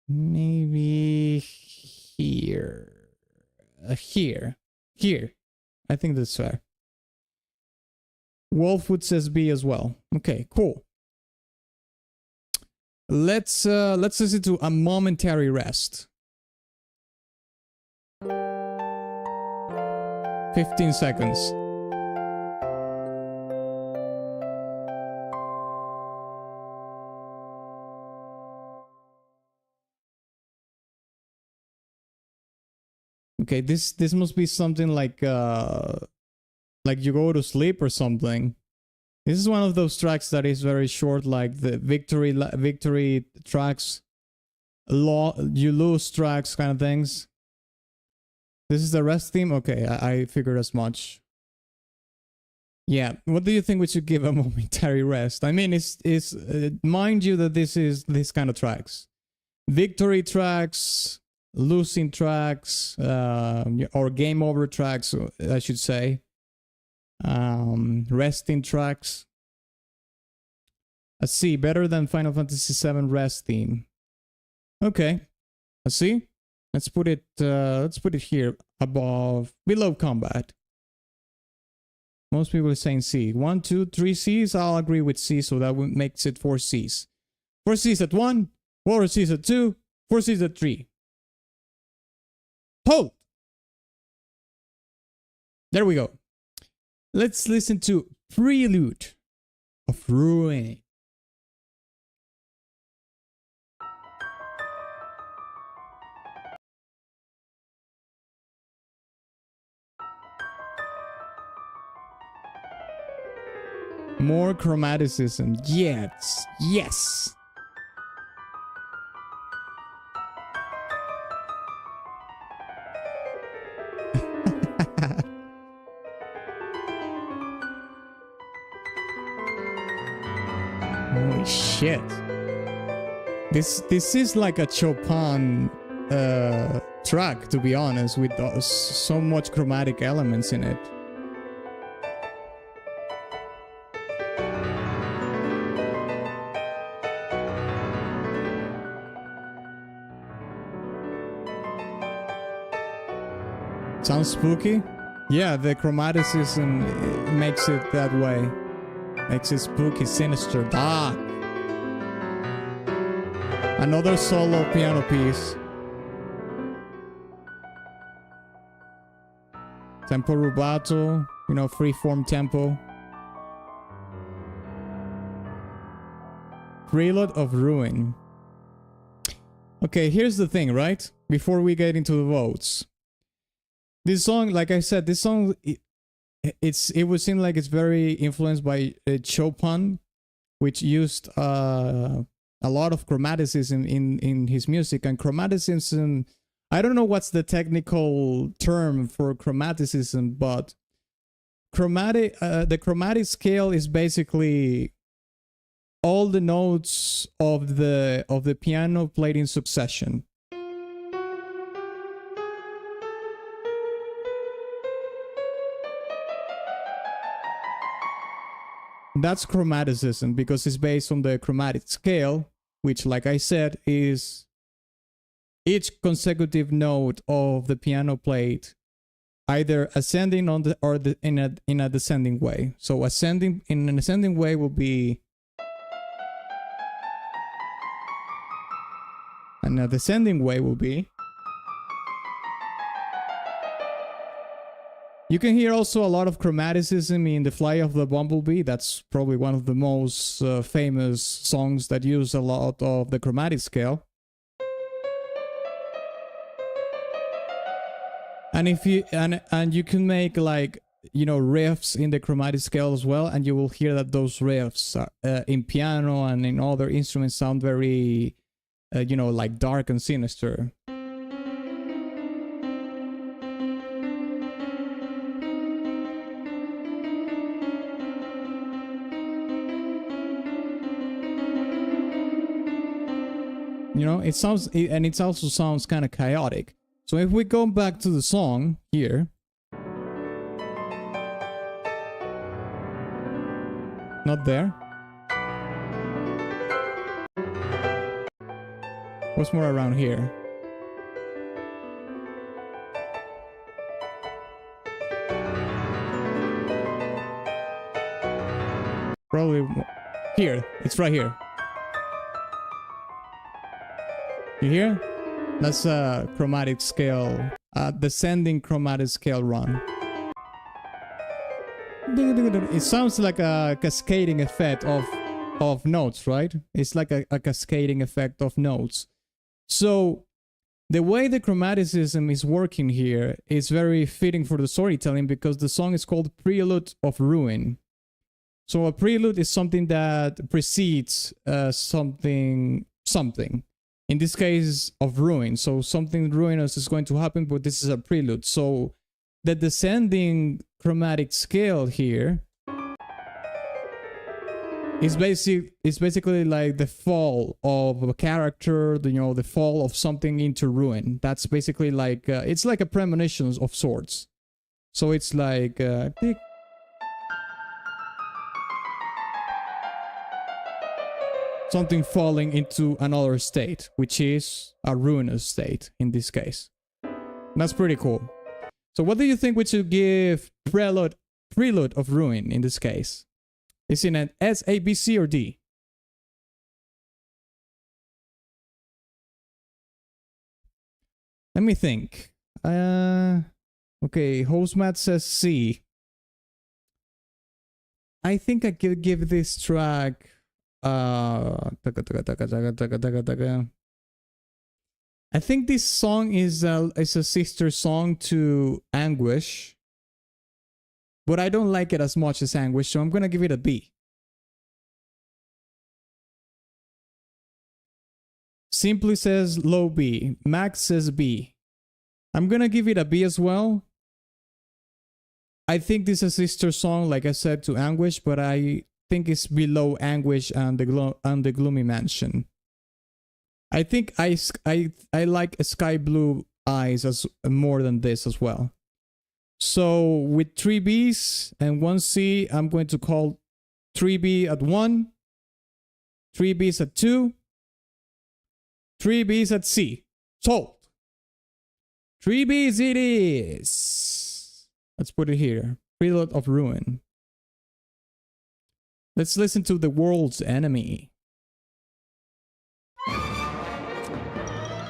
Maybe here. Here. I think that's fair. Wolfwood says B as well. Okay, cool. Let's listen to A Momentary Rest. 15 seconds. Okay, this must be something like you go to sleep or something. This is one of those tracks that is very short, like the victory tracks, you lose tracks kind of things. This is the rest theme? Okay, I figured as much. Yeah, what do you think we should give A Momentary Rest? I mean, it's mind you that this is this kind of tracks. Victory tracks, losing tracks, or game over tracks, I should say. Resting tracks. A C, better than Final Fantasy VII rest theme. Okay, a C. Let's put it here below combat. Most people are saying C. 1, 2, 3 C's. I'll agree with C, so that makes it 4 C's. 4 C's at 1, 4 C's at 2, 4 C's at 3. Hold! There we go. Let's listen to Prelude of Ruin. More chromaticism. Yes. Yes. Holy shit. This is like a Chopin track, to be honest, with so much chromatic elements in it. Sounds spooky? Yeah, the chromaticism makes it that way. Makes it spooky, sinister, dark. Another solo piano piece. Tempo rubato, you know, freeform tempo. Prelude of Ruin. Okay, here's the thing, right? Before we get into the votes. This song, like I said, this song, it would seem like it's very influenced by Chopin, which used a lot of chromaticism in his music. And chromaticism, I don't know what's the technical term for chromaticism, but the chromatic scale is basically all the notes of the piano played in succession. That's chromaticism because it's based on the chromatic scale, which, like I said, is each consecutive note of the piano played either ascending on in a descending way. So ascending in an ascending way will be, and a descending way will be. You can hear also a lot of chromaticism in The Fly of the Bumblebee. That's probably one of the most famous songs that use a lot of the chromatic scale. And if you and you can make, like, you know, riffs in the chromatic scale as well, and you will hear that those riffs in piano and in other instruments sound very you know, like dark and sinister. You know, it sounds, and it also sounds kind of chaotic. So if we go back to the song here, not there. What's more around here? Probably here. It's right here. You hear? That's a chromatic scale, descending chromatic scale run. It sounds like a cascading effect of notes, right? It's like a cascading effect of notes. So the way the chromaticism is working here is very fitting for the storytelling, because the song is called Prelude of Ruin. So a prelude is something that precedes something. In this case, of ruin. So something ruinous is going to happen, but this is a prelude. So the descending chromatic scale here It's basically like the fall of a character, the fall of something into ruin. That's basically like it's like a premonition of sorts. So it's like something falling into another state, which is a ruinous state in this case. That's pretty cool. So what do you think we should give Prelude of Ruin in this case? Is it an S, A, B, C, or D? Let me think. Okay, Hostmat says C. I think I could give this track I think this song is a sister song to Anguish, but I don't like it as much as Anguish, so I'm gonna give it a B. Simply says low B. Max says B. I'm gonna give it a B as well. I think this is a sister song, like I said, to Anguish, but I think it's below Anguish and the Gloomy Mansion. I think I like Sky Blue Eyes as more than this as well. So with 3 Bs and 1 C, I'm going to call 3B at 1, 3 Bs at 2, 3 Bs at C. Sold. 3 Bs it is. Let's put it here. Prelude of Ruin. Let's listen to The World's Enemy.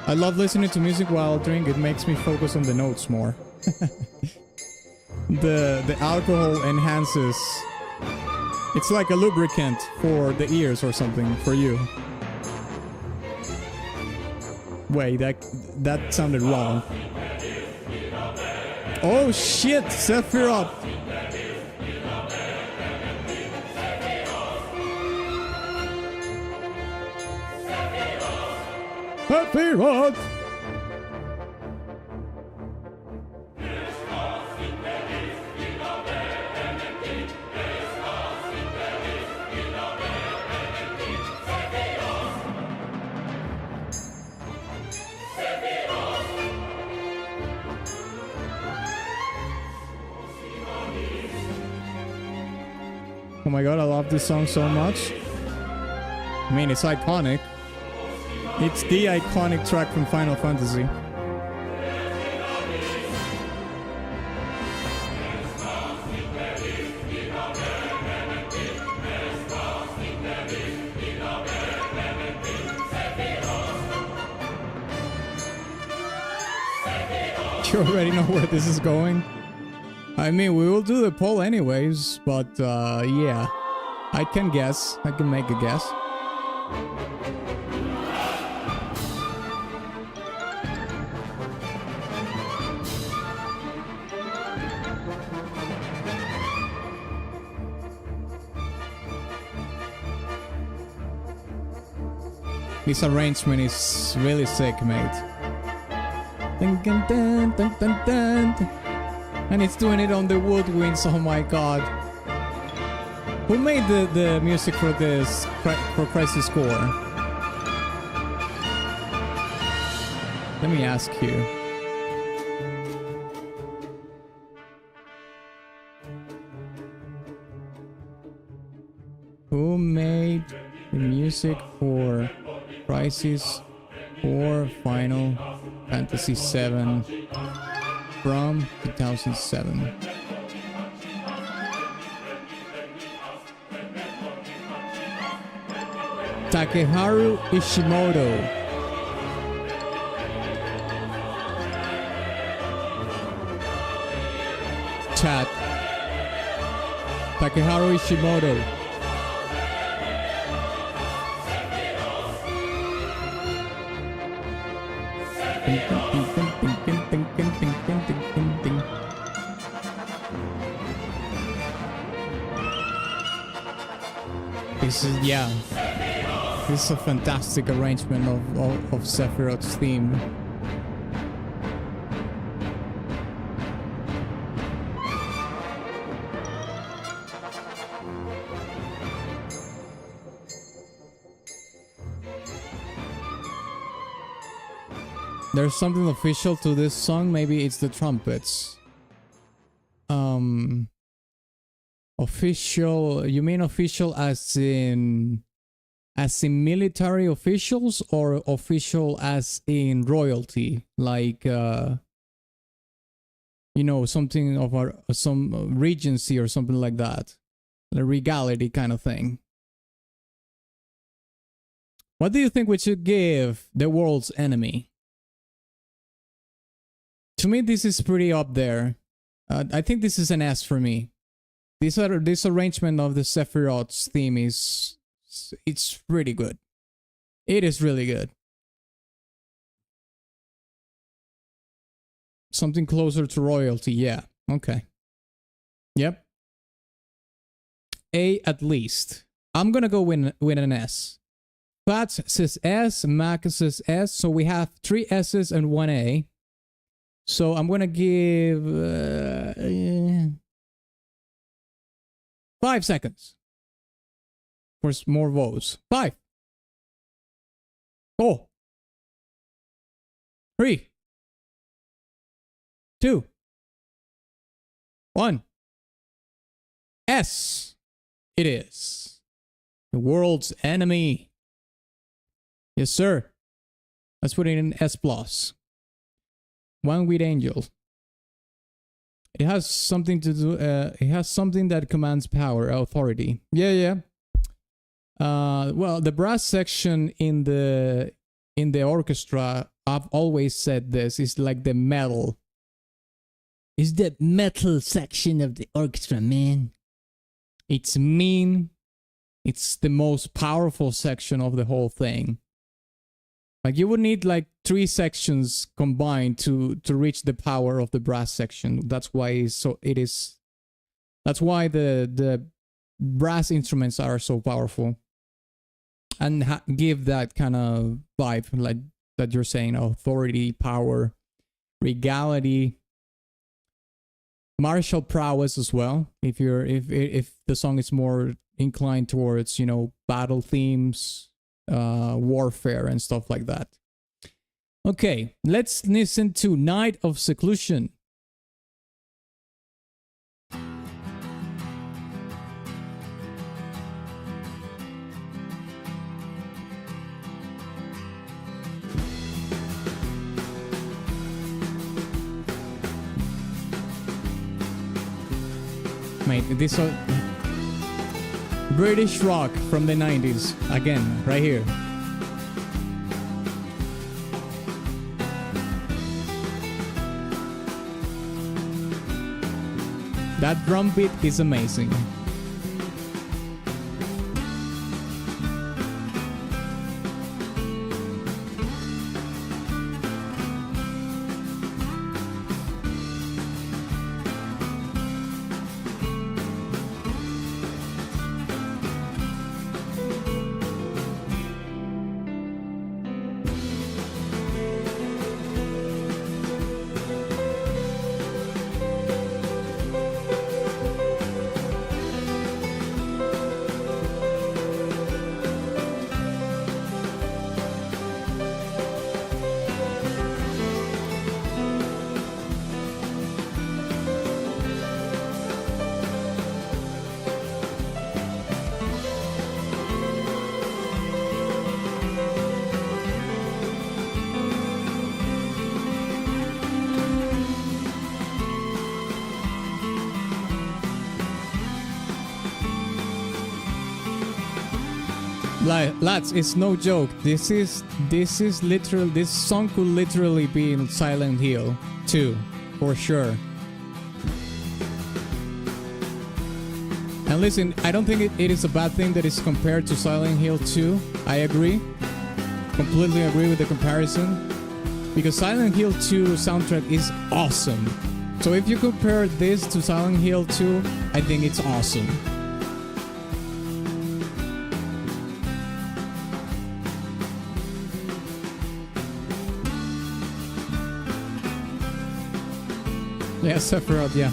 I love listening to music while drinking. It makes me focus on the notes more. The alcohol enhances. It's like a lubricant for the ears or something for you. Wait, that sounded wrong. Oh shit, Sephiroth! Sephiroth! Oh my god, I love this song so much. I mean, it's iconic. It's the iconic track from Final Fantasy. You already know where this is going? I mean, we will do the poll anyways, but yeah. I can guess. I can make a guess. This arrangement is really sick, mate. Dun, dun, dun, dun, dun, dun. And it's doing it on the woodwinds, oh my god. Who made the music for this, for Crisis Core? Let me ask you. Who made the music for Crisis Core Final Fantasy VII from 2007? Takeharu Ishimoto. Chat. Takeharu Ishimoto. This is, yeah. This is a fantastic arrangement of Sephiroth's theme. There's something official to this song. Maybe it's the trumpets. Official. You mean official as in military officials, or official as in royalty, like you know, something of some regency or something like that, a regality kind of thing? What do you think we should give the world's enemy? To me, this is pretty up there. I think this is an S for me. This arrangement of the Sephiroth's theme it's pretty good. It is really good. Something closer to royalty, yeah. Okay. Yep. A at least. I'm gonna go with an S. Fats says S, Mac says S, so we have 3 S's and 1 A. So I'm gonna give 5 seconds for more votes. 5, 4, 3, 2, 1. S. It is. The world's enemy. Yes, sir. Let's put it in S+. One with Angel. It has something to do. It has something that commands power, authority. Yeah. Well, the brass section in the orchestra, I've always said this, is like the metal. It's the metal section of the orchestra, man. It's mean. It's the most powerful section of the whole thing. Like, you would need like 3 sections combined to reach the power of the brass section. That's why that's why the brass instruments are so powerful and give that kind of vibe, like that you're saying, authority, power, regality, martial prowess as well. If the song is more inclined towards, you know, battle themes, warfare and stuff like that. Okay, let's listen to Night of Seclusion. Mate, this British rock from the 90s. Again, right here. That drum beat is amazing. Lads, it's no joke. This song could literally be in Silent Hill 2, for sure. And listen, I don't think it is a bad thing that it's compared to Silent Hill 2. I agree. Completely agree with the comparison. Because Silent Hill 2 soundtrack is awesome. So if you compare this to Silent Hill 2, I think it's awesome. Yeah, Sephiroth, yeah.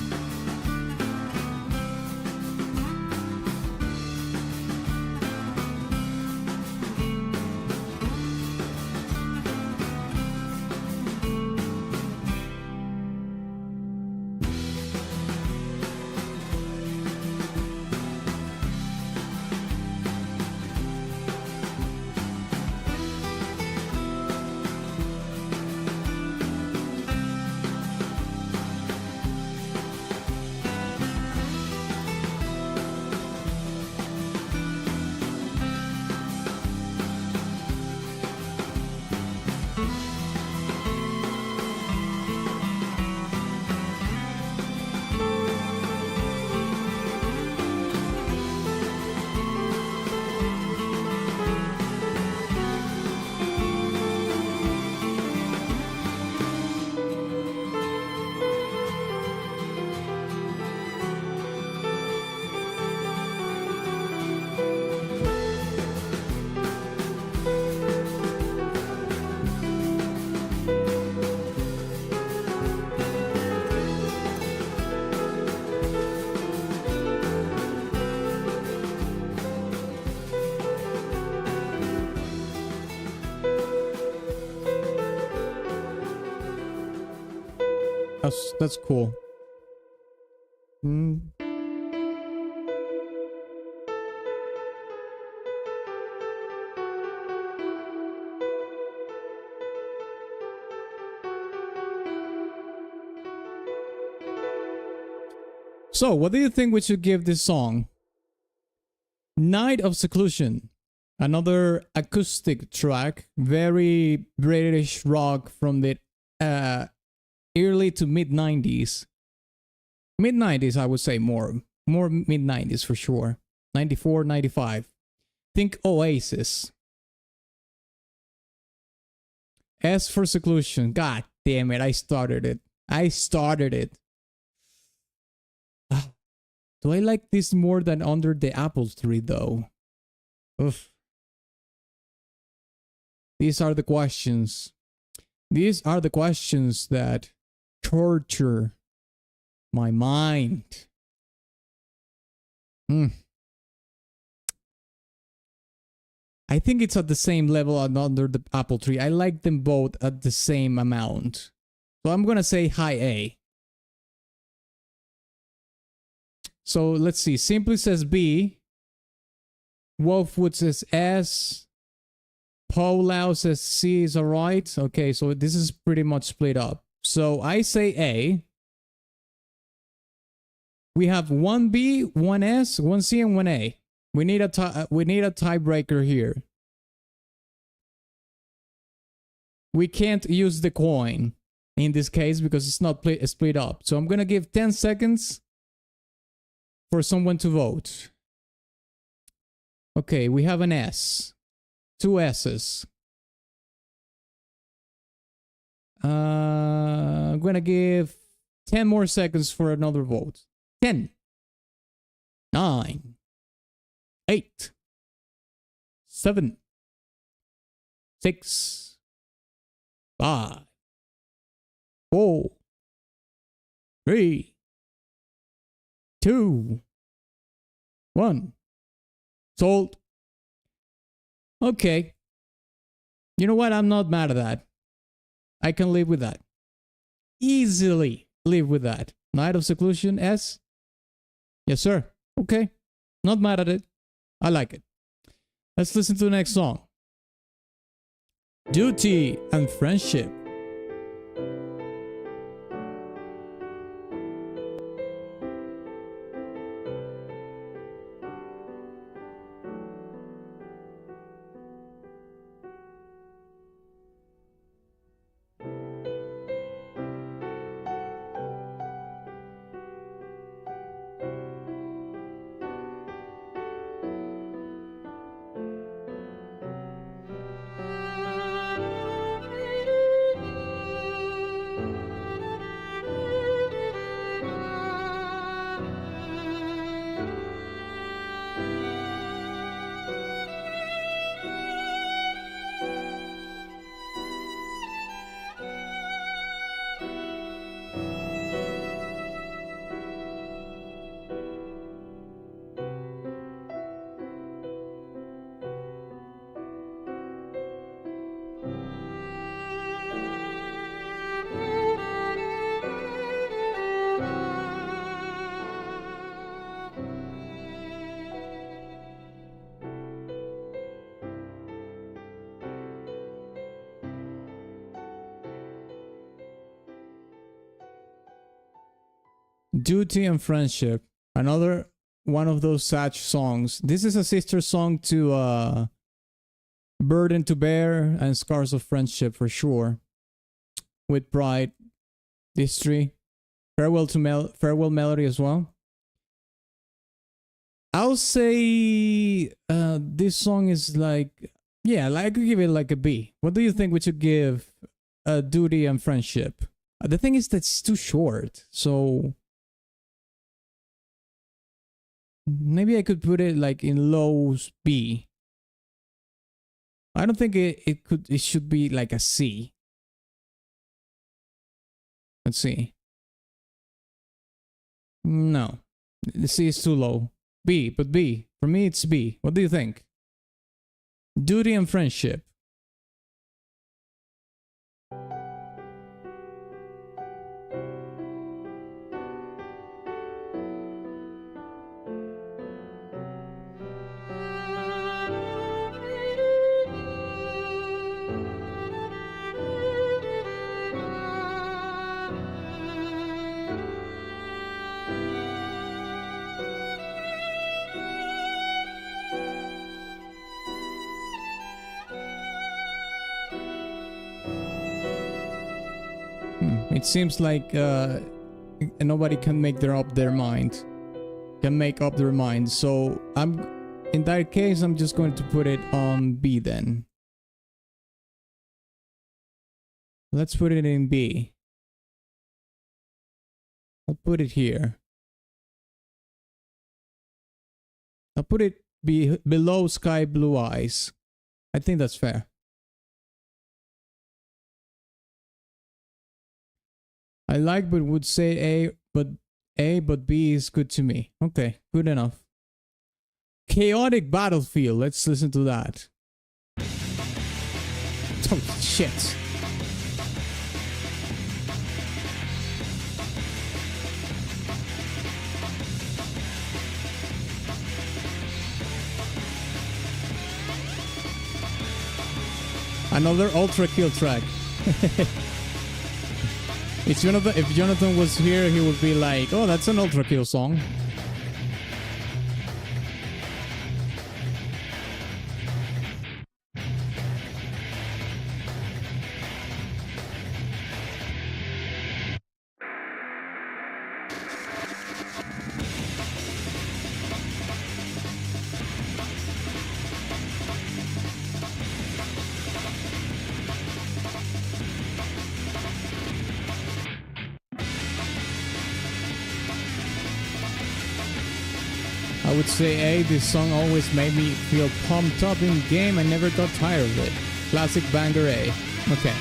That's cool. So, what do you think we should give this song? Night of Seclusion, another acoustic track, very British rock from the early to mid 90s. Mid 90s, I would say more mid 90s for sure. 94, 95. Think Oasis. S for Seclusion. God damn it, I started it. Do I like this more than Under the Apple Tree though? Oof. These are the questions. These are the questions that torture my mind. I think it's at the same level as Under the Apple Tree. I like them both at the same amount. So I'm gonna say high A. So let's see. Simply says B. Wolfwood says S. Paulau says C is alright. Okay, so this is pretty much split up. So I say A. We have one B, one S, one C, and one A. We need a tiebreaker here. We can't use the coin in this case because it's not split up. So I'm gonna give 10 seconds for someone to vote. Okay, we have an S. Two S's. I'm gonna give 10 more seconds for another vote. 10, 9, 8, 7, 6, 5, 4, 3, 2, 1. Sold. Okay. You know what? I'm not mad at that. I can live with that. Easily live with that. Night of Seclusion, S? Yes, sir. Okay. Not mad at it. I like it. Let's listen to the next song. Duty and Friendship. Duty and Friendship. Another one of those sad songs. This is a sister song to Burden to Bear and Scars of Friendship for sure. With Pride, History, Farewell Melody as well. I'll say this song is like, yeah, I could give it like a B. What do you think we should give Duty and Friendship? The thing is that it's too short, so maybe I could put it like in low B. I don't think it should be like a C. Let's see. No. The C is too low. B, but B. For me it's B. What do you think? Duty and Friendship. It seems like nobody can make up their mind. So in that case, I'm just going to put it on B then. Let's put it in B. I'll put it here. I'll put it below Sky Blue Eyes. I think that's fair. I like but would say but B is good to me. Okay, good enough. Chaotic Battlefield. Let's listen to that. Oh shit. Another Ultra Kill track. If Jonathan was here, he would be like, oh, that's an Ultra Kill song. I would say A, this song always made me feel pumped up in game. I never got tired of it. Classic banger A. Okay.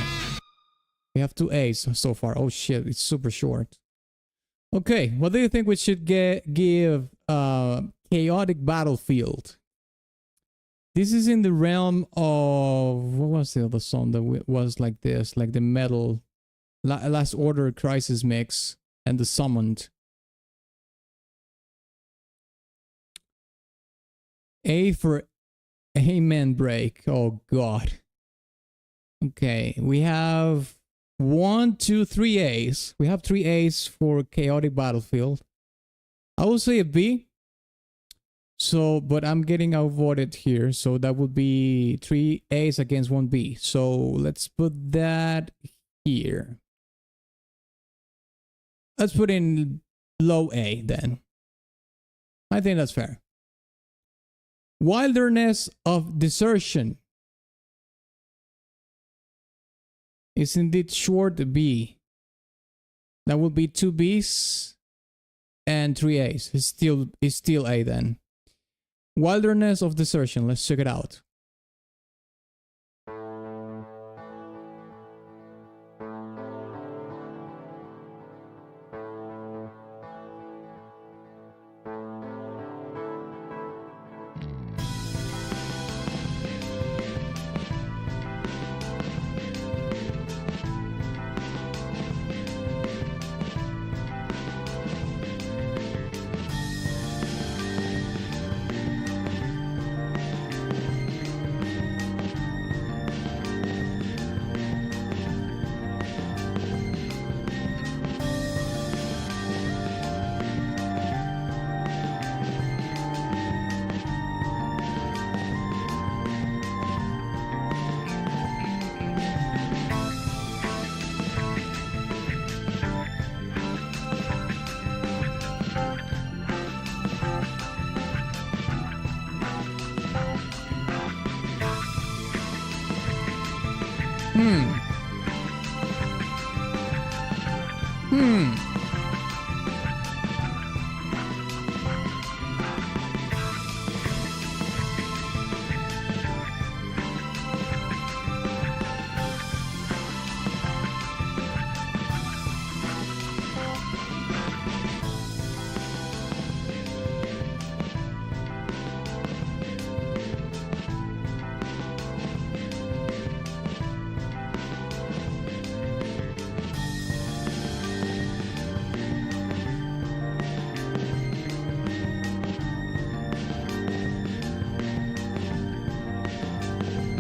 We have 2 A's so far. Oh shit, it's super short. Okay, what do you think we should give Chaotic Battlefield? This is in the realm of... What was the other song that was like this? Like the metal... Last Order Crisis mix and the Summoned. A for Amen Break. Oh god. Okay, we have 1, 2, 3 A's. We have 3 A's for Chaotic Battlefield. I will say a B. So, but I'm getting outvoted here. So that would be 3 A's against 1 B. So let's put that here. Let's put in low A then. I think that's fair. Wilderness of Desertion is indeed short B. That would be 2 B's and 3 A's. It's still A then. Wilderness of Desertion. Let's check it out.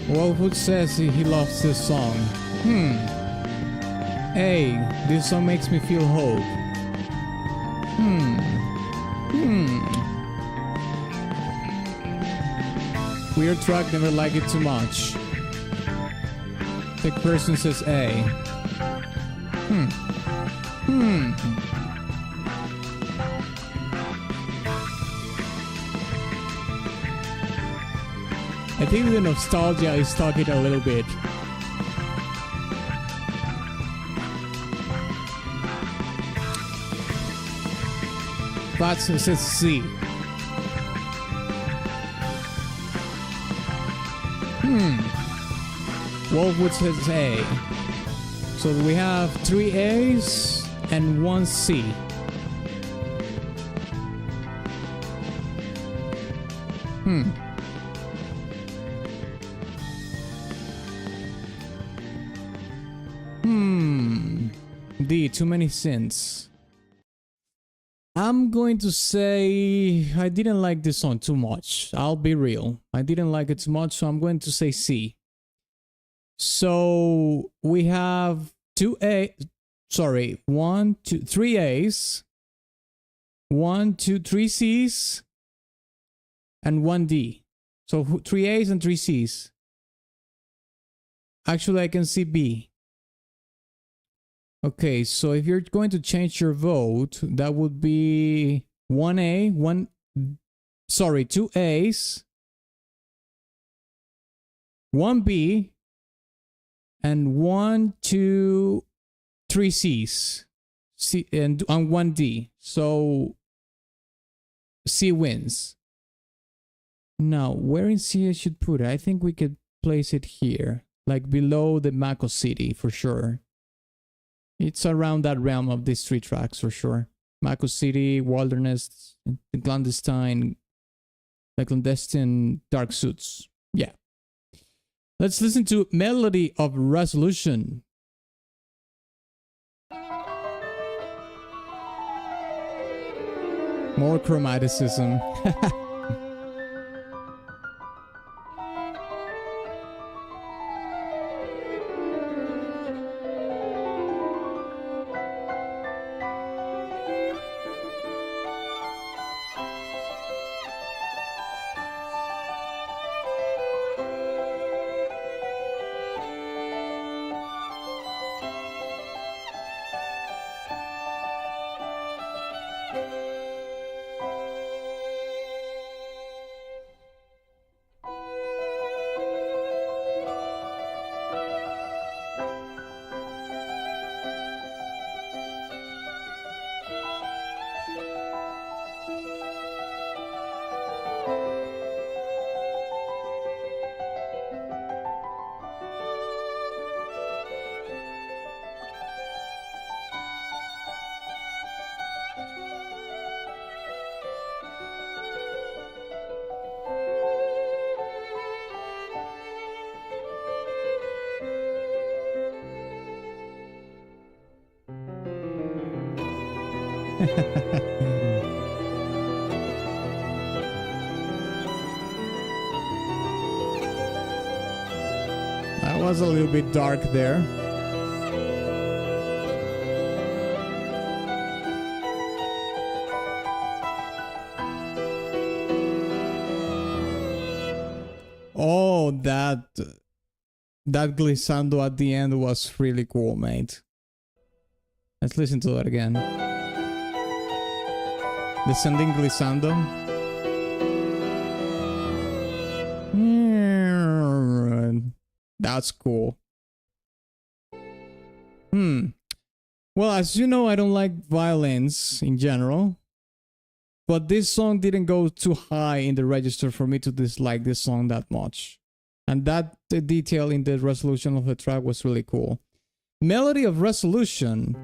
Well, who says he loves this song? Hey, this song makes me feel hope. Weird track, never like it too much. The person says A. I think the nostalgia is talking a little bit. That's says C. Wolfwood says A. So we have 3 A's and 1 C. D, too many sins. I'm going to say I didn't like this song too much. I'll be real. I didn't like it too much, so I'm going to say C. So we have 3 A's, 1, 2, 3 C's, and 1 D. So 3 A's and 3 C's. Actually, I can see B. Okay, so if you're going to change your vote, that would be 2 A's, 1 B, and 1, 2, 3 C's, C and 1 D. So C wins. Now, where in C I should put it? I think we could place it here, like below the Mako City for sure. It's around that realm of these 3 tracks for sure. Mako City, Wilderness, the clandestine dark suits. Yeah. Let's listen to Melody of Resolution. More chromaticism. That was a little bit dark there. Oh, that glissando at the end was really cool, mate. Let's listen to that again. Descending glissando. That's cool. Well, as you know, I don't like violins in general. But this song didn't go too high in the register for me to dislike this song that much. And that the detail in the resolution of the track was really cool. Melody of Resolution.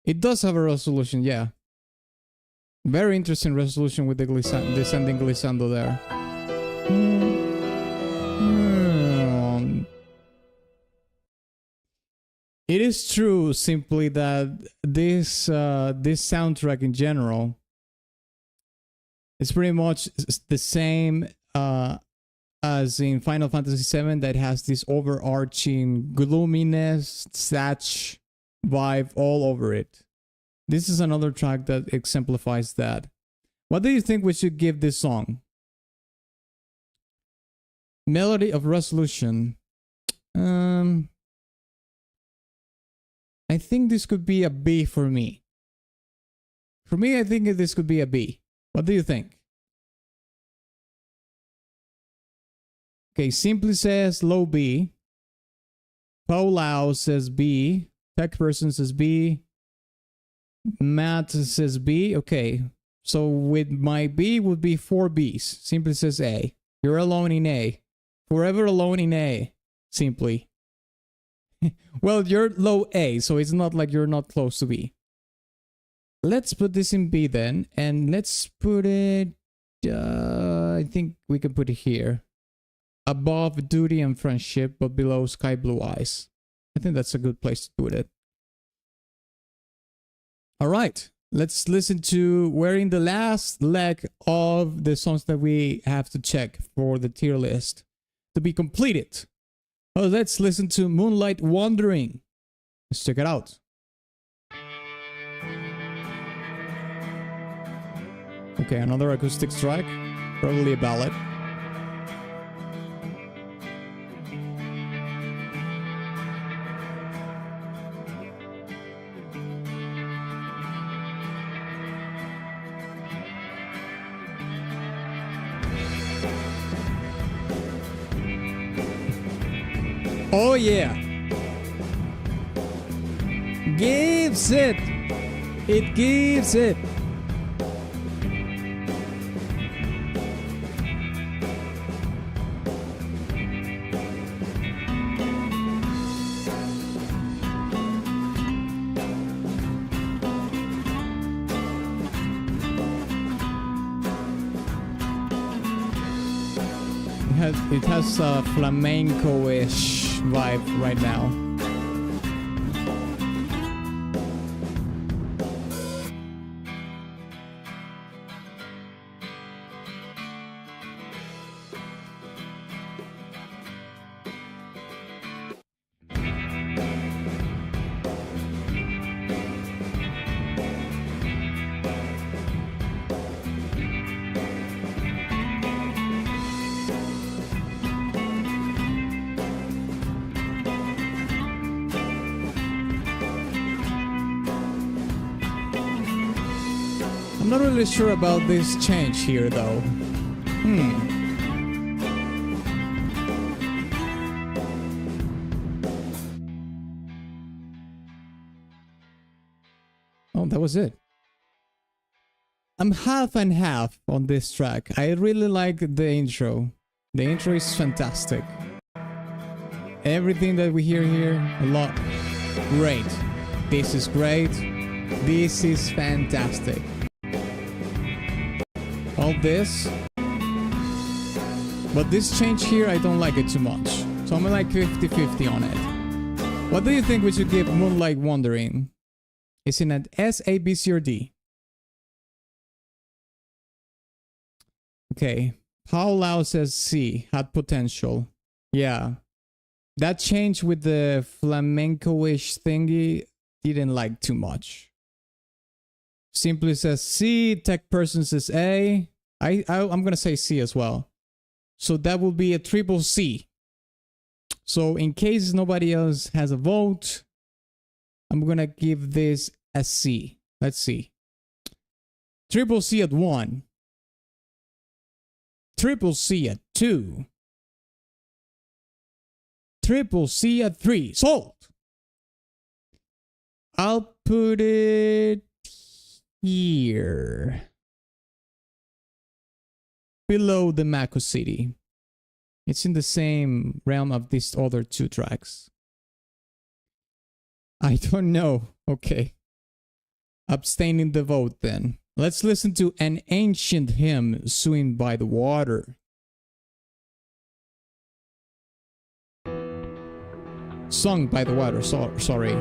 It does have a resolution, yeah. Very interesting resolution with the descending glissando there. It is true simply that this soundtrack in general is pretty much the same as in Final Fantasy VII, that has this overarching gloominess, satch vibe all over it. This is another track that exemplifies that. What do you think we should give this song? Melody of Resolution. I think this could be a B for me. For me, I think this could be a B. What do you think? Okay, Simply says low B. Paulau says B. Tech Person says B. Matt says B. Okay, so with my B would be 4 Bs. Simply says A. You're alone in A. Forever alone in A. Simply. Well, you're low A, so it's not like you're not close to B. Let's put this in B then, and let's put it, I think we can put it here. Above Duty and Friendship, but below Sky Blue Eyes. I think that's a good place to put it. Alright, let's listen to, we're in the last leg of the songs that we have to check for the tier list to be completed. Oh, let's listen to Moonlight Wandering. Let's check it out. Okay, another acoustic track, probably a ballad. Oh yeah. Gives it. It gives it. It has a flamenco-ish vibe right now. I'm not really sure about this change here though. Oh, that was it. I'm half and half on this track. I really like the intro. The intro is fantastic. Everything that we hear here, a lot. Great. This is great. This is fantastic. All this, but this change here I don't like it too much, so I'm like 50-50 on it. What do you think we should give Moonlight Wandering? Is it an S, A, B, C, or D? Okay, Paulau says C, had potential. Yeah, that change with the flamenco-ish thingy didn't like too much. Simply says C, Tech Person says A. I'm gonna say C as well. So that will be a triple C. So in case nobody else has a vote, I'm gonna give this a C. Let's see. Triple C at 1. Triple C at 2. Triple C at 3. Sold! I'll put it here. Below the Mako City. It's in the same realm of these other 2 tracks. I don't know. Okay. Abstaining the vote then. Let's listen to An Ancient Hymn, Swing by the Water. Sung by the water, sorry.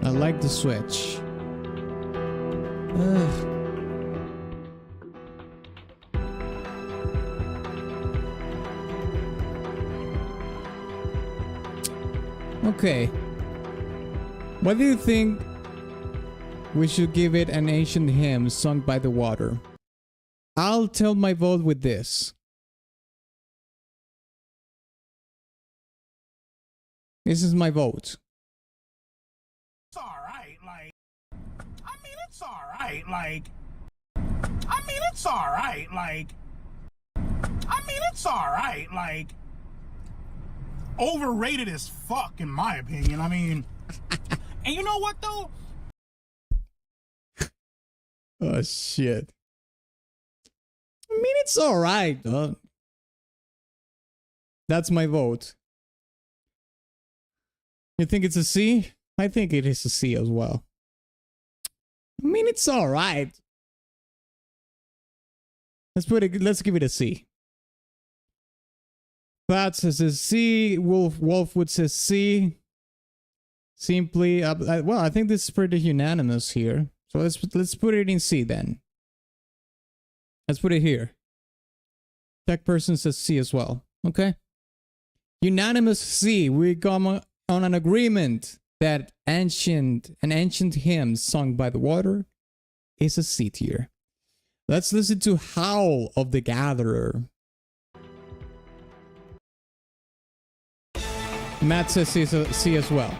I like the switch. Ugh. Okay. What do you think we should give it an ancient hymn sung by the water? I'll tell my vote with this. This is my vote. It's alright, like, I mean, it's alright, like, I mean, it's alright, like, I mean, it's alright, like, overrated as fuck, in my opinion. I mean, and you know what, though? Oh, shit. I mean, it's alright, huh? That's my vote. You think it's a C? I think it is a C as well. I mean, it's alright. Let's give it a C. Pat says a C. Wolfwood says C. Simply, well, I think this is pretty unanimous here. So let's put it in C then. Let's put it here. Tech person says C as well. Okay. Unanimous C. We come on an agreement that an ancient hymn sung by the water is a C tier. Let's listen to Howl of the Gatherer. Matt says C as well.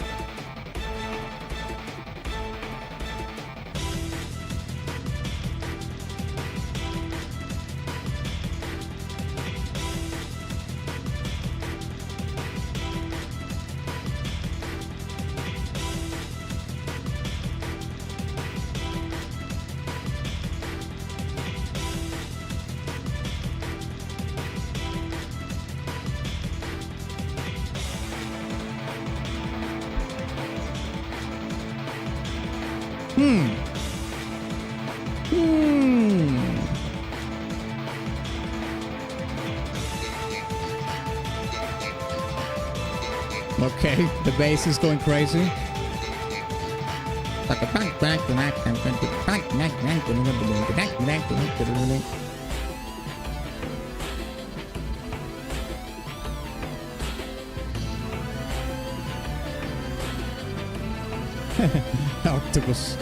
Okay, the bass is going crazy. Octopus.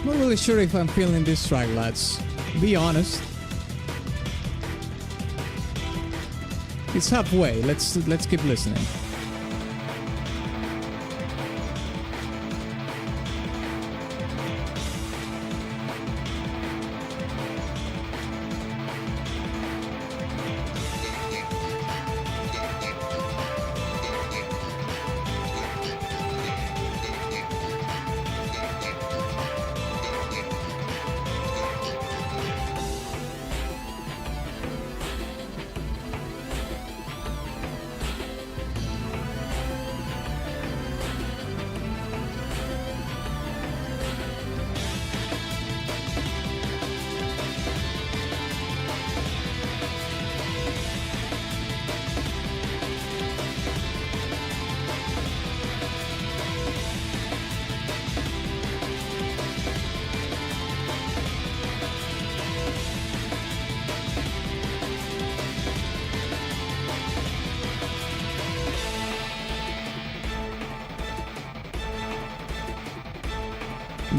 Not really sure if I'm feeling this track, lads. Be honest. It's halfway. Let's keep listening.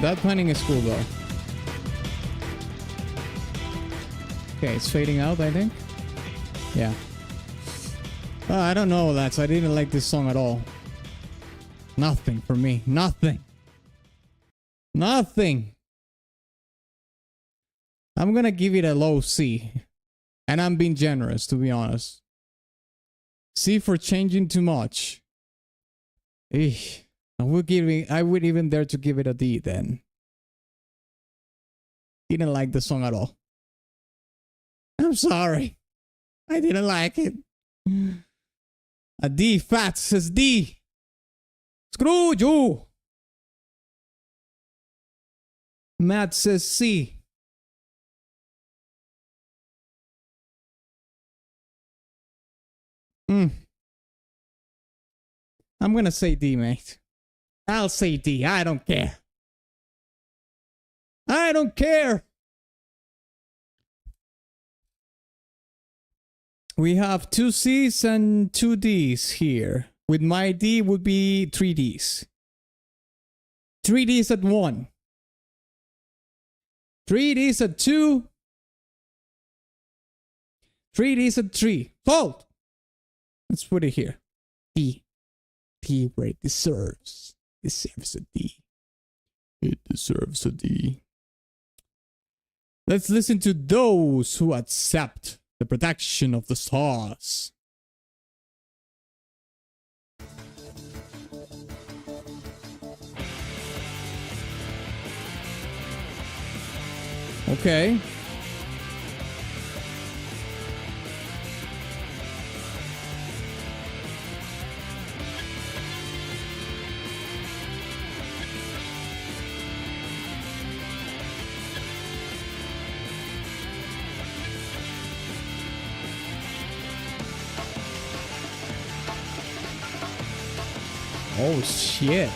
That planning is cool though. Okay, it's fading out, I think. Yeah. I don't know, lads. I didn't like this song at all. Nothing for me. Nothing. Nothing. I'm gonna give it a low C. And I'm being generous, to be honest. C for changing too much. Eesh. I would even dare to give it a D then. Didn't like the song at all. I'm sorry. I didn't like it. A D. Fat says D. Screw you. Matt says C. I'm gonna say D, mate. I'll say D. I don't care. I don't care. We have 2 C's and 2 D's here. With my D would be 3 D's. 3 D's at 1. 3 D's at 2. 3 D's at 3. Fold. Let's put it here. D. D where it deserves. Deserves a D. It deserves a D. Let's listen to those who accept the protection of the stars. Okay. Oh shit.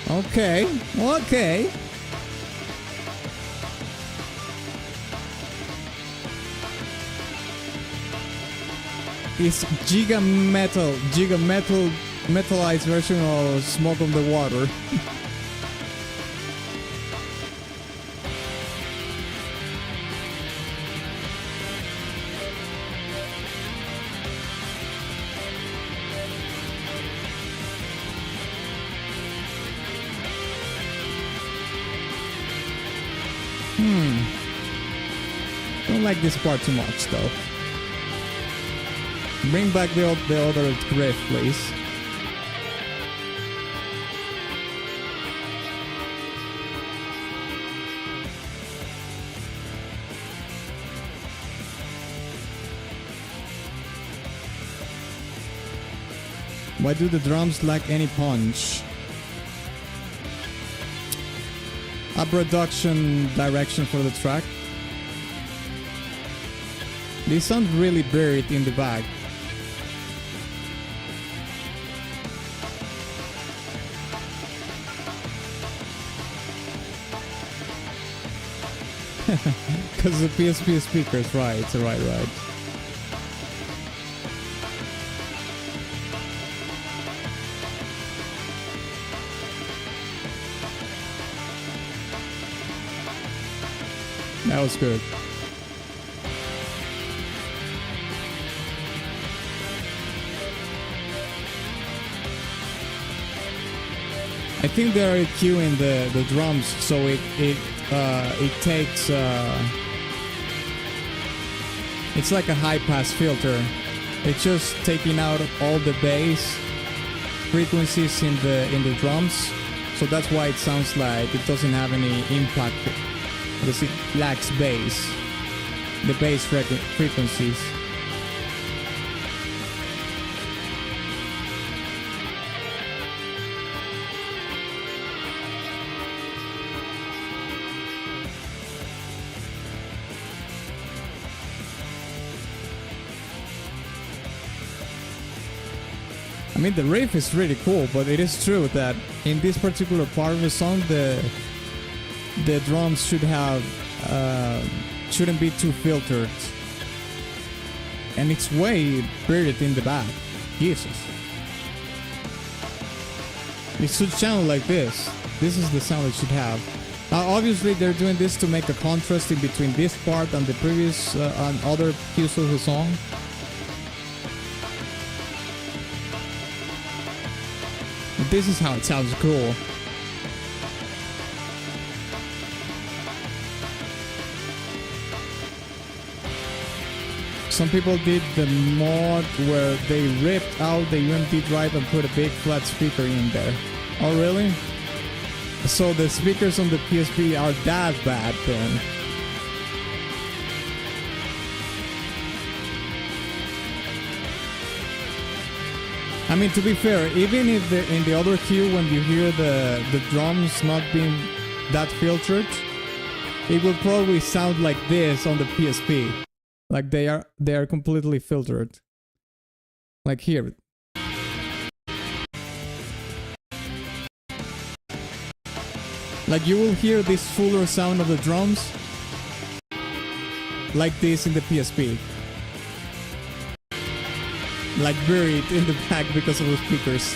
Okay. Okay. It's giga metalized version of Smoke on the Water. Don't like this part too much though. Bring back the other riff, please. Why do the drums lack any punch? A production direction for the track. They sound really buried in the back. Because the PSP speakers, right, right. That was good. I think they are EQing the drums, so it takes it's like a high pass filter. It's just taking out all the bass frequencies in the drums, so that's why it sounds like it doesn't have any impact because it lacks bass, the bass frequencies. I mean, the riff is really cool, but it is true that in this particular part of the song, the drums shouldn't be too filtered, and it's way buried in the back. Jesus, it should sound like this. This is the sound it should have. Now, obviously, they're doing this to make a contrast in between this part and the previous and other cues of the song. This is how it sounds cool. Some people did the mod where they ripped out the UMD drive and put a big flat speaker in there. Oh really? So the speakers on the PSP are that bad then. I mean, to be fair, even if in the other cue, when you hear the drums not being that filtered, it will probably sound like this on the PSP. Like they are completely filtered. Like here. Like you will hear this fuller sound of the drums like this in the PSP. Like buried in the back because of the speakers.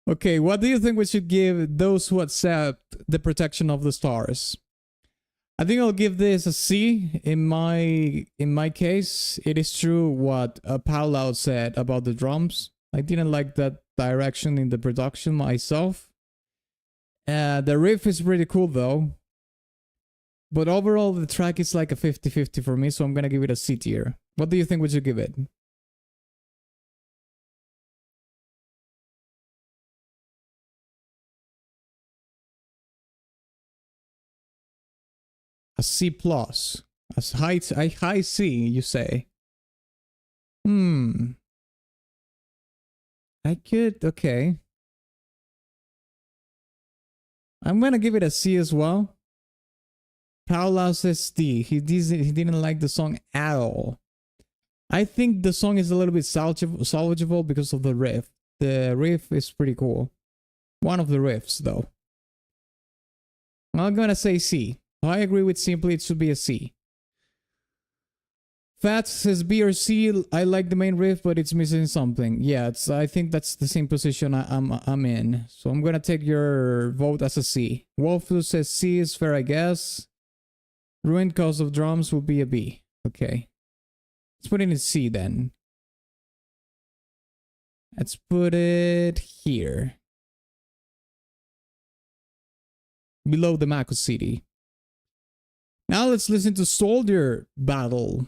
Okay, what do you think we should give those who accept the protection of the stars? I think I'll give this a C. In my case, it is true what Paolo said about the drums. I didn't like that direction in the production myself. The riff is pretty cool though. But overall, the track is like a 50-50 for me, so I'm gonna give it a C tier. What do you think we should give it? A C plus. A high C, you say? I could, okay. I'm gonna give it a C as well. Paolo says D. He didn't like the song at all. I think the song is a little bit salvageable because of the riff. The riff is pretty cool. One of the riffs, though. I'm gonna say C. I agree with Simply, it should be a C. Fats says B or C. I like the main riff, but it's missing something. Yeah, I think that's the same position I'm in. So I'm gonna take your vote as a C. Wolfu says C is fair, I guess. Ruined Cause of Drums will be a B. Okay. Let's put it in C then. Let's put it here. Below the Mako City. Now let's listen to Soldier Battle.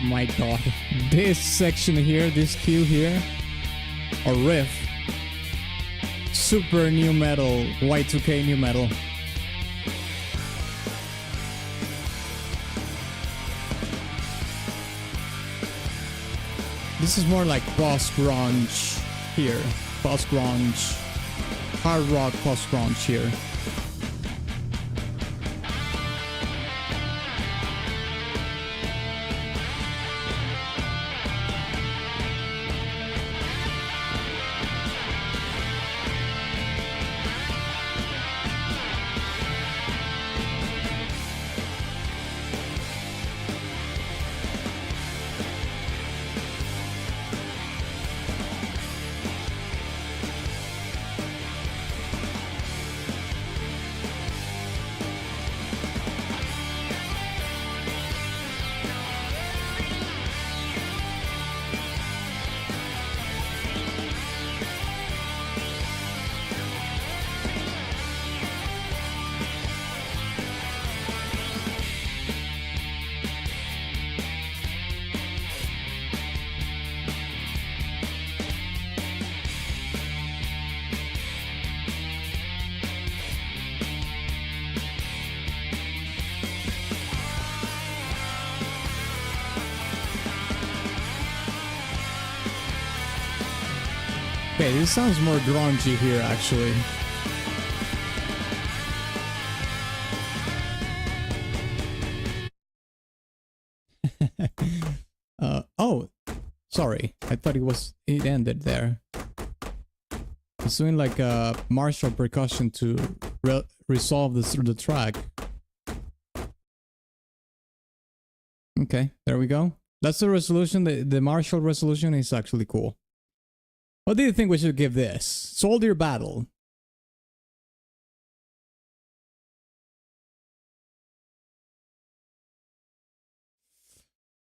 Oh my god. This section here, this cue here, or riff, super new metal, Y2K new metal. This is more like post-grunge here. Post-grunge. Hard rock post-grunge here. Okay, this sounds more grungy here, actually. Oh, sorry. I thought it ended there. It's doing like a Marshall percussion to resolve the track. Okay, there we go. That's the resolution. The Marshall resolution is actually cool. What do you think we should give this? Soldier Battle.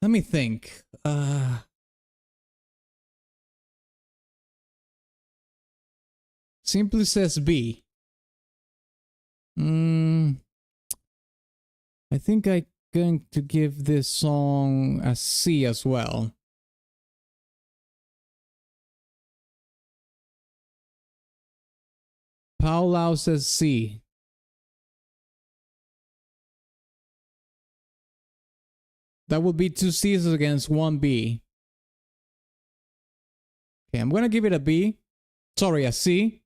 Let me think. Simply says B. I think I'm going to give this song a C as well. Paulau says C. That would be 2 C's against 1 B. Okay, I'm gonna give it a B. Sorry, a C.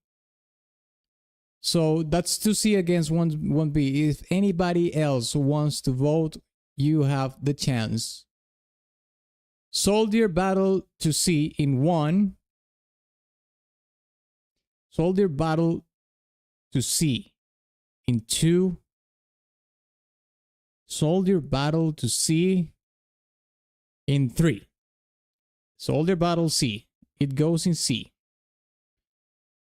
So that's 2 C against 1 B. If anybody else wants to vote, you have the chance. Soldier Battle to C in 1. Soldier Battle to C in 2. Soldier Battle to C in 3. Soldier Battle C. It goes in C.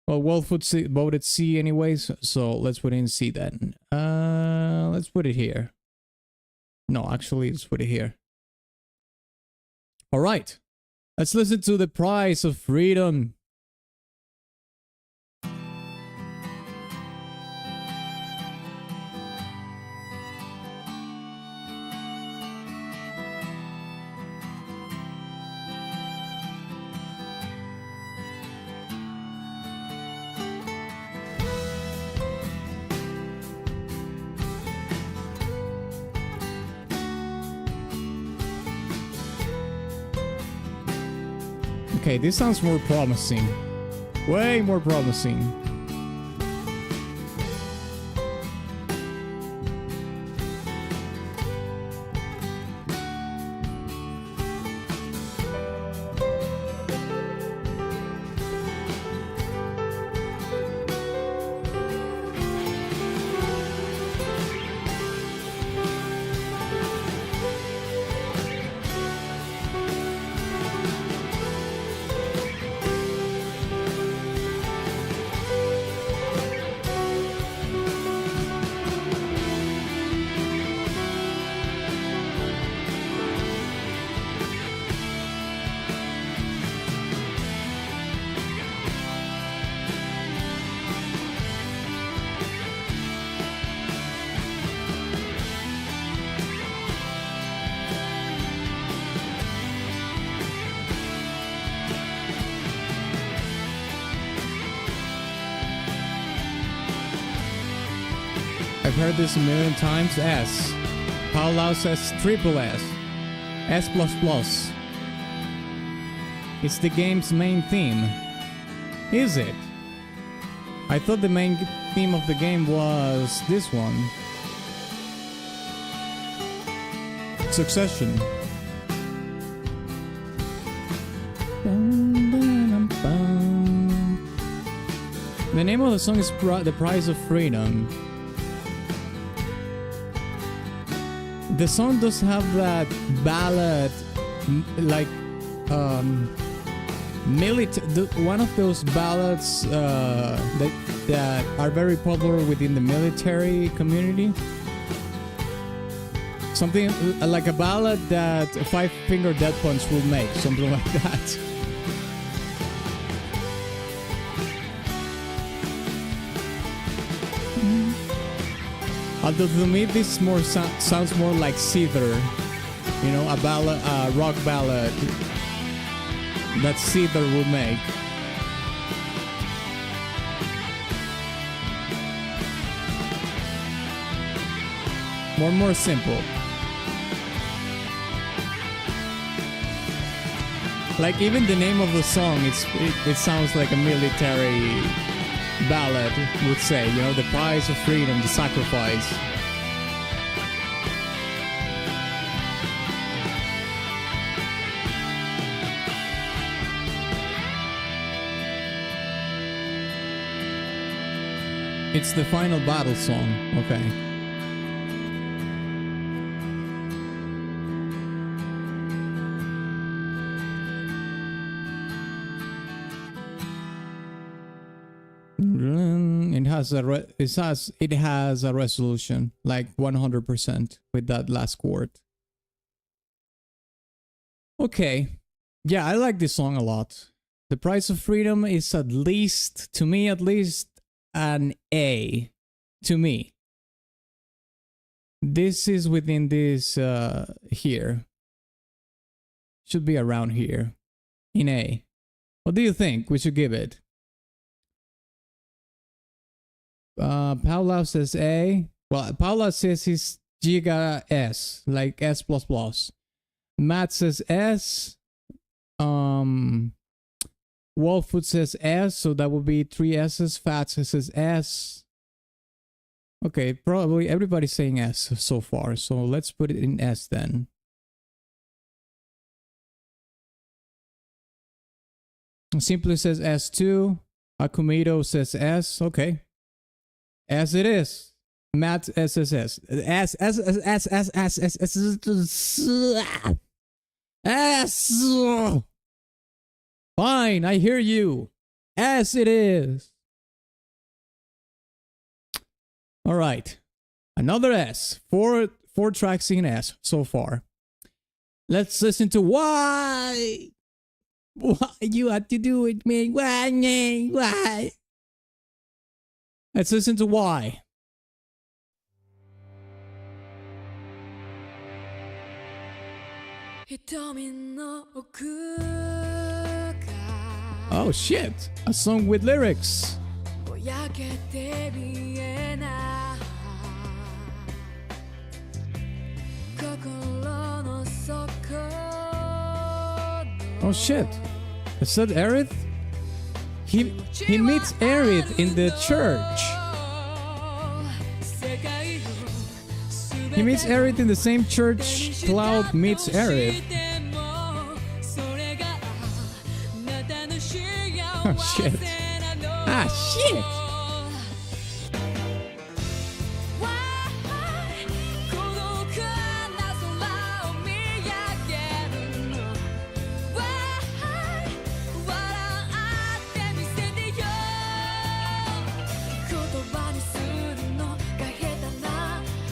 Well, Wolfwood voted C anyways, so let's put it in C then. Let's put it here. No, actually, let's put it here. All right. Let's listen to The Price of Freedom. Okay, this sounds more promising. Way more promising. heard this a million times. S. Paul says triple S. S++. It's the game's main theme. Is it? I thought the main theme of the game was this one. Succession. The name of the song is The Price of Freedom. The song does have that ballad, like, one of those ballads that are very popular within the military community. Something like a ballad that a Five Finger Death Punch will make, something like that. Although to me this more sounds more like Seether, you know, a ballad, rock ballad that Seether will make. More simple. Like even the name of the song, it sounds like a military ballad would say, you know, the price of freedom, the sacrifice. It's the final battle song. Okay. It has a resolution like 100% with that last chord. Okay, yeah, I like this song a lot. The Price of Freedom is at least, to me at least, an A. To me, this is within this here. Should be around here in A. What do you think we should give it? Paula says A. Well, Paula says he's Giga S, like S++. Matt says S. Wolfwood says S, so that would be 3 S's. Fats says S. Okay, probably everybody's saying S so far, so let's put it in S then. Simply says S2. Akumito says S. Okay. As it is. Matt SSS. S. Fine, I hear you. As it is. All right. Another S. Four tracks in S so far. Let's listen to why. Why you have to do it, man? Why? Let's listen to why. Oh shit, a song with lyrics. Oh shit, is that Aerith? He meets Aerith in the church. He meets Aerith in the same church Cloud meets Aerith. Oh shit. Ah shit.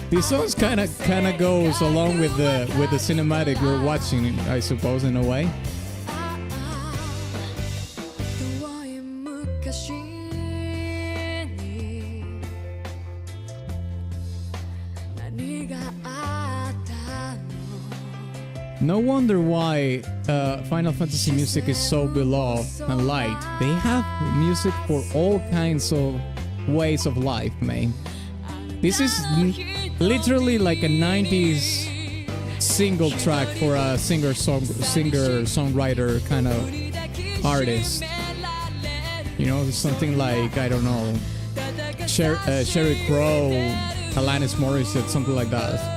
These songs kind of goes along with the cinematic you're watching, I suppose, in a way. No wonder why Final Fantasy music is so beloved and liked. They have music for all kinds of ways of life, man. This is literally like a 90s single track for a singer-songwriter kind of artist. You know, something like, I don't know, Sherry Crow, Alanis Morissette, something like that.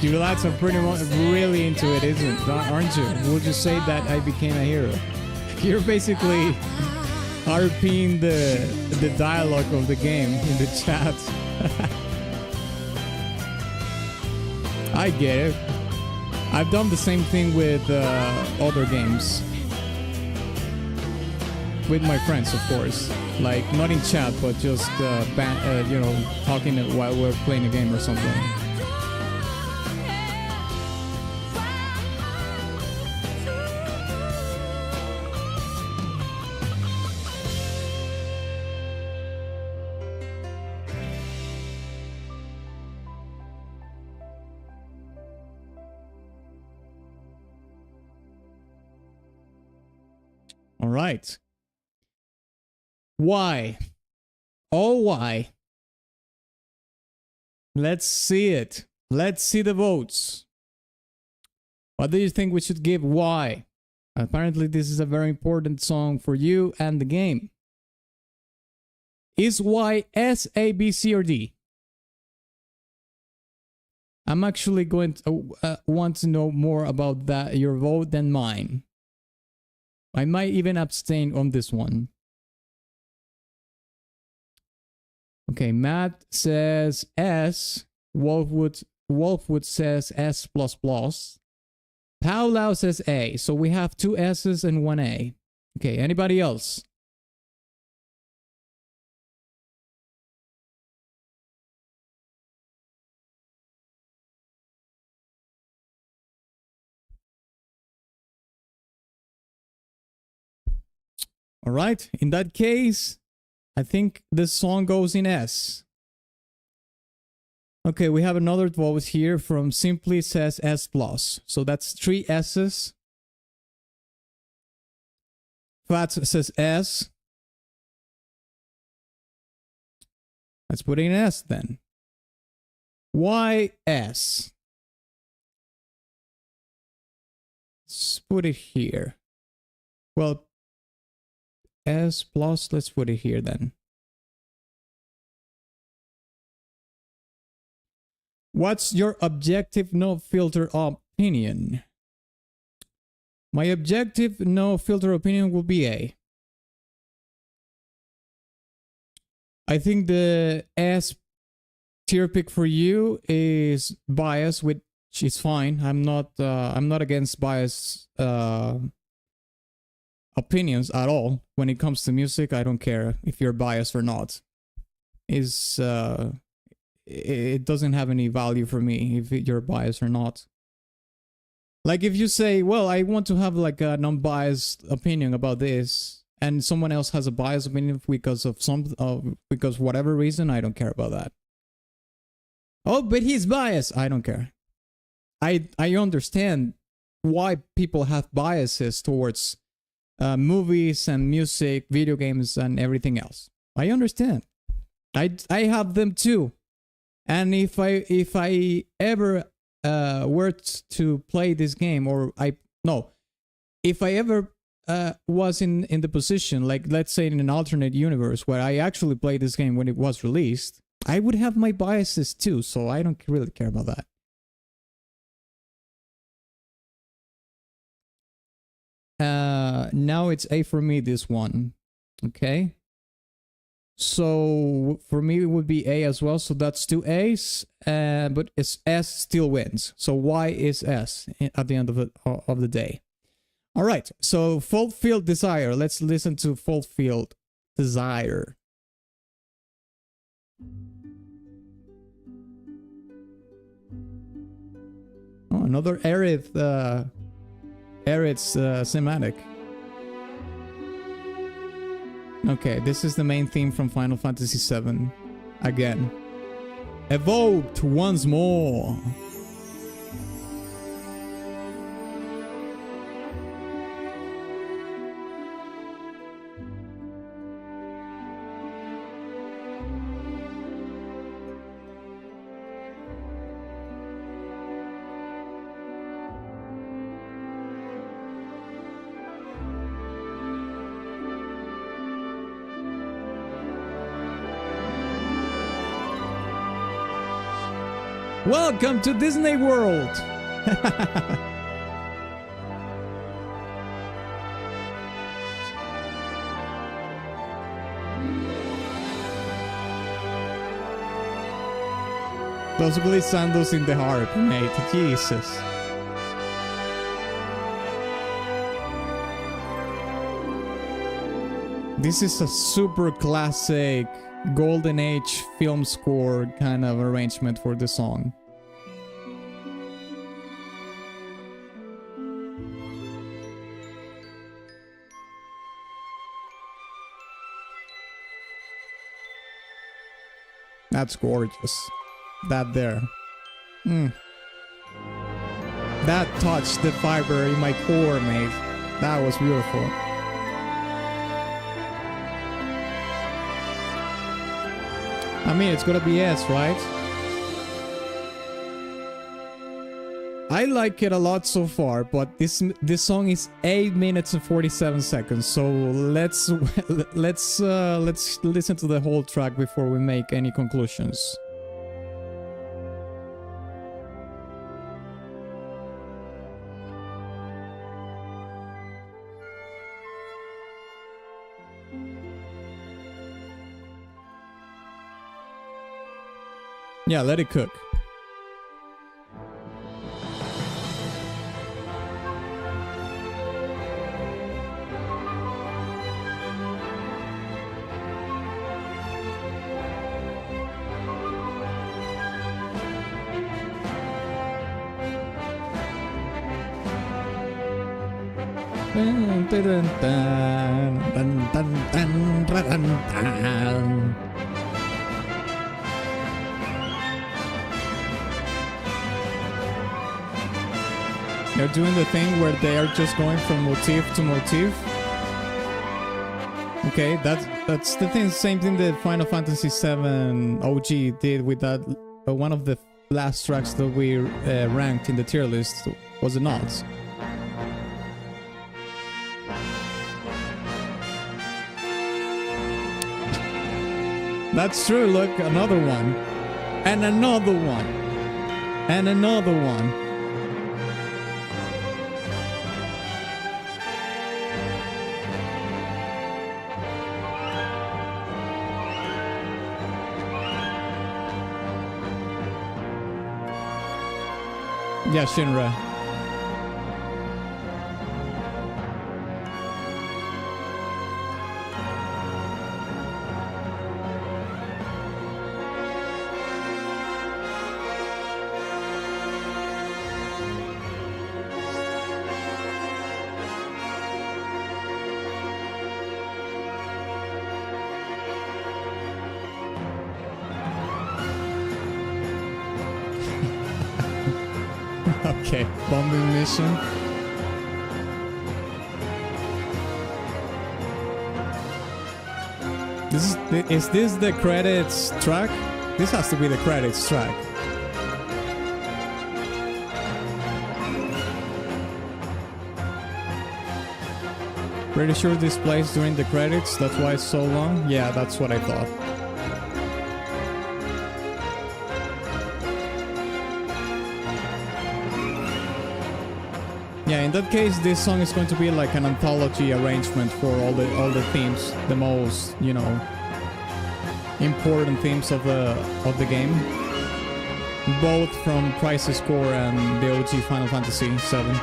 You lads are pretty much really into it, aren't you? We'll just say that I became a hero. You're basically RPing the dialogue of the game in the chat. I get it. I've done the same thing with other games. With my friends, of course. Like, not in chat, but just, you know, talking while we're playing a game or something. All right. Why? Oh, why? Let's see it. Let's see the votes. What do you think we should give? Why? Apparently, this is a very important song for you and the game. Is Y S, A, B, C, or D? I'm actually going to want to know more about that, your vote than mine. I might even abstain on this one. Okay, Matt says S. Wolfwood says S++. Paulau says A. So we have 2 S's and 1 A. Okay, anybody else? All right, in that case, I think this song goes in S. Okay, we have another vote here from Simply says S+. So that's 3 S's. Fats says S. Let's put in S then. Why S? Let's put it here. Well, S+, let's put it here then. What's your objective, no filter opinion? My objective, no filter opinion will be A. I think the S tier pick for you is bias, which is fine. I'm not against bias opinions at all. When it comes to music, I don't care if you're biased or not. it doesn't have any value for me if you're biased or not. Like if you say, well, I want to have like a non-biased opinion about this, and someone else has a biased opinion because of because whatever reason, I don't care about that. Oh, but he's biased. I don't care. I understand why people have biases towards movies and music, video games, and everything else. I understand. I have them too. And if I ever were to play this game, or if I ever was in the position, like let's say in an alternate universe where I actually played this game when it was released, I would have my biases too, so I don't really care about that. Now it's A for me, this one. Okay. So for me it would be A as well, so that's 2 A's, but it's S still wins. So Y is S at the end of the day. All right, so Fulfilled Desire. Let's listen to Fulfilled Desire. Oh, another Aerith thematic. Okay, this is the main theme from Final Fantasy VII. Again. Evoked once more. Welcome to Disney World! Those glissandos in the heart, mate. Jesus. This is a super classic Golden Age film score kind of arrangement for the song. That's gorgeous. That there. That touched the fiber in my core, mate. That was beautiful. I mean, it's gonna be S, right? I like it a lot so far, but this song is 8 minutes and 47 seconds. So let's listen to the whole track before we make any conclusions. Yeah, let it cook. They're doing the thing where they are just going from motif to motif. Okay, that's the thing. Same thing that Final Fantasy VII OG did with that. One of the last tracks that we ranked in the tier list, was it not? That's true. Look, another one, and another one, and another one. Yeah, Shinra. Okay, bombing mission. Is this the credits track? This has to be the credits track. Pretty sure this plays during the credits, that's why it's so long. Yeah, that's what I thought. Yeah, in that case, this song is going to be like an anthology arrangement for all the themes, the most, you know, important themes of the game, both from Crisis Core and the OG Final Fantasy VII.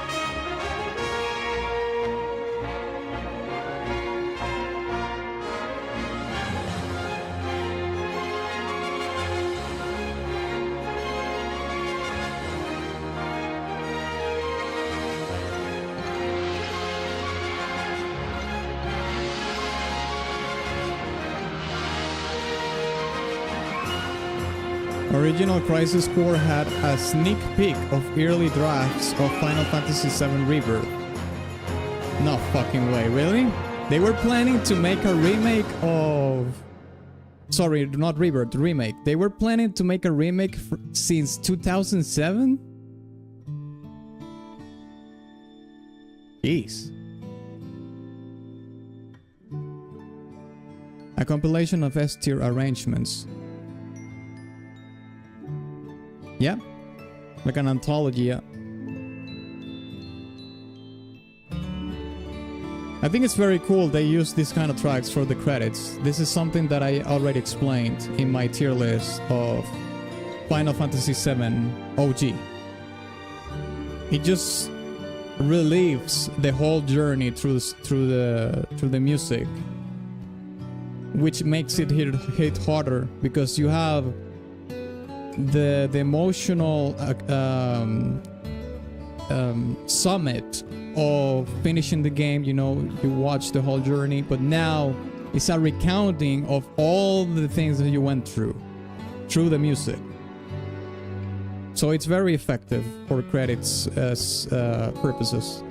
Original Crisis Core had a sneak peek of early drafts of Final Fantasy VII Rebirth. No fucking way, really? They were planning to make a remake of... Sorry, not Rebirth, remake. They were planning to make a remake since 2007? Jeez. A compilation of S-tier arrangements. Yeah, like an anthology, yeah. I think it's very cool they use these kind of tracks for the credits. This is something that I already explained in my tier list of Final Fantasy VII OG. It just relieves the whole journey through the music, which makes it hit harder because you have the emotional summit of finishing the game. You know, you watch the whole journey, but now it's a recounting of all the things that you went through the music. So it's very effective for credits as purposes.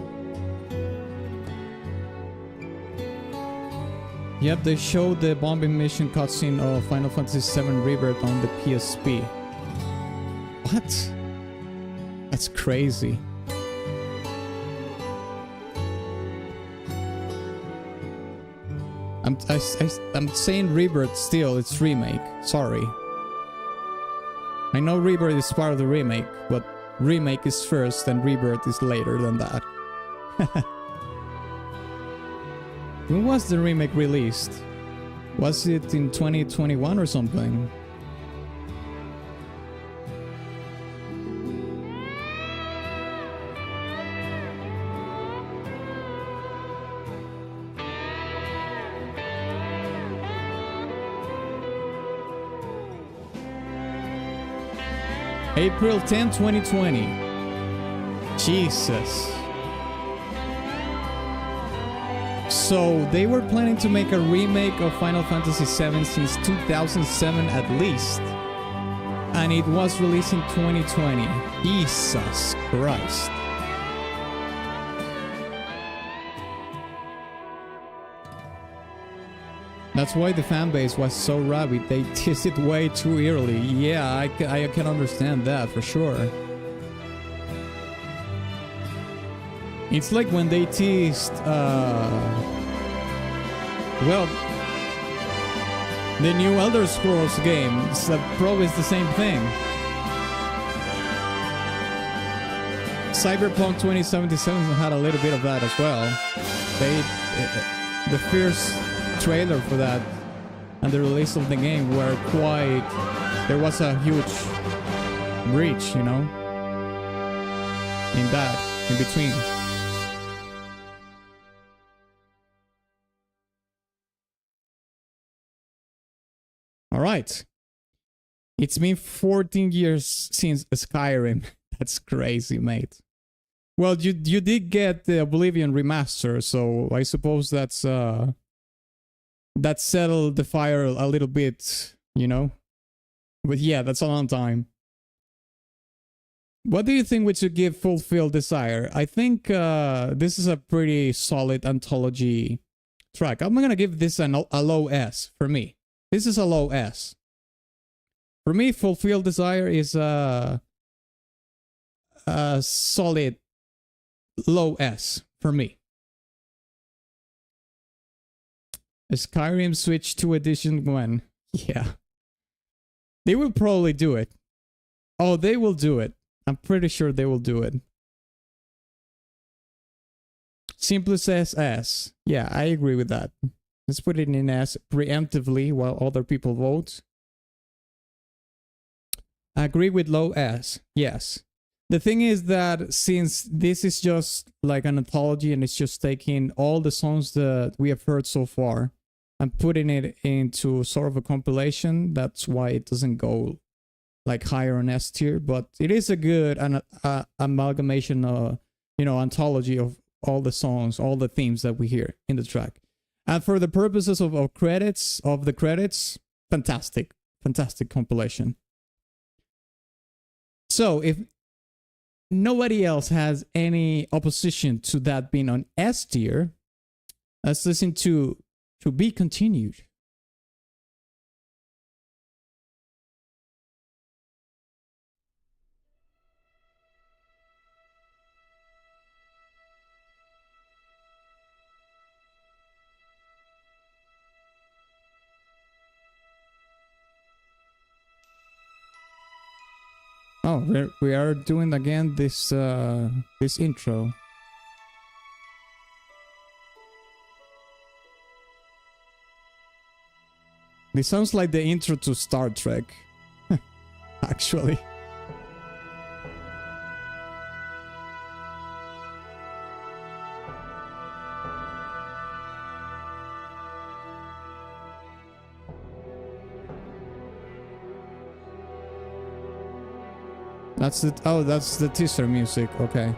Yep, they showed the bombing mission cutscene of Final Fantasy VII Rebirth on the PSP. What? That's crazy. I'm saying Rebirth still, it's remake. Sorry. I know Rebirth is part of the remake, but remake is first and Rebirth is later than that. When was the remake released? Was it in 2021 or something? April 10, 2020. Jesus. So they were planning to make a remake of Final Fantasy VII since 2007 at least. And it was released in 2020. Jesus Christ. That's why the fanbase was so rabid. They teased it way too early. Yeah, I can understand that for sure. It's like when they teased, well, the new Elder Scrolls game. It's probably the same thing. Cyberpunk 2077 had a little bit of that as well. The first trailer for that and the release of the game were quite... There was a huge breach, you know, in between. All right. It's been 14 years since Skyrim. That's crazy, mate. Well, you did get the Oblivion remaster, so I suppose that's that settled the fire a little bit, you know? But yeah, that's a long time. What do you think we should give Fulfill Desire? I think this is a pretty solid anthology track. I'm gonna give this a low S for me. This is a low S. For me, Fulfill Desire is a solid low S for me. Skyrim Switch 2 edition when? Yeah. They will probably do it. Oh, they will do it. I'm pretty sure they will do it. Simplest says S. Yeah, I agree with that. Let's put it in S preemptively while other people vote. I agree with low S. Yes. The thing is that since this is just like an anthology and it's just taking all the songs that we have heard so far and putting it into sort of a compilation, that's why it doesn't go like higher on S tier. But it is a good amalgamation, anthology of all the songs, all the themes that we hear in the track. And for the purposes of the credits, fantastic compilation. So if nobody else has any opposition to that being on S tier, let's listen to Be Continued. Oh, we are doing again this intro. This sounds like the intro to Star Trek, actually. That's the teaser music, okay.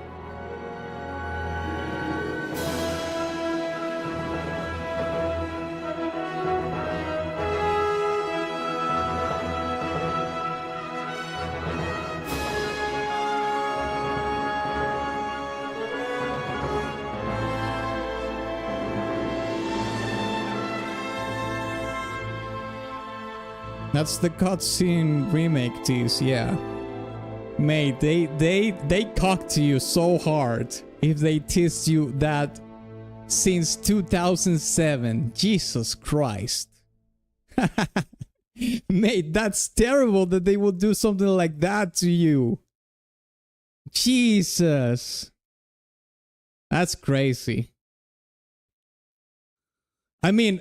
That's the cutscene remake tease, yeah. Mate, they cocked to you so hard if they teased you that since 2007. Jesus Christ. Mate, that's terrible that they would do something like that to you. Jesus. That's crazy. I mean,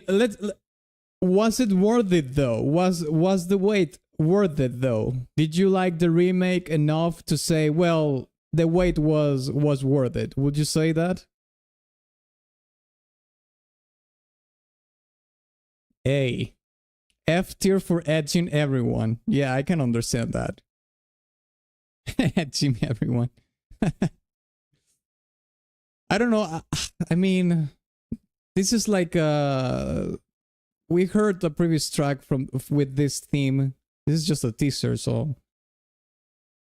was it worth it though? Was the wait worth it though? Did you like the remake enough to say, well, the wait was worth it? Would you say that? A. F tier for edging everyone. Yeah, I can understand that. Edging everyone. I don't know. I mean, this is like we heard the previous track with this theme. This is just a teaser, so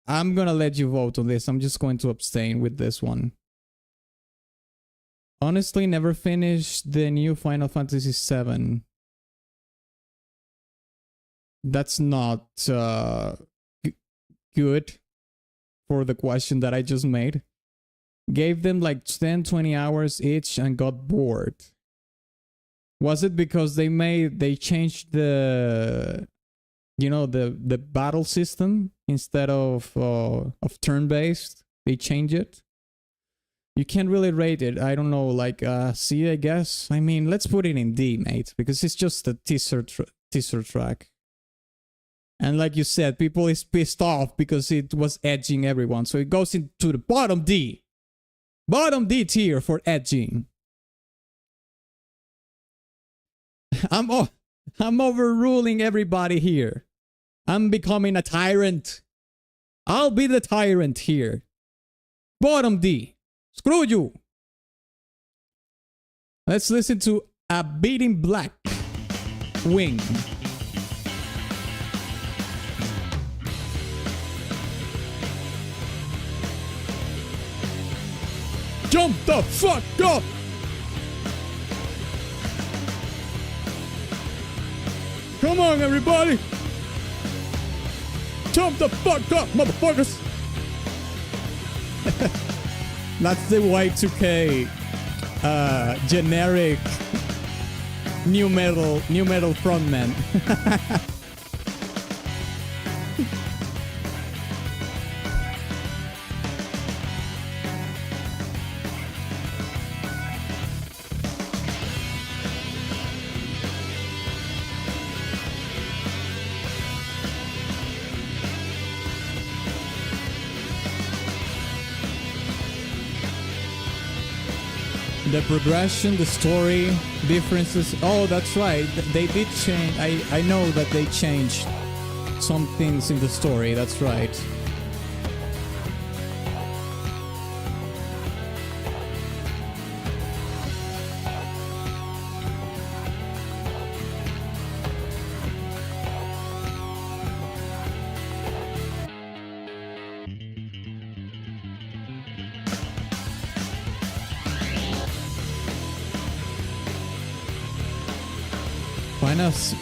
I'm gonna let you vote on this. I'm just going to abstain with this one. Honestly, never finished the new Final Fantasy VII. That's not good for the question that I just made. Gave them like 10-20 hours each and got bored. Was it because they changed the the battle system instead of turn-based? They change it. You can't really rate it. I don't know, like C, I guess. I mean, let's put it in D, mate, because it's just a teaser track. And like you said, people is pissed off because it was edging everyone. So it goes into the bottom D. Bottom D tier for edging. I'm overruling everybody here. I'm becoming a tyrant. I'll be the tyrant here. Bottom D. Screw you. Let's listen to A Beating Black Wing. Jump the fuck up! Come on, everybody! Jump the fuck up, motherfuckers! That's the Y2K generic new metal frontman. The progression, the story, differences. Oh, that's right. They did change. I know that they changed some things in the story. That's right.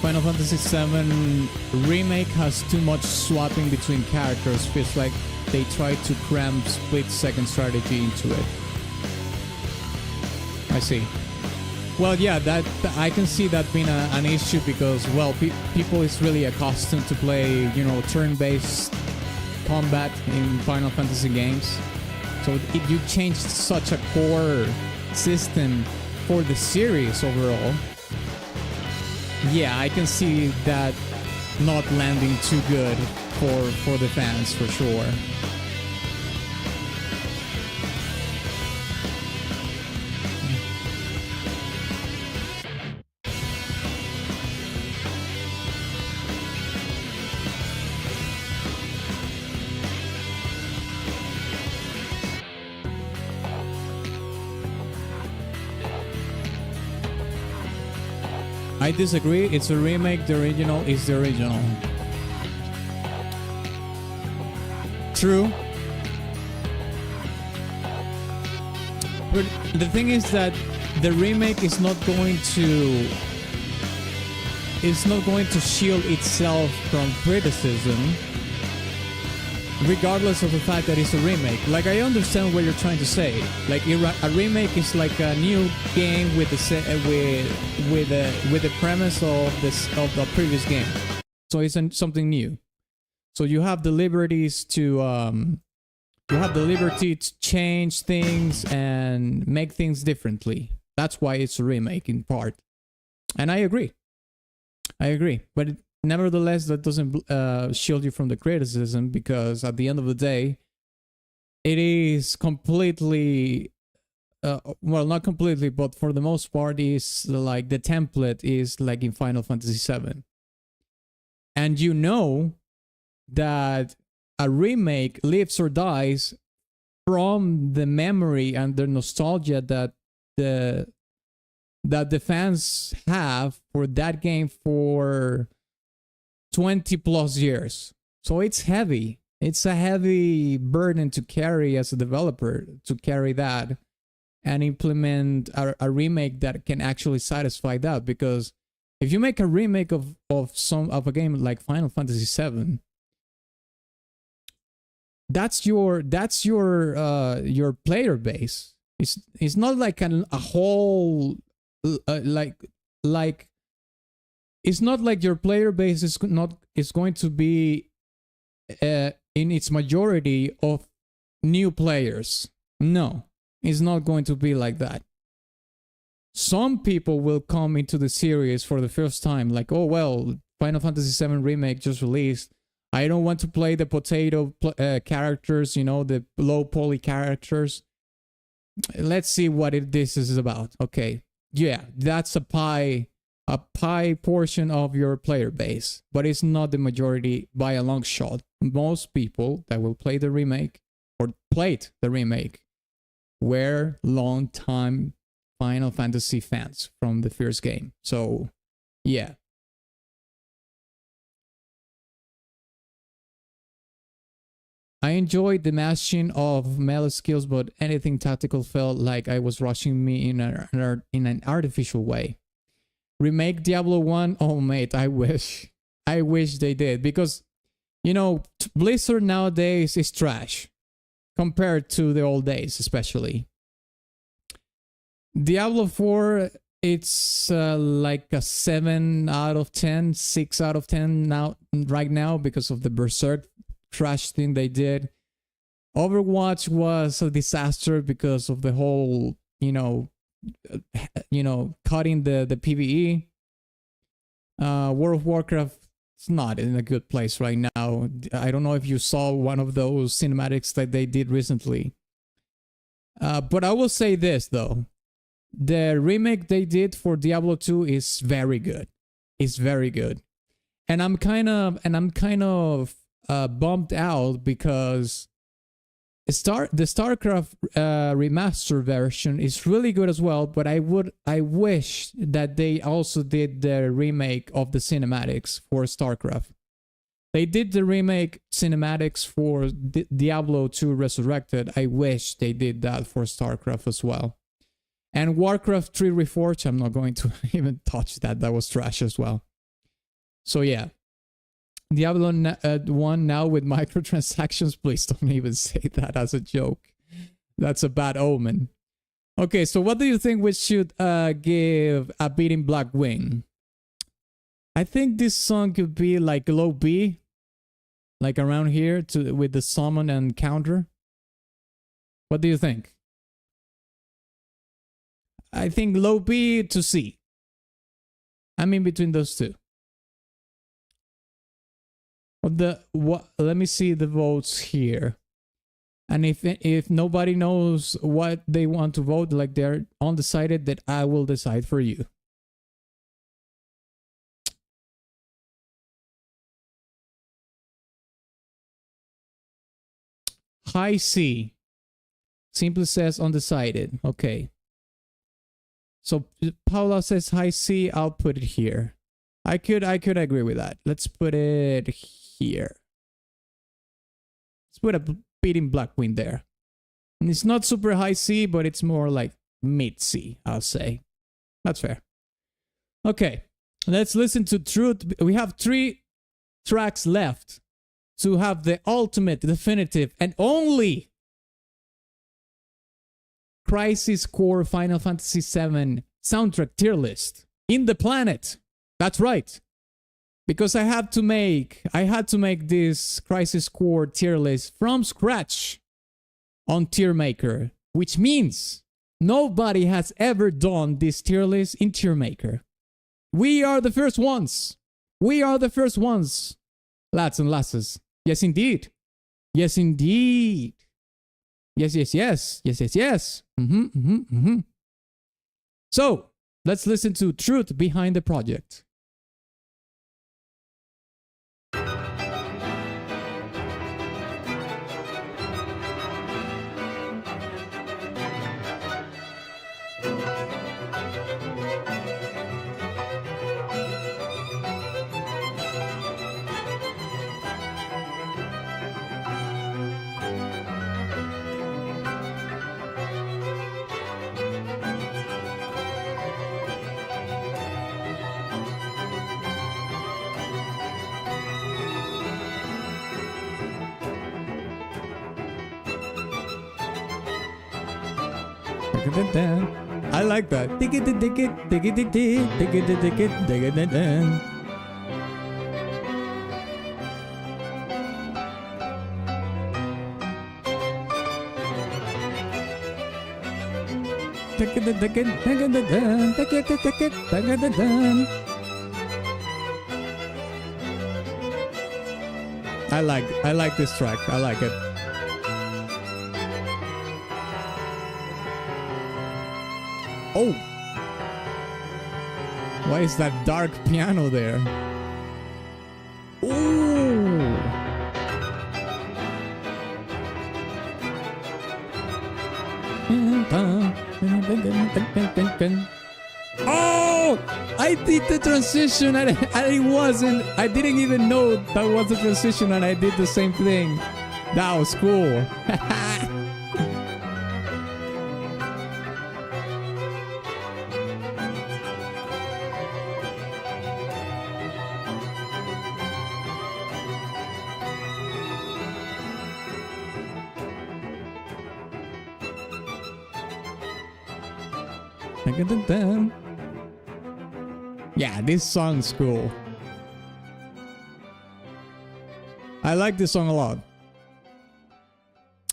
Final Fantasy VII Remake has too much swapping between characters. Feels like they tried to cram split-second strategy into it. I see. Well, yeah, that I can see that being an issue because, well, people is really accustomed to play, you know, turn-based combat in Final Fantasy games. So you changed such a core system for the series overall. Yeah, I can see that not landing too good for the fans, for sure. I disagree. It's a remake. The original is the original. True. But the thing is that the remake is not going to shield itself from criticism, regardless of the fact that it's a remake. Like, I understand what you're trying to say. Like, a remake is like a new game with the premise of the previous game. So it's something new. So you have the liberties to change things and make things differently. That's why it's a remake in part. And I agree. But nevertheless, that doesn't shield you from the criticism, because at the end of the day, it is completely, well, not completely, but for the most part, is like the template is like in Final Fantasy VII. And you know that a remake lives or dies from the memory and the nostalgia that the fans have for that game for 20 plus years. So it's heavy. It's a heavy burden to carry as a developer, to carry that and implement a remake that can actually satisfy that. Because if you make a remake of a game like Final Fantasy VII, that's your player base. It's not like a whole like it's not like your player base is going to be in its majority of new players. No, it's not going to be like that. Some people will come into the series for the first time, like, oh well, Final Fantasy VII Remake just released. I don't want to play the potato characters, you know, the low poly characters. Let's see what this is about. Okay, yeah, that's a pie portion of your player base, but it's not the majority by a long shot. Most people that will play the remake or played the remake were long-time Final Fantasy fans from the first game. So, yeah. I enjoyed the mashing of melee skills, but anything tactical felt like I was rushing me in an artificial way. Remake Diablo 1? Oh, mate, I wish. I wish they did. Because, you know, Blizzard nowadays is trash. Compared to the old days, especially. Diablo 4, it's like a 7 out of 10, 6 out of 10 right now because of the Berserk trash thing they did. Overwatch was a disaster because of the whole, cutting the PvE. World of Warcraft is not in a good place right now. I don't know if you saw one of those cinematics that they did recently. But I will say this though. The remake they did for Diablo 2 is very good. It's very good. And I'm kind of bummed out because the StarCraft remaster version is really good as well, but I wish that they also did the remake of the cinematics for StarCraft. They did the remake cinematics for Diablo 2 Resurrected. I wish they did that for StarCraft as well. And Warcraft 3 Reforged, I'm not going to even touch that. That was trash as well. So yeah. Diablo 1 now with microtransactions. Please don't even say that as a joke. That's a bad omen. Okay, so what do you think we should give a Beating Black Wing? I think this song could be like low B. Like around here with the summon and counter. What do you think? I think low B to C. I'm in between those two. Let me see the votes here. And if nobody knows what they want to vote, like they're undecided, that I will decide for you. High C. Simply says undecided. Okay. So Paula says high C, I'll put it here. I could agree with that. Let's put it here. Let's put a Beating Black Wing there. And it's not super high C, but it's more like mid C, I'll say. That's fair. Okay, let's listen to Truth. We have 3 tracks left to have the ultimate, definitive, and only Crisis Core Final Fantasy VII soundtrack tier list in the planet. That's right. Because I had to make this Crisis Core tier list from scratch on Tier Maker, which means nobody has ever done this tier list in Tier Maker. We are the first ones. We are the first ones, lads and lasses. Yes, indeed. Yes, indeed. Yes, yes, yes. Yes, yes, yes. So, let's listen to Truth Behind the Project. I like that. I like this track. I like it. Oh! Why is that dark piano there? Ooh! Oh! I did the transition and I didn't even know that was the transition and I did the same thing. That was cool. Yeah, this song's cool. I like this song a lot.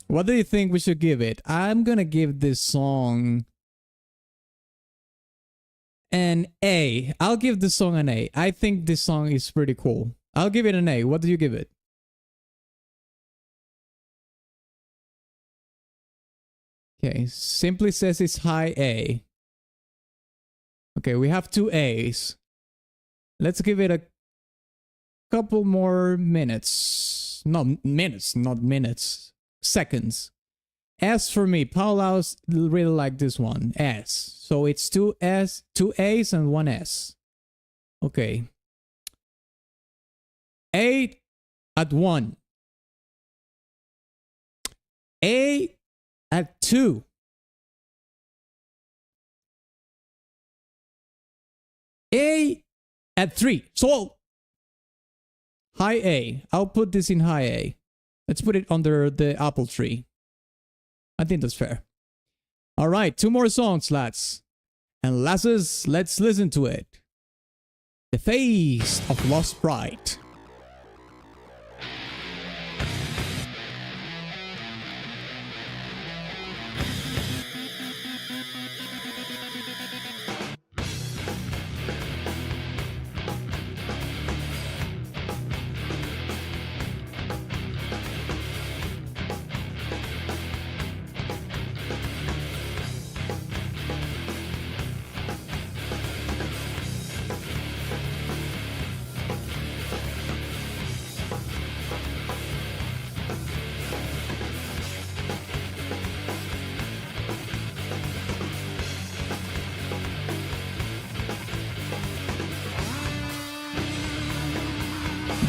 What do you think we should give it? I'm gonna give this song an A. I'll give this song an A. I think this song is pretty cool. I'll give it an A. What do you give it? Okay, simply says it's high A. Okay, we have 2 A's. Let's give it a couple more minutes. Not minutes, not minutes. Seconds. S for me. Paula's really like this one. S. So it's 2 A's and 1 S. Okay. A at 1. A at 2. A at 3. So high A. I'll put this in high A. Let's put it under the apple tree. I think that's fair. All right, 2 more songs, lads. And lasses, let's listen to it. The Face of Lost Pride.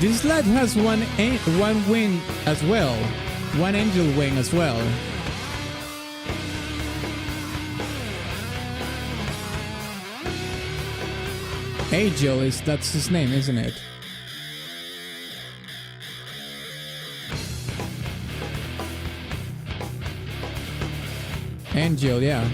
This lad has one wing as well. One angel wing as well. Angel that's his name, isn't it? Angel, yeah.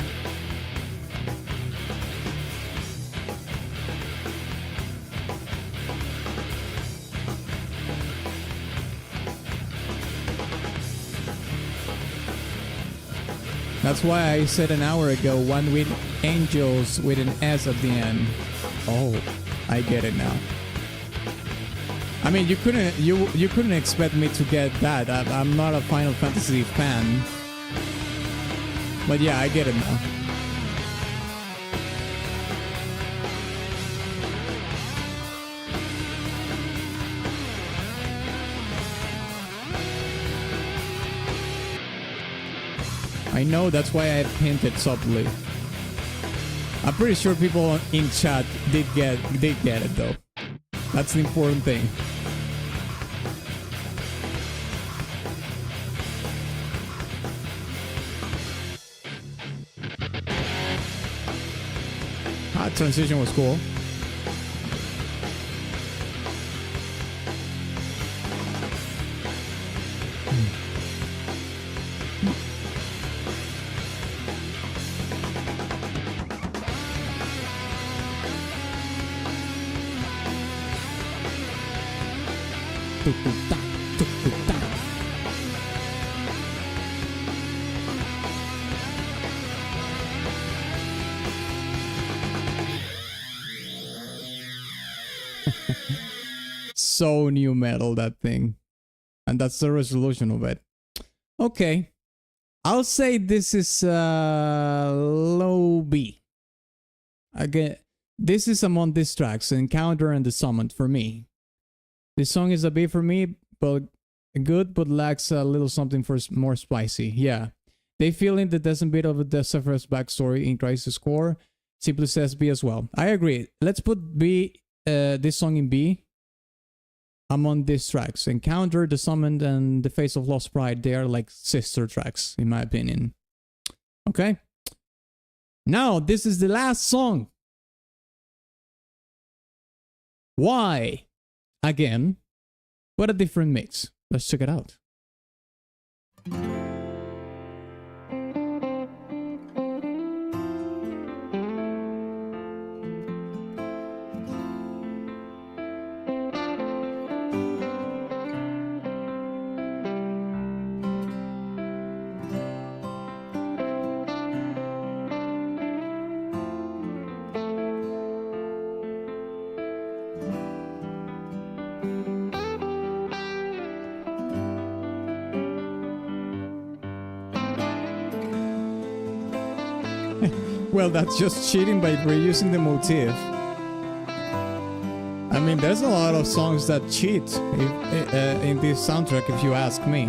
That's why I said an hour ago, one with angels with an S at the end. Oh, I get it now. I mean, you couldn't expect me to get that. I'm not a Final Fantasy fan. But yeah, I get it now. I know, that's why I hinted subtly. I'm pretty sure people in chat did get it though. That's the important thing. Ah, transition was cool. So new metal, that thing. And that's the resolution of it. Okay. I'll say this is low B. Again, this is among these tracks, Encounter and The Summon for me. This song is a B for me, but good, but lacks a little something for more spicy. Yeah. They feel in the decent bit of the Sephiroth's backstory in Crisis Core. Simply says B as well. I agree. Let's put B, this song in B. among these tracks. Encounter, The Summoned, and The Face of Lost Pride, they are like sister tracks, in my opinion. Okay? Now, this is the last song. Why? Again, what a different mix. Let's check it out. Well, that's just cheating by reusing the motif. I mean, there's a lot of songs that cheat in this soundtrack, if you ask me.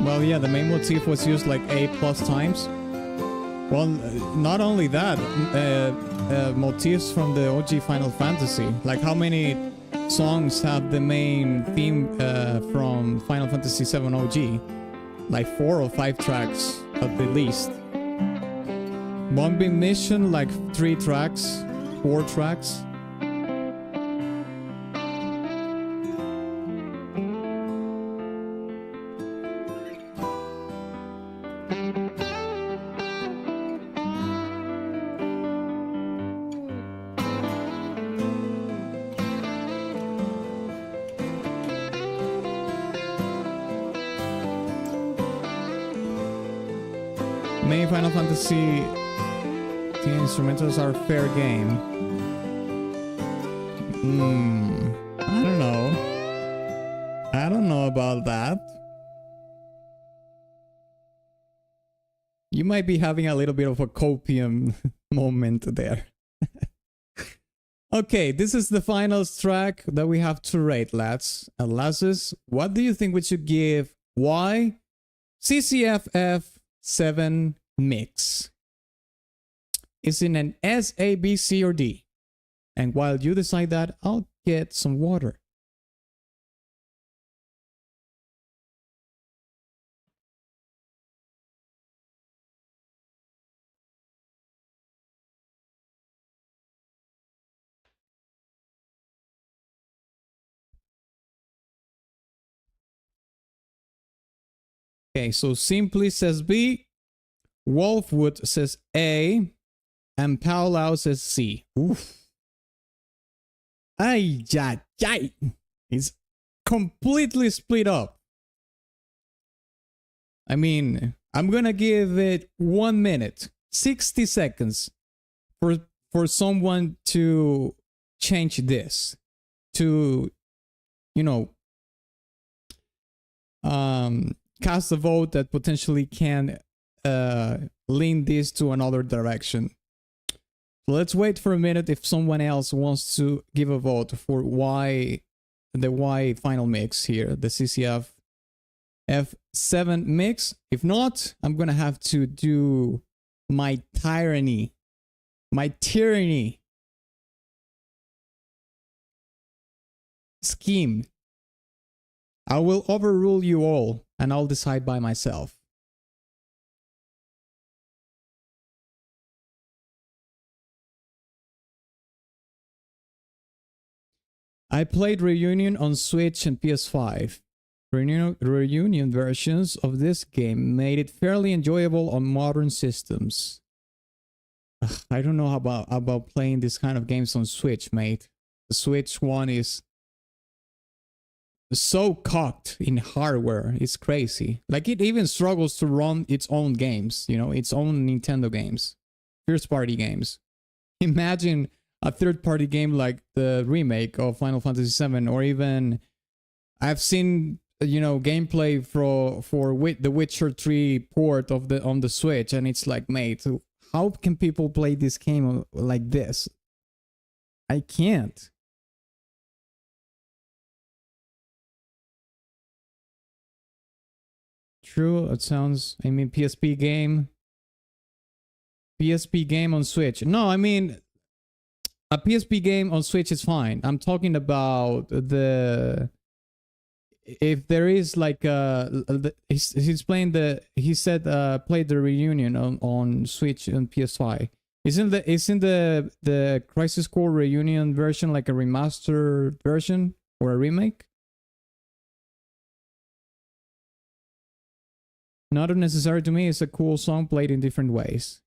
Well, yeah, the main motif was used like 8+ times. Well, not only that, motifs from the OG Final Fantasy. Like, how many songs have the main theme from Final Fantasy VII OG? Like 4 or 5 tracks at the least. One Big Mission, like 3 tracks, 4 tracks. Main Final Fantasy, the instrumentals are fair game. I don't know. I don't know about that. You might be having a little bit of a copium moment there. Okay, this is the final track that we have to rate, lads and lasses. What do you think we should give? Why? CCFF 7 mix. Is in an S, A, B, C, or D? And while you decide that, I'll get some water. Okay, so Simply says B, Wolfwood says A, and Paulau says C. Oof. Ay, ay, ay. It's completely split up. I mean, I'm gonna give it 1 minute, 60 seconds for someone to change this, to, you know, cast a vote that potentially can lean this to another direction. So let's wait for a minute if someone else wants to give a vote for the Y final mix here, the CCF F7 mix. If not, I'm gonna have to do my tyranny scheme. I will overrule you all and I'll decide by myself. I played Reunion on Switch and PS5. Reunion versions of this game made it fairly enjoyable on modern systems. I don't know about playing this kind of games on Switch, mate. The Switch one is so cocked in hardware. It's crazy. Like, it even struggles to run its own games, you know, its own Nintendo games, first party games. Imagine a third-party game like the remake of Final Fantasy VII, or even I've seen you know, gameplay for the Witcher 3 port of the on the Switch, and it's like, mate, how can people play this game like this? I can't. True, it sounds, I mean, PSP game on Switch. No, I mean, a PSP game on Switch is fine. I'm talking about the, if there is like he's playing the, he said played the reunion on Switch and PS5. Isn't the Crisis Core reunion version like a remastered version or a remake? Not unnecessary to me. It's a cool song played in different ways.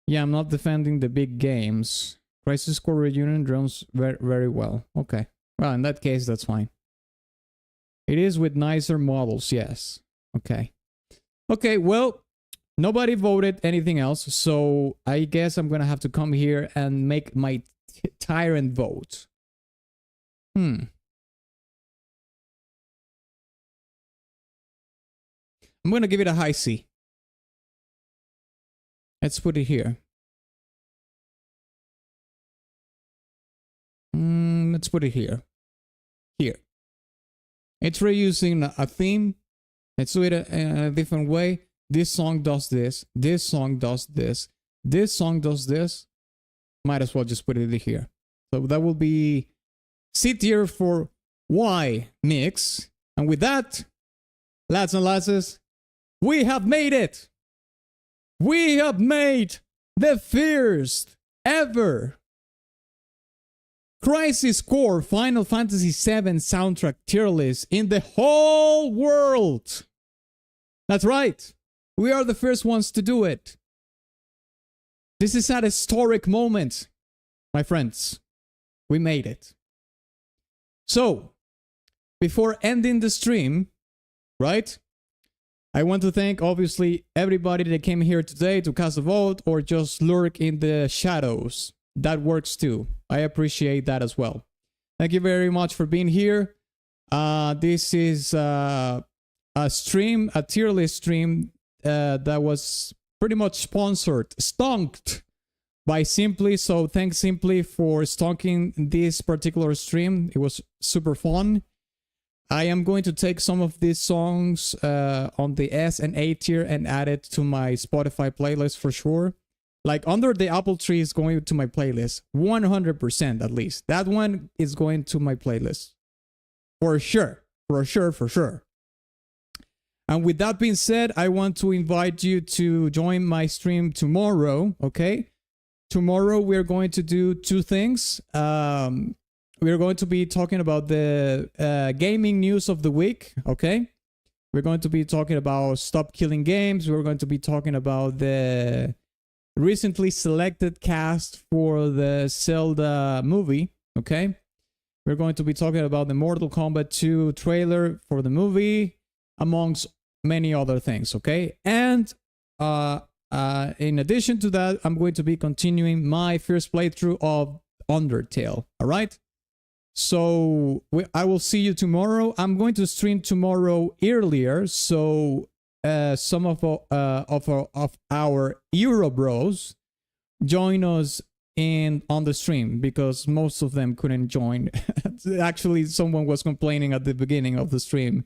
Yeah, I'm not defending the big games. Crisis Core reunion runs very, very well. Okay. Well, in that case, that's fine. It is with nicer models, yes. Okay. Okay, well, nobody voted anything else, so I guess I'm gonna have to come here and make my tyrant vote. I'm gonna give it a high C. Let's put it here. Let's put it here. Here. It's reusing a theme. Let's do it in a different way. This song does this. This song does this. This song does this. Might as well just put it here. So that will be C tier for Y mix. And with that, lads and lasses, we have made it. We have made the first ever Crisis Core Final Fantasy VII soundtrack tier list in the whole world. That's right. We are the first ones to do it. This is an historic moment, my friends. We made it. So, before ending the stream, right? I want to thank, obviously, everybody that came here today to cast a vote or just lurk in the shadows. That works too. I appreciate that as well. Thank you very much for being here. This is a stream, a tier list stream that was pretty much sponsored, stonked by Simply. So thanks Simply for stonking this particular stream. It was super fun. I am going to take some of these songs on the S and A tier and add it to my Spotify playlist for sure. Like Under the Apple Tree is going to my playlist. 100% at least. That one is going to my playlist. For sure. For sure, for sure. And with that being said, I want to invite you to join my stream tomorrow, okay? Tomorrow we're going to do two things. We're going to be talking about the gaming news of the week, okay? We're going to be talking about Stop Killing Games. We're going to be talking about the recently selected cast for the Zelda movie, okay? We're going to be talking about the Mortal Kombat 2 trailer for the movie, amongst many other things, okay? And in addition to that, I'm going to be continuing my first playthrough of Undertale, all right? So I will see you tomorrow. I'm going to stream tomorrow earlier, so some of our Euro bros join us on the stream because most of them couldn't join. Actually, someone was complaining at the beginning of the stream,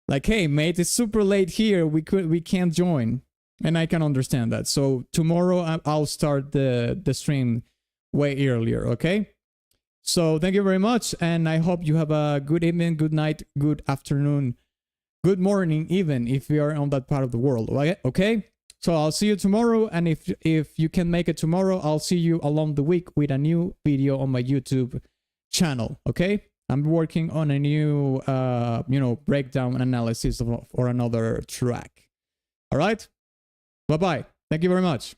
like, "Hey, mate, it's super late here. We can't join," and I can understand that. So tomorrow I'll start the stream way earlier. Okay. So thank you very much, and I hope you have a good evening, good night, good afternoon, good morning, even if you are on that part of the world. Okay? So I'll see you tomorrow, and if you can make it tomorrow, I'll see you along the week with a new video on my YouTube channel. Okay? I'm working on a new, breakdown analysis for another track. All right? Bye-bye. Thank you very much.